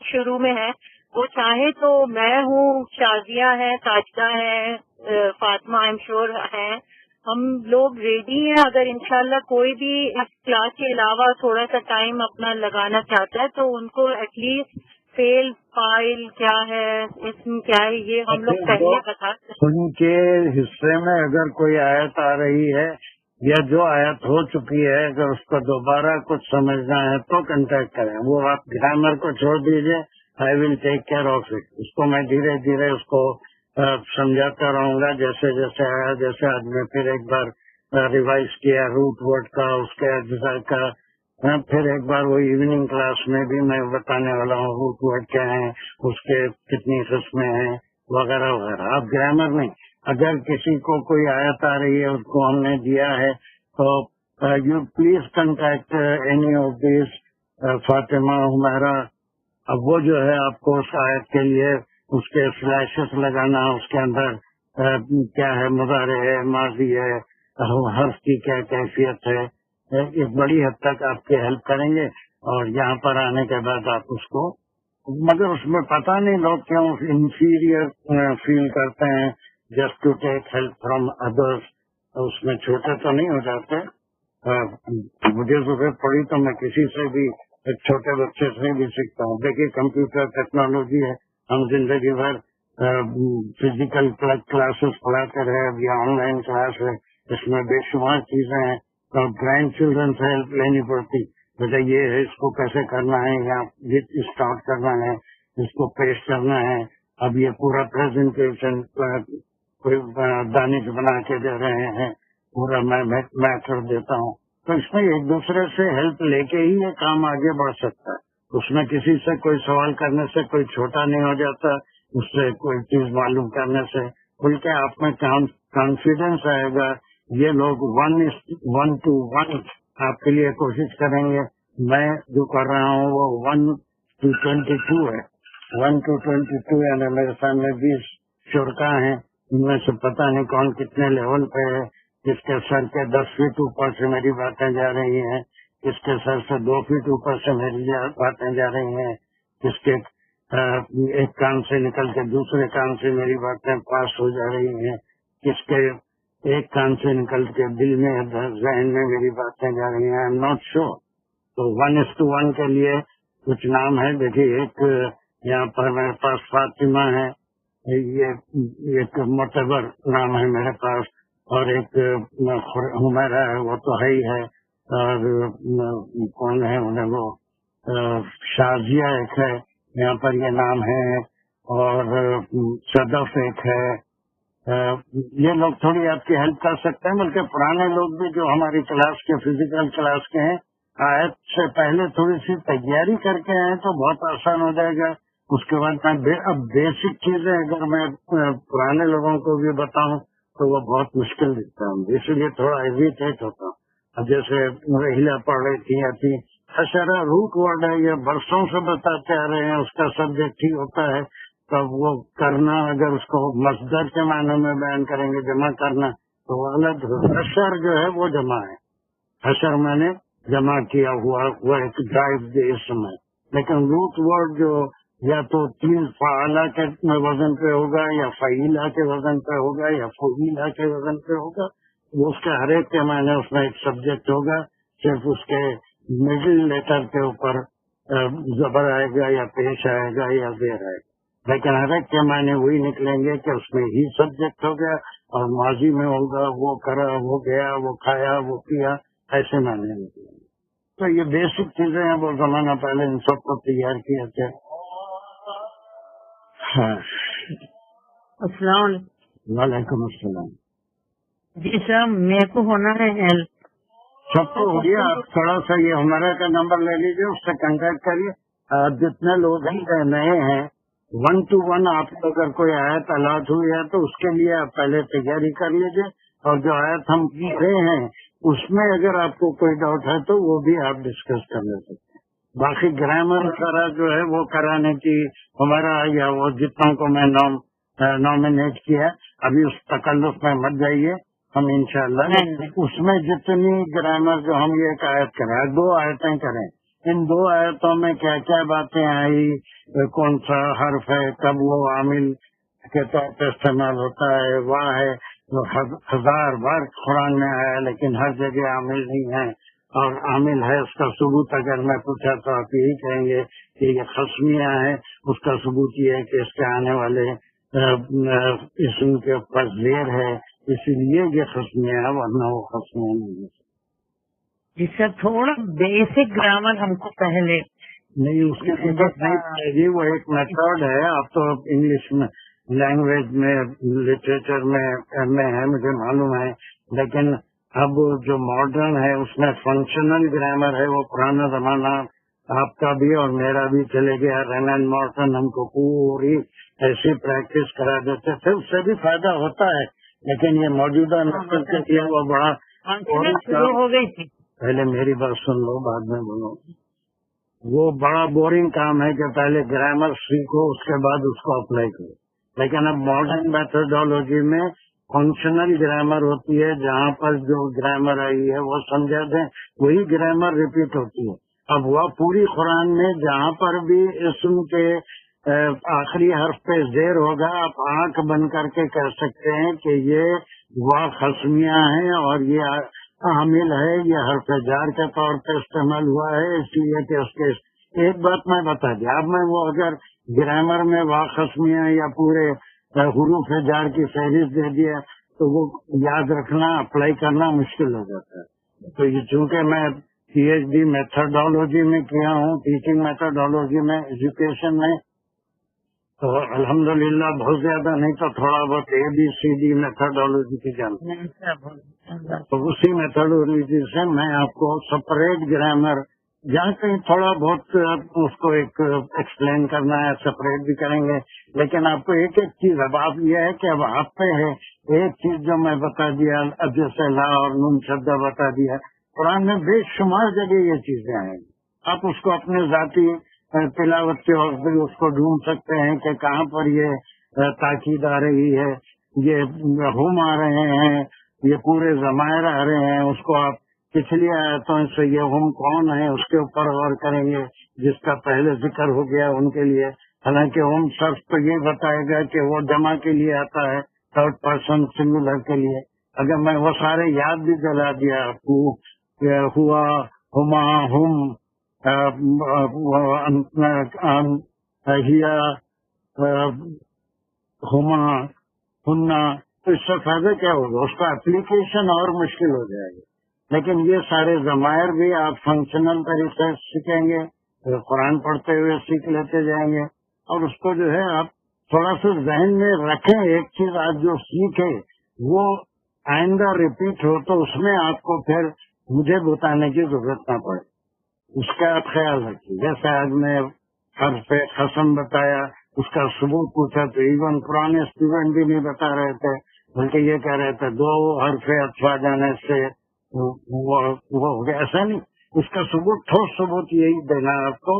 شروع میں ہے، وہ چاہے تو میں ہوں، شازیہ ہے، ساجدہ ہے، فاطمہ آئی ایم شیور ہے، ہم لوگ ریڈی ہیں. اگر انشاءاللہ کوئی بھی اس کلاس کے علاوہ تھوڑا سا ٹائم اپنا لگانا چاہتا ہے تو ان کو ایٹ لیسٹ فیل فائل کیا ہے، اسم کیا ہے، یہ ہم لوگ پہلے بتا سکتے.
ان کے حصے میں اگر کوئی آیت آ رہی ہے یا جو آیت ہو چکی ہے، اگر اس کو دوبارہ کچھ سمجھنا ہے تو کنٹیکٹ کریں. وہ آپ گرامر کو چھوڑ دیجئے، آئی ول ٹیک کیئر آف اٹ. اس کو میں دھیرے دھیرے اس کو سمجھاتا رہوں گا جیسے جیسے آیا. جیسے آج میں پھر ایک بار ریوائز کیا روٹ ورڈ کا، اس کے اجزاء کا. پھر ایک بار وہ ایوننگ کلاس میں بھی میں بتانے والا ہوں روٹ ورڈ کیا ہیں، اس کے کتنی قسمیں ہیں، وغیرہ وغیرہ. آپ گرامر نہیں، اگر کسی کو کوئی آیت آ رہی ہے اس کو ہم نے دیا ہے تو you please contact any of these Fatima, Humaira. اب وہ جو ہے آپ کو اس آیت کے لیے اس کے سلیشز لگانا، اس کے اندر کیا ہے، مضارع ہے، ماضی ہے، حرف کی کیا کیفیت ہے، ایک بڑی حد تک آپ کی ہیلپ کریں گے. اور یہاں پر آنے کے بعد آپ اس کو، مگر اس میں پتہ نہیں لوگ کیوں انفیریئر فیل کرتے ہیں just to take help from others. اس میں چھوٹے تو نہیں ہو جاتے. مجھے ضرورت پڑی تو میں کسی سے بھی، ایک چھوٹے بچے سے بھی سیکھتا ہوں. دیکھیے کمپیوٹر ٹیکنالوجی ہے، ہم زندگی بھر فزیکل کلاسز پڑھاتے رہے، اب یہ آن لائن کلاس ہے، اس میں بے شمار چیزیں ہیں. گرینڈ چلڈرن سے ہیلپ لینی پڑتی، بیٹا یہ ہے، اس کو کیسے کرنا ہے، یا یہ اسٹارٹ کرنا ہے، اس کو پیش کرنا ہے. اب یہ پورا پریزنٹیشن کوئی دانش بنا کے دے رہے ہیں، پورا میں کر دیتا ہوں. تو اس میں ایک دوسرے سے ہیلپ لے کے ہی یہ کام آگے بڑھ سکتا ہے. اس میں کسی سے کوئی سوال کرنے سے کوئی چھوٹا نہیں ہو جاتا، اس سے کوئی چیز معلوم کرنے سے، بلکہ آپ میں کانفیڈینس آئے گا. یہ لوگ 1:1 آپ کے لیے کوشش کریں گے. میں جو کر رہا ہوں وہ 1:22 ہے. 1:22 یعنی میرے سامنے 20 شرکا ہیں، ان میں سے پتہ نہیں کون کتنے لیول پہ ہے. جس کے سر کے 10 فٹ اوپر سے میری باتیں جا رہی ہیں، جس کے سر سے 2 فٹ اوپر سے میری باتیں جا رہی ہیں، جس کے ایک کان سے نکل کے دوسرے کان سے میری باتیں پاس ہو جا رہی ہیں، جس کے ایک کان سے نکل کے دل میں ذہن میں میری باتیں جا رہی ہیں. I am not sure. تو 1:1 کے لیے کچھ نام ہے. دیکھیے ایک یہاں پر میرے پاس فاطمہ ہے، یہ ایک معتبر نام ہے میرے پاس، اور ایک حمیرہ ہے، وہ تو ہے ہی ہے. اور کون ہے انہیں، وہ شازیہ ایک ہے، یہاں پر یہ نام ہے. اور صدف ایک ہے. یہ لوگ تھوڑی آپ کی ہیلپ کر سکتے ہیں. بلکہ پرانے لوگ بھی جو ہماری کلاس کے فزیکل کلاس کے ہیں آیت سے پہلے تھوڑی سی تیاری کر کے آئے تو بہت آسان ہو جائے گا. اس کے بعد اب بیسک چیزیں اگر میں پرانے لوگوں کو بھی بتاؤں تو وہ بہت مشکل دکھتا ہے، اسی لیے تھوڑا ایزیٹیٹ ہوتا ہوں. جیسے رحیلہ پڑھ رہی تھی حشرہ روٹ ورڈ ہے، یہ برسوں سے بتاتے آ رہے ہیں، اس کا سبجیکٹ ہی ہوتا ہے. تب وہ کرنا اگر اس کو مصدر کے معنی میں بیان کریں گے جمع کرنا تو وہ الگ. حشر جو ہے وہ جمع ہے، حشر میں نے جمع کیا ہوا وہ ایک ڈرائیو دے اسم ہے. لیکن روٹ ورڈ جو یا تو تین فعالہ کے وزن پہ ہوگا یا فعیلہ کے وزن پہ ہوگا یا فعیلہ کے وزن پہ ہوگا، وہ اس کے ہر ایک کے معنی اس میں ایک سبجیکٹ ہوگا، صرف اس کے مڈل لیٹر کے اوپر زبر آئے گا یا پیش آئے گا یا زیر آئے گا. لیکن ہر ایک کے معنی وہی نکلیں گے کہ اس میں ہی سبجیکٹ ہو گیا اور ماضی میں ہوگا وہ کرا، وہ گیا، وہ کھایا، وہ پیا، ایسے معنی نکلیں گے. تو یہ بیسک چیزیں ہیں، وہ زمانہ پہلے ان سب کو تیار کیا تھا. ہاں.
السلام علیکم.
وعلیکم السلام.
جی صاحب میرے کو ہونا ہے ہیلپ.
سب کو ہو گیا. آپ تھوڑا سا یہ ہمارا کا نمبر لے لیجیے، اس سے کنٹیکٹ کریے. جتنے لوگ نئے ہیں 1 to 1 آپ کو اگر کوئی آیت الاٹ ہوئی ہے تو اس کے لیے آپ پہلے تیاری کر لیجیے، اور جو آیت ہم پڑھ رہے ہیں اس میں اگر آپ کو کوئی ڈاؤٹ ہے تو وہ بھی آپ ڈسکس کر لے سکتے ہیں. باقی گرامر وغیرہ جو ہے وہ کرانے کی ہمارا یا وہ جتنوں کو میں نامنیٹ کیا، ابھی اس تکلف میں مت جائیے. ہم انشاءاللہ اس میں جتنی گرامر جو ہم یہ ایک آیت کریں، 2 آیتیں کریں، ان 2 آیتوں میں کیا کیا باتیں آئی، کون سا حرف ہے، کب وہ عامل کے طور پہ استعمال ہوتا ہے، واہ ہے 1000 بار قرآن میں آیا لیکن ہر جگہ عامل نہیں ہے، اور عامل ہے اس کا ثبوت اگر میں پوچھا تو آپ یہی کہیں گے کہ یہ خصمیہ ہے. اس کا ثبوت یہ ہے کہ اس کے آنے والے اسم کے اوپر زیر ہے، اسی لیے یہ خصمیہ ہے، ورنہ وہ خصمیہ نہیں ہے.
جی سر تھوڑا بیسک گرامر ہم کو پہلے
نہیں، اس کی ضرورت نہیں پڑے گی. وہ ایک میتھڈ ہے. آپ تو انگلش میں لینگویج میں لٹریچر میں ہے، مجھے معلوم ہے، لیکن اب جو ماڈرن ہے اس میں فنکشنل گرامر ہے. وہ پرانا زمانہ آپ کا بھی اور میرا بھی چلے گیا. رینن مارٹن ہم کو پوری ایسی پریکٹس کرا دیتے تھے، اس سے بھی فائدہ ہوتا ہے، لیکن یہ موجودہ نسل کے لیے وہ بڑا
شروع ہو گئی تھی.
پہلے میری بات سن لو بعد میں بولو. وہ بڑا بورنگ کام ہے کہ پہلے گرامر سیکھو اس کے بعد اس کو اپلائی کرو. لیکن اب ماڈرن میتھڈالوجی میں فنکشنل گرامر ہوتی ہے، جہاں پر جو گرامر آئی ہے وہ سمجھا دیں وہی گرامر ریپیٹ ہوتی ہے. اب وہ پوری قرآن میں جہاں پر بھی اسم کے آخری حرف پہ زیر ہوگا، آپ آنکھ بند کر کے کہہ سکتے ہیں کہ یہ وہ خصمیہ ہیں اور یہ عامل ہے، یہ حرف جار کے طور پہ استعمال ہوا ہے، اس لیے کہ اس کے ایک بات میں بتا دیا. اب میں وہ اگر گرامر میں وا خصمیہ یا پورے حروف جار کی فہرست دے دیا تو وہ یاد رکھنا اپلائی کرنا مشکل ہو جاتا ہے. تو یہ چونکہ میں PhD میتھڈالوجی میں کیا ہوں، ٹیچنگ میتھڈالوجی میں، ایجوکیشن میں، تو الحمدللہ بہت زیادہ نہیں تو تھوڑا بہت ABCD میتھڈالوجی کی جانتا ہوں. تو اسی میتھڈالوجی سے میں آپ کو سپریٹ گرامر جہاں کہیں تھوڑا بہت اس کو ایک ایکسپلین کرنا ہے سپریٹ بھی کریں گے، لیکن آپ کو ایک ایک چیز اب آپ یہ ہے کہ اب آپ پہ ہے. ایک چیز جو میں بتا دیا، اب جیسے لا اور نون شدہ بتا دیا، قرآن میں بے شمار جگہ یہ چیزیں ہیں. آپ اس کو اپنے ذاتی تلاوت کے وقت بھی اس کو ڈھونڈ سکتے ہیں کہ کہاں پر یہ تاکید آ رہی ہے، یہ ہم آ رہے ہیں، یہ پورے ضمائر آ رہے ہیں. اس کو آپ پچھلی آیتوں سے یہ ہم کون ہیں اس کے اوپر غور کریں گے، جس کا پہلے ذکر ہو گیا ان کے لیے. حالانکہ ہم شخص تو یہ بتائے گا کہ وہ جمع کے لیے آتا ہے، 3rd پرسن سنگولر کے لیے. اگر میں وہ سارے یاد بھی دلا دیا آپ کو، ہوا، ہما، ہم، ہیا، ہما، ہننا، تو اس سے فائدہ کیا ہوگا؟ اس کا اپلیکیشن اور مشکل ہو جائے گا. لیکن یہ سارے ضمائر بھی آپ فنکشنل طریقے سے سیکھیں گے، قرآن پڑھتے ہوئے سیکھ لیتے جائیں گے. اور اس کو جو ہے آپ تھوڑا سا ذہن میں رکھیں. ایک چیز آپ جو سیکھے وہ آئندہ ریپیٹ ہو تو اس میں آپ کو پھر مجھے بتانے کی ضرورت نہ پڑے. اس کا آپ خیال رکھیے. جیسے آج میں حرف قسم بتایا, اس کا ثبوت پوچھا تو ایون پرانے اسٹوڈنٹ بھی نہیں بتا رہے تھے, بلکہ یہ کہہ رہے تھے 2 حرف اطفا جانے سے وہ ہو گیا. ایسا نہیں, اس کا ثبوت, ٹھوس ثبوت یہی دینا آپ کو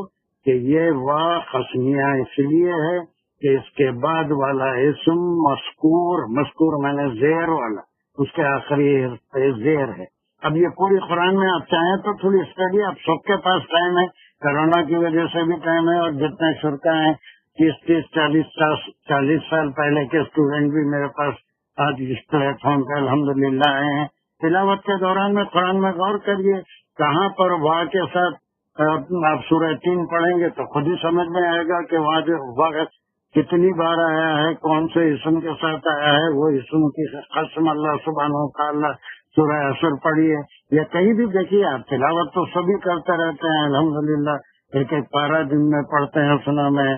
کہ یہ واو قسمیہ اس لیے ہے کہ اس کے بعد والا اسم مذکور میں نے زیر والا, اس کے آخری پہ زیر ہے. اب یہ پوری قرآن میں آپ چاہیں تو تھوڑی اسٹڈی, آپ سب کے پاس ٹائم ہے, کرونا کی وجہ سے بھی ٹائم ہے, اور جتنے شرکا ہیں 30-40 سال پہلے کے اسٹوڈنٹ بھی میرے پاس آج اس پلیٹ فارم پہ الحمدللہ آئے ہیں. تلاوت کے دوران میں قرآن میں غور کریے, کہاں پر وا کے ساتھ آپ سورہ 3 پڑھیں گے تو خود ہی سمجھ میں آئے گا کہ وہاں جو وقت کتنی بار آیا ہے, کون سے اسم کے ساتھ آیا ہے. وہ اسم کی قسم اللہ سبحانہ و تعالیٰ سورہ عصر پڑھیے, یا کہیں بھی دیکھیے آپ. تلاوت تو سبھی کرتے رہتے ہیں الحمدللہ, ایک پارہ دن میں پڑھتے ہیں سنا میں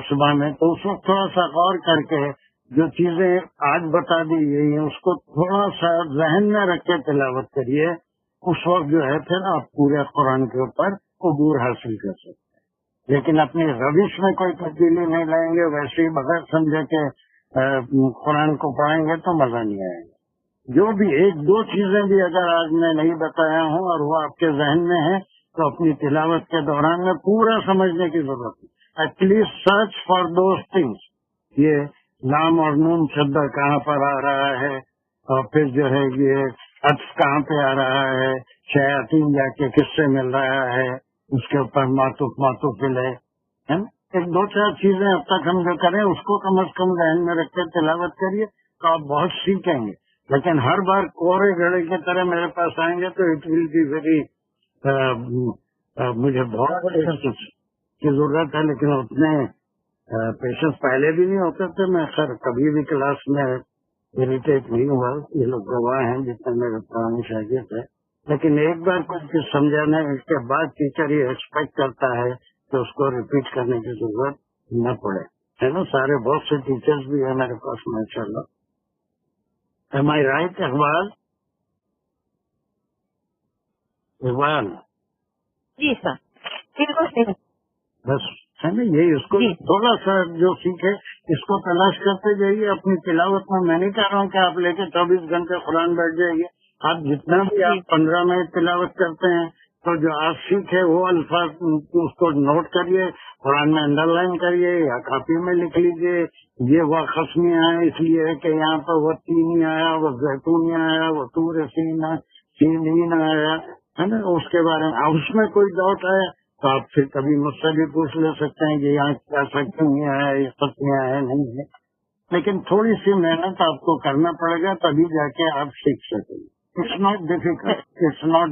صبح میں, تو اس وقت تھوڑا سا غور کر کے جو چیزیں آج بتا دی گئی ہیں اس کو تھوڑا سا ذہن میں رکھ کے تلاوت کریے. اس وقت جو ہے پھر آپ پورے قرآن کے اوپر عبور حاصل کر سکتے ہیں. لیکن اپنی روش میں کوئی تبدیلی نہیں لائیں گے, ویسے ہی بغیر سمجھے کہ قرآن کو پڑھیں گے تو مزہ نہیں آئے گا. جو بھی 1-2 چیزیں بھی اگر آج میں نہیں بتایا ہوں اور وہ آپ کے ذہن میں ہے تو اپنی تلاوت کے دوران میں پورا سمجھنے کی ضرورت ہے. At least search for those things, یہ لام اور نون شدہ کہاں پر آ رہا ہے, اور پھر جو ہے یہ عطف کہاں پہ آ رہا ہے, شیاطین جا کے کس سے مل رہا ہے, اس کے اوپر معطوف ہے. 1-2-4 چیزیں اب تک ہم جو کریں اس کو کم از کم ذہن میں رکھ کے تلاوت کریے تو آپ بہت سیکھیں گے. لیکن ہر بار کوڑے گھڑے کی طرح میرے پاس آئیں گے تو اٹ ول بی ویری, مجھے بہت پیشنس کی ضرورت ہے, لیکن اتنے پیشنس پہلے بھی نہیں ہوتے تھے. میں خیر کبھی بھی کلاس میں اریٹیٹ نہیں ہوا, یہ لوگ گواہ ہیں جتنے میرے پرانے شاگرد ہیں. لیکن ایک بار کچھ چیز سمجھانے کے بعد ٹیچر یہ ایکسپیکٹ کرتا ہے کہ اس کو ریپیٹ کرنے کی ضرورت نہ پڑے, ہے نا. سارے بہت سے ٹیچرز بھی ہیں میرے پاس ماشاء اللہ. Am I right, Iqbal? Iqbal
جی سر,
بس ہے نا, یہی اس کو تھوڑا سا جو سیکھے اس کو تلاش کرتے جائیے اپنی تلاوت میں. میں نہیں کہہ رہا ہوں کہ آپ لے کے 24 گھنٹے قرآن بیٹھ جائیے. آپ جتنا بھی آپ 15 منٹ تلاوت کرتے ہیں تو جو آپ سیکھے وہ الفاظ اس کو نوٹ کریے, قرآن میں انڈر لائن کریے یا کاپی میں لکھ لیجیے. یہ وہ قسمیاں ہیں اس لیے ہے کہ یہاں پر وہ تین آیا, وہ زیتون آیا, وہ تور سین آیا, ہے نا. اس کے بارے میں اس میں کوئی ڈاؤٹ ہے تو آپ پھر کبھی مجھ سے بھی پوچھ لے سکتے ہیں کہ یہاں کیا سکتے ہیں, یہ قسمیاں ہیں نہیں ہے. لیکن تھوڑی سی محنت آپ کو کرنا پڑے گا تبھی جا کے آپ سیکھ سکیں گے. It's not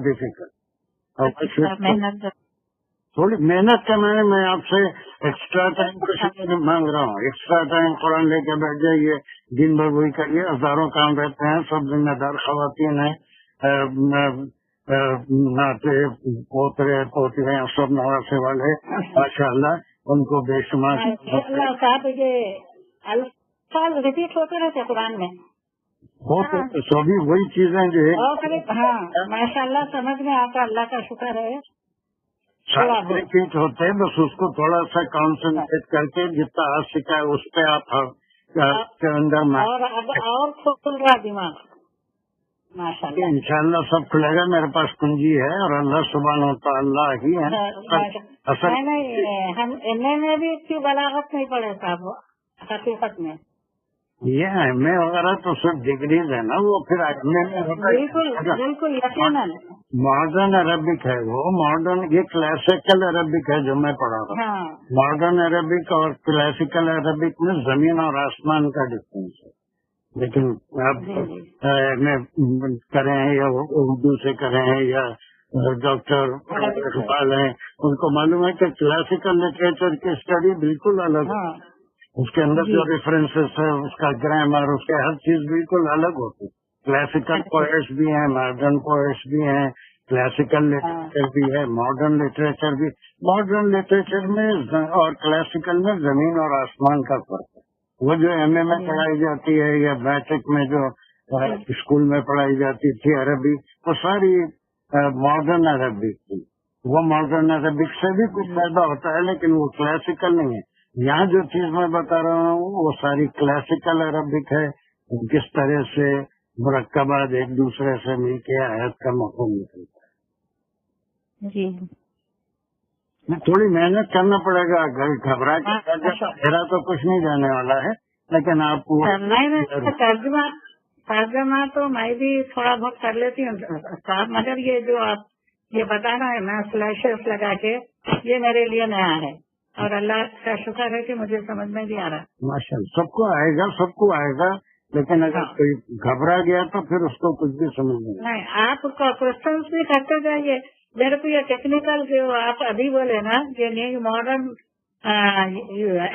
difficult. تھوڑی محنت کا میں آپ سے ایکسٹرا ٹائم کچھ مانگ رہا ہوں. ایکسٹرا ٹائم قرآن لے کے بیٹھ جائیے, دن بھر وہی کریے. ہزاروں کام رہتے ہیں, سب ذمہ دار خواتین ہیں, ناتے پوترے پوترے سب نواسے والے ماشاء اللہ, ان کو بے شمار.
صاحب یہ الفاظ ریپیٹ ہوتے رہتے قرآن میں,
ہوتے سبھی وہی چیزیں جو ہے.
ہاں ماشاء اللہ سمجھ میں آتا, اللہ کا شکر ہے.
ریپیٹ ہوتے ہیں, بس اس کو تھوڑا سا کانسنٹریٹ کر کے جتنا آپ سکھائے اس پہ آپ کے اندر
اور کھل رہا دماغ ماشاء اللہ.
انشاءاللہ سب کھلے گا. میرے پاس کنجی ہے اور اللہ سبحانہ و تعالیٰ ہی ہے.
ہم ایم اے میں بھی اتنی بلاغت نہیں پڑے صاحب حقیقت میں.
یہ ایم اے وغیرہ تو صرف ڈگریز ہے نا, وہ پھر
بالکل یقیناً
ماڈرن عربک ہے. وہ ماڈرن, یہ کلاسیکل عربک ہے جو میں پڑھا رہا ہوں. ماڈرن عربک اور کلاسیکل عربک میں زمین اور آسمان کا ڈفرینس ہے. لیکن آپ ایم اے کریں یا اردو سے کریں یا ڈاکٹر اقبال ہیں, ان کو معلوم ہے کہ کلاسیکل لٹریچر کی اسٹڈی بالکل الگ ہے. اس کے اندر جو ریفرنسز ہے, اس کا گرامر, اس کے ہر چیز بالکل الگ ہوتی ہے. کلاسیکل پوئٹس بھی ہیں, ماڈرن پوئٹس بھی ہیں, کلاسیکل لٹریچر بھی ہے, ماڈرن لٹریچر بھی. ماڈرن لٹریچر میں اور کلاسیکل میں زمین اور آسمان کا فرق ہے. وہ جو ایم اے میں پڑھائی جاتی ہے یا میٹرک میں جو اسکول میں پڑھائی جاتی تھی عربی, وہ ساری ماڈرن عربی تھی. وہ ماڈرن عربک سے بھی کچھ فائدہ ہوتا ہے لیکن وہ کلاسیکل نہیں ہے. یہاں جو چیز میں بتا رہا ہوں وہ ساری کلاسیکل عربک ہے. کس طرح سے مرکبات ایک دوسرے سے مل کے آیت کا مفہوم نکلتا ہے.
جی
تھوڑی محنت کرنا پڑے گا. گھبرا کے میرا تو کچھ نہیں جانے والا ہے لیکن آپ
ترجمہ تو میں بھی تھوڑا بہت کر لیتی ہوں صاحب، مگر یہ جو آپ یہ بتا رہا ہے نا سلیشز لگا کے، یہ میرے لیے نیا ہے اور اللہ کا شکر ہے کہ مجھے سمجھ میں بھی آ رہا ہے.
ماشاء اللہ سب کو آئے گا، سب کو آئے گا، لیکن اگر کوئی گھبرا گیا تو پھر اس کو کچھ بھی سمجھ نہیں.
آپ کوشچنس بھی کرتے جائیے. میرے کو یہ ٹیکنیکل جو آپ ابھی بولے نا یہ نیو ماڈرن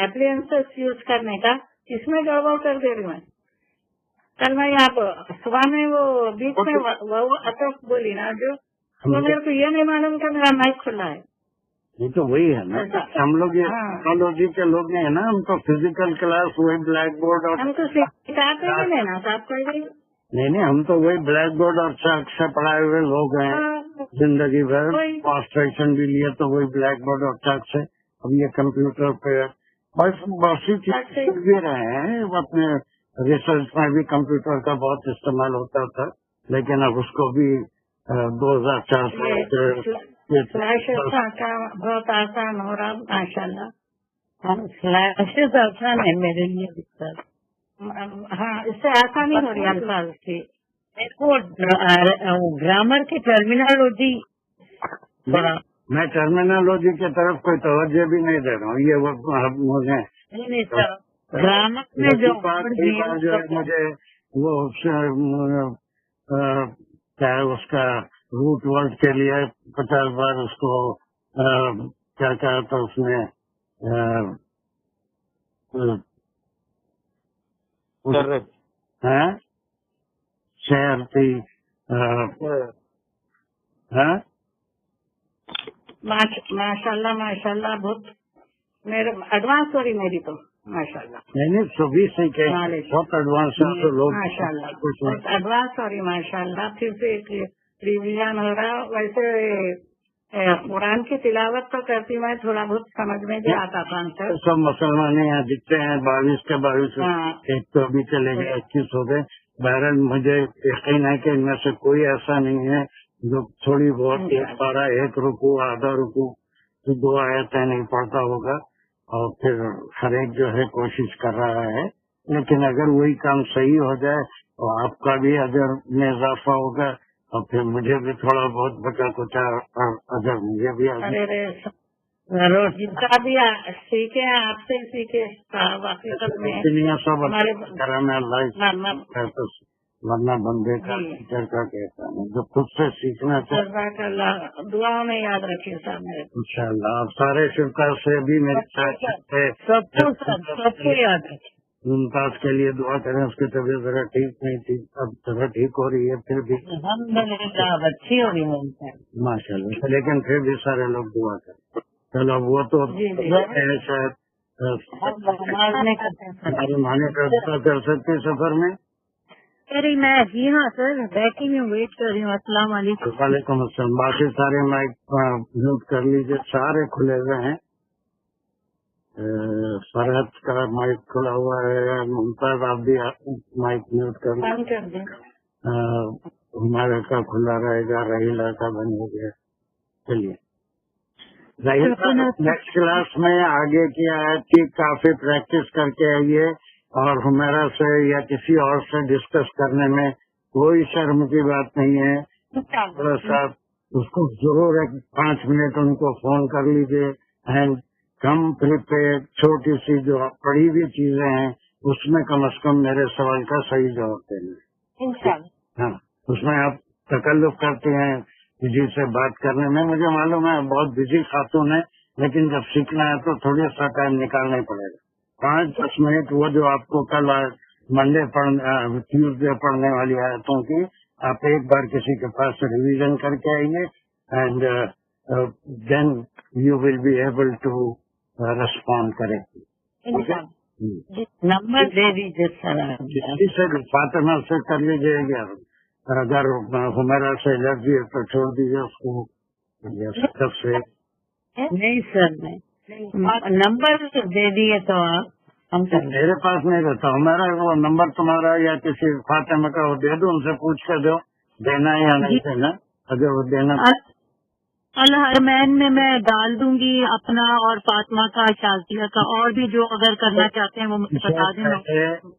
اپلائنسز یوز کرنے کا، اس میں گڑبڑ کر دے رہی ہوں. کل میں آپ صبح میں وہ بیچ میں وہ اطف بولی نا جو میرے کو یہ نہیں معلوم کہ میرا مائک کھلا ہے.
یہ تو وہی ہے نا، ہم لوگ یہ ٹیکنالوجی کے لوگ ہیں نا، ہم تو فزیکل کلاس وہی بلیک بورڈ اور
ہم تو سکھاتے بھی نہیں نا صاحب کوئی بھی.
نہیں ہم تو وہی بلیک بورڈ اور چاک سے پڑھائے ہوئے لوگ ہیں زندگی بھر. کانسٹرکشن بھی لیے تو وہی بلیک بورڈ اور چاک سے. اب یہ کمپیوٹر پہ بہت سی چیز سیکھ بھی رہے ہیں. اپنے ریسرچ میں بھی کمپیوٹر کا بہت استعمال ہوتا تھا لیکن اب اس کو بھی 2004 سے
بہت آسان ہو رہا ماشاء اللہ. آسان ہے میرے لیے. ہاں اس سے آسانی ہو رہی ہے الفاظ کی. گرامر کی ٹرمینالوجی
میں ٹرمینالوجی کی طرف کوئی توجہ بھی نہیں دے رہا ہوں. یہ مجھے
گرامر میں جو
ہے مجھے وہ چاہے اس کا روٹ ورڈ کے لیے 50 بار اس کو کیا کہا تھا اس میں شہر تھی
ماشاء اللہ بہت میرے ایڈوانس ہو رہی میری تو ماشاء اللہ.
نہیں سبھی سیکھے بہت ایڈوانس لوگ
ماشاء اللہ ایڈوانس ہو رہی ماشاء اللہ. پھر سے ایک ریویژن ہو رہا. ویسے قرآن کی تلاوت تو کرتی میں تھوڑا بہت سمجھ میں بھی آتا تھا.
سب مسلمان یہاں دکھتے ہیں 22 کے 22 ایک تو ابھی چلے گئے 21 ہو گئے. بہرحال مجھے یقین ہے کہ ان میں سے کوئی ایسا نہیں ہے جو تھوڑی بہت ایک پارا ایک رکو آدھا رکو 2 آیتیں نہیں پڑھتا ہوگا اور پھر ہر ایک جو ہے کوشش کر رہا ہے. لیکن اگر وہی کام صحیح ہو جائے اور آپ کا بھی اجر میں اضافہ ہوگا اور پھر مجھے بھی تھوڑا بہت بچا کچھ اجر مجھے بھی
بھی سیکھے آپ سے سیکھے.
دنیا سب گھر میں اللہ ورنہ بندے کا ٹیچر کا کہتا ہے جو خود سے سیکھنا چاہتا
ہے. دعاؤں میں یاد رکھیے صاحب میرے.
انشاءاللہ آپ سارے شرکا سے بھی میرے ساتھ
سب کو یاد رکھیے.
ممتاز کے لیے دعا کریں. اس کی طبیعت ذرا ٹھیک نہیں تھی، اب ذرا ٹھیک ہو رہی ہے. پھر بھی
اچھی ہو رہی ہے
ماشاء اللہ، لیکن پھر بھی سارے لوگ دعا کریں. چلو وہ تو شاید کر سکتے سفر میں.
میں جی ہاں سر بیٹھی ہوں ویٹ کر رہی ہوں. السلام علیکم.
وعلیکم السلام. باقی سارے مائک میوٹ کر لیجیے، سارے کھلے ہوئے ہیں. فرحت کا مائک کھلا ہوا ہے. ممتاز آپ بھی مائک میوٹ کر لیں. ہمارے کا کھلا رہے گا. رحیلہ کا بند ہو گیا. چلیے نیکسٹ کلاس میں آگے کی آیت کی کافی پریکٹس کر کے آئیے اور ہمیرا سے یا کسی اور سے ڈسکس کرنے میں کوئی شرم کی بات نہیں ہے. صاحب اس کو ضرور 5 منٹ ان کو فون کر لیجیے اینڈ کم پریپیئر. چھوٹی سی جو پڑھی ہوئی چیزیں ہیں اس میں کم از کم میرے سوال کا صحیح جواب دینا. ہاں اس میں آپ تکلف کرتے ہیں کسی سے بات کرنے میں. مجھے معلوم ہے بہت بزی خاتون ہے لیکن جب سیکھنا ہے تو تھوڑا سا ٹائم نکالنا ہی پڑے گا. 5-10 منٹ وہ جو آپ کو کل منڈے ٹیوزڈے پڑھنے والی آیتوں کی آپ ایک بار کسی کے پاس ریویژن کر کے آئیے and then you will be able to respond کریں.
نمبر دے دیجیے
سر. فاطمہ سے کر لیجیے گا. اگر ہمیرا سے الرجی ہے تو چھوڑ دیجیے اس کو. یہ سب سے
نہیں سر نہیں نمبر دے دیے تو آپ ہم
میرے پاس نہیں رہتا ہمارا وہ نمبر تمہارا یا کسی فاطمہ کا وہ دے دو، ان سے پوچھ کر دو دینا یا نہیں دینا، اگر وہ دینا
الحرمین میں ڈال دوں گی اپنا اور فاطمہ کا شازیہ کا، اور بھی جو اگر کرنا چاہتے ہیں وہ مجھے بتا دیں.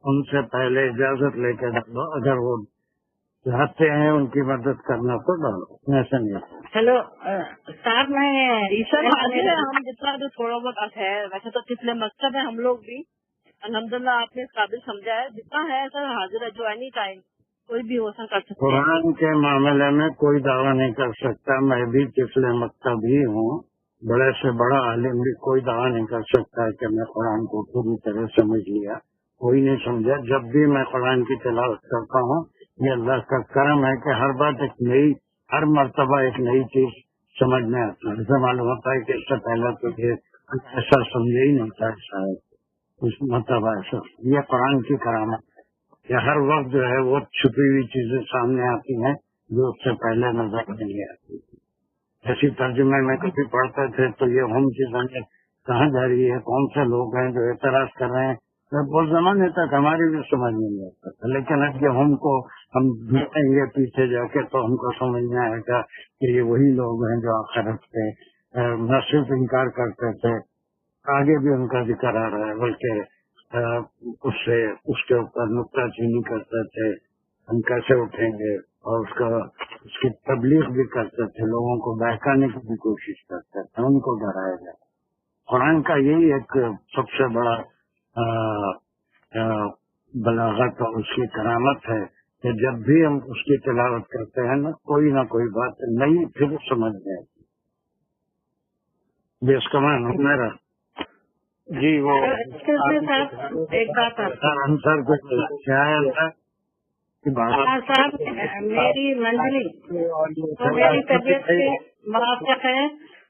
ان سے پہلے اجازت لے کے ڈالو، اگر وہ چاہتے ہیں ان کی مدد کرنا تو ڈالو، ایسا نہیں.
ہیلو صاحب میں
سر حاضر ہے، ہم جتنا جو تھوڑا بہت ہے ویسے تو کتنے مکتب ہے ہم لوگ بھی الحمدللہ آپ نے اس قابل سمجھا ہے، جتنا ہے سر حاضر ہے، جو اینی ٹائم کوئی بھی ہو سکتا کر سکتے ہیں.
قرآن کے معاملے میں کوئی دعویٰ نہیں کر سکتا، میں بھی طفل مکتب ہی ہوں، بڑے سے بڑا عالم بھی کوئی دعویٰ نہیں کر سکتا کہ میں قرآن کو پوری طرح سمجھ لیا، کوئی نہیں سمجھا. جب بھی میں قرآن کی تلاوت کرتا ہوں یہ اللہ کا کرم ہے کہ ہر بات ایک نئی، ہر مرتبہ ایک نئی چیز سمجھ میں آتی ہے. ایسا معلوم ہوتا ہے کہ اس سے پہلے تو یہ ایسا سمجھے ہی نہیں تھا، شاید اس مرتبہ ایسا. یہ قرآن کی کرامت کہ ہر وقت جو ہے وہ چھپی ہوئی چیزیں سامنے آتی ہیں جو اس سے پہلے نظر نہیں آتی. ایسی ترجمے میں کبھی پڑھتے تھے تو یہ ہم کی زمین کہاں جا رہی ہے، کون سے لوگ ہیں جو اعتراض کر رہے ہیں، بہت زمانے تک ہماری بھی سمجھ نہیں آتا تھا. لیکن اب یہ ہم ڈھونڈیں گے پیچھے جا کے تو ہم کو سمجھ میں آئے گا کہ یہ وہی لوگ ہیں جو آخرت پہ نہ صرف انکار کرتے تھے، آگے بھی ان کا ذکر آ رہا ہے، بلکہ اس کے اوپر نکتہ چینی کرتے تھے، ہم کیسے اٹھیں گے، اور اس کی تبلیغ بھی کرتے تھے، لوگوں کو بہکانے کی بھی کوشش کرتے تھے، ان کو ڈرایا جائے. قرآن کا یہی ایک سب سے بڑا بلاغت اور اس کی کرامت ہے کہ جب بھی ہم اس کی تلاوت کرتے ہیں نہ کوئی بات نئی پھر سمجھ میں آتی. اس کا معنی میرا
جی وہ
ایک بات
انصر کو خیال ہے
صاحب میری منزلی تو میری طبیعت سے موافق ہے،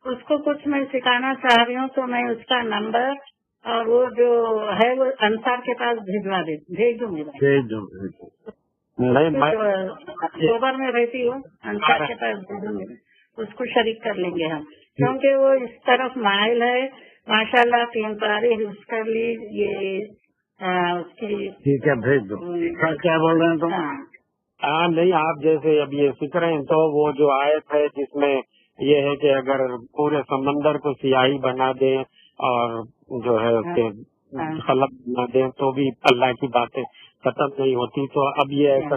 اس کو کچھ میں سکھانا چاہ رہی ہوں تو میں اس کا نمبر اور وہ جو ہے وہ انصار کے پاس بھیج دوں گی. صوبر میں رہتی ہوں، انصار کے پاس بھیج دوں گی، اس کو شریک کر لیں گے ہم، کیونکہ وہ اس طرف مائل ہے. ماشاء اللہ 3 تاریخ اس کر لی یہ اس کی.
ٹھیک ہے بھیج دو. کیا بول رہے ہیں تم؟
ہاں نہیں، آپ جیسے اب یہ فکر ہیں تو وہ جو آیت ہے جس میں یہ ہے کہ اگر پورے سمندر کو سیاہی بنا دیں اور جو ہے اس کے خلق بنا دیں تو بھی اللہ کی باتیں ختم نہیں ہوتی. تو اب یہ ایسا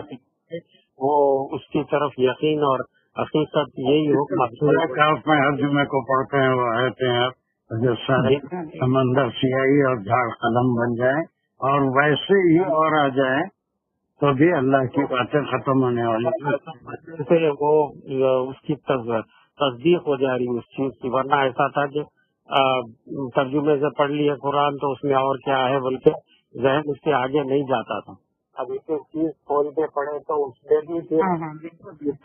وہ اس کی طرف یقین اور حقیقت یہی ہو.
میں ہر جمعے کو پڑھتے ہیں وہ آیتیں ہیں جو سارے سمندر سیاہی اور جھاڑ قلم بن جائے اور ویسے ہی اور آ جائے تو بھی اللہ کی باتیں ختم ہونے والی،
وہ اس کی تصدیق ہو جا رہی اس چیز کی. ورنہ ایسا تھا کہ ترجمے سے پڑھ لیے قرآن تو اس میں اور کیا ہے، بلکہ ذہن اس سے آگے نہیں جاتا تھا. اب ایک چیز کھول کے پڑھے تو اس میں بھی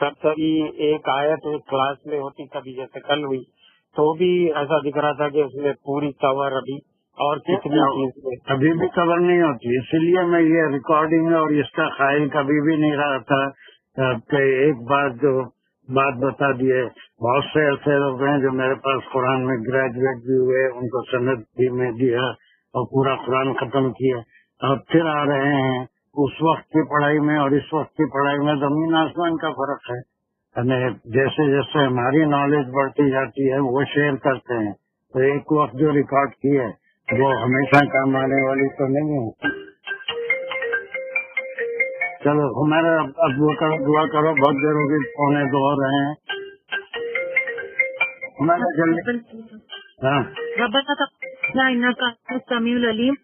سرسری ایک آیت ایک کلاس میں ہوتی، کبھی جیسے کل ہوئی تو بھی ایسا دکھ رہا تھا کہ اس میں پوری کور ابھی اور کتنی چیز
ابھی بھی کور نہیں ہوتی. اسی لیے میں یہ ریکارڈنگ اور اس کا قائل کبھی بھی نہیں رہا تھا کہ ایک بات بتا دیے. بہت سے ایسے لوگ ہیں جو میرے پاس قرآن میں گریجویٹ بھی ہوئے، ان کو سند بھی میں دیا اور پورا قرآن ختم کیا، اور پھر آ رہے ہیں. اس وقت کی پڑھائی میں اور اس وقت کی پڑھائی میں زمین آسمان کا فرق ہے. جیسے جیسے ہماری نالج بڑھتی جاتی ہے وہ شیئر کرتے ہیں، تو ایک وقت جو ریکارڈ کی ہے وہ ہمیشہ کام آنے والی تو نہیں ہے. چلو ہمارا اب دعا کرو، بہت دیر ہو گئی، 1:45 ہو رہے ہیں ہمارا جلدی. ہاں
سمیع العلیم.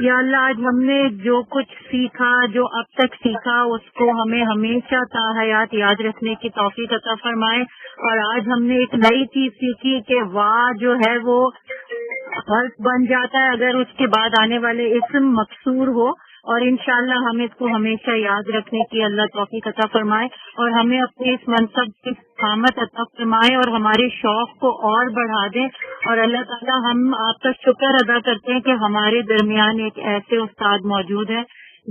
یا اللہ آج ہم نے جو کچھ سیکھا، جو اب تک سیکھا، اس کو ہمیں ہمیشہ تا حیات یاد رکھنے کی توفیق عطا فرمائے. اور آج ہم نے ایک نئی چیز سیکھی کہ واہ جو ہے وہ حرف بن جاتا ہے اگر اس کے بعد آنے والے اسم مکسور ہو، اور انشاءاللہ ہم اس کو ہمیشہ یاد رکھنے کی اللہ توفیق عطا فرمائے اور ہمیں اپنے اس منصب کی استقامت عطا فرمائے اور ہمارے شوق کو اور بڑھا دیں. اور اللہ تعالیٰ ہم آپ کا شکر ادا کرتے ہیں کہ ہمارے درمیان ایک ایسے استاد موجود ہیں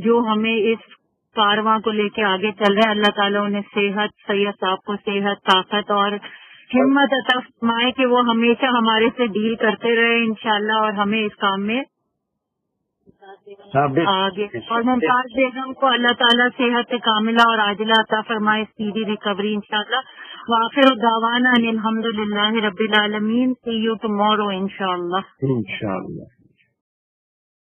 جو ہمیں اس کارواں کو لے کے آگے چل رہے ہیں. اللہ تعالیٰ انہیں صحت، سید صاحب کو صحت، طاقت اور ہمت عطا فرمائے کہ وہ ہمیشہ ہمارے سے ڈیل کرتے رہے انشاءاللہ، اور ہمیں اس کام میں آگے، اور ممتاز بیگم کو اللہ تعالیٰ صحت کاملہ اور عاجلہ عطا فرمائے، سیدھی ریکوری انشاءاللہ۔ وآخر دعوانا ان الحمد للہ رب العالمین، see you tomorrow انشاءاللہ۔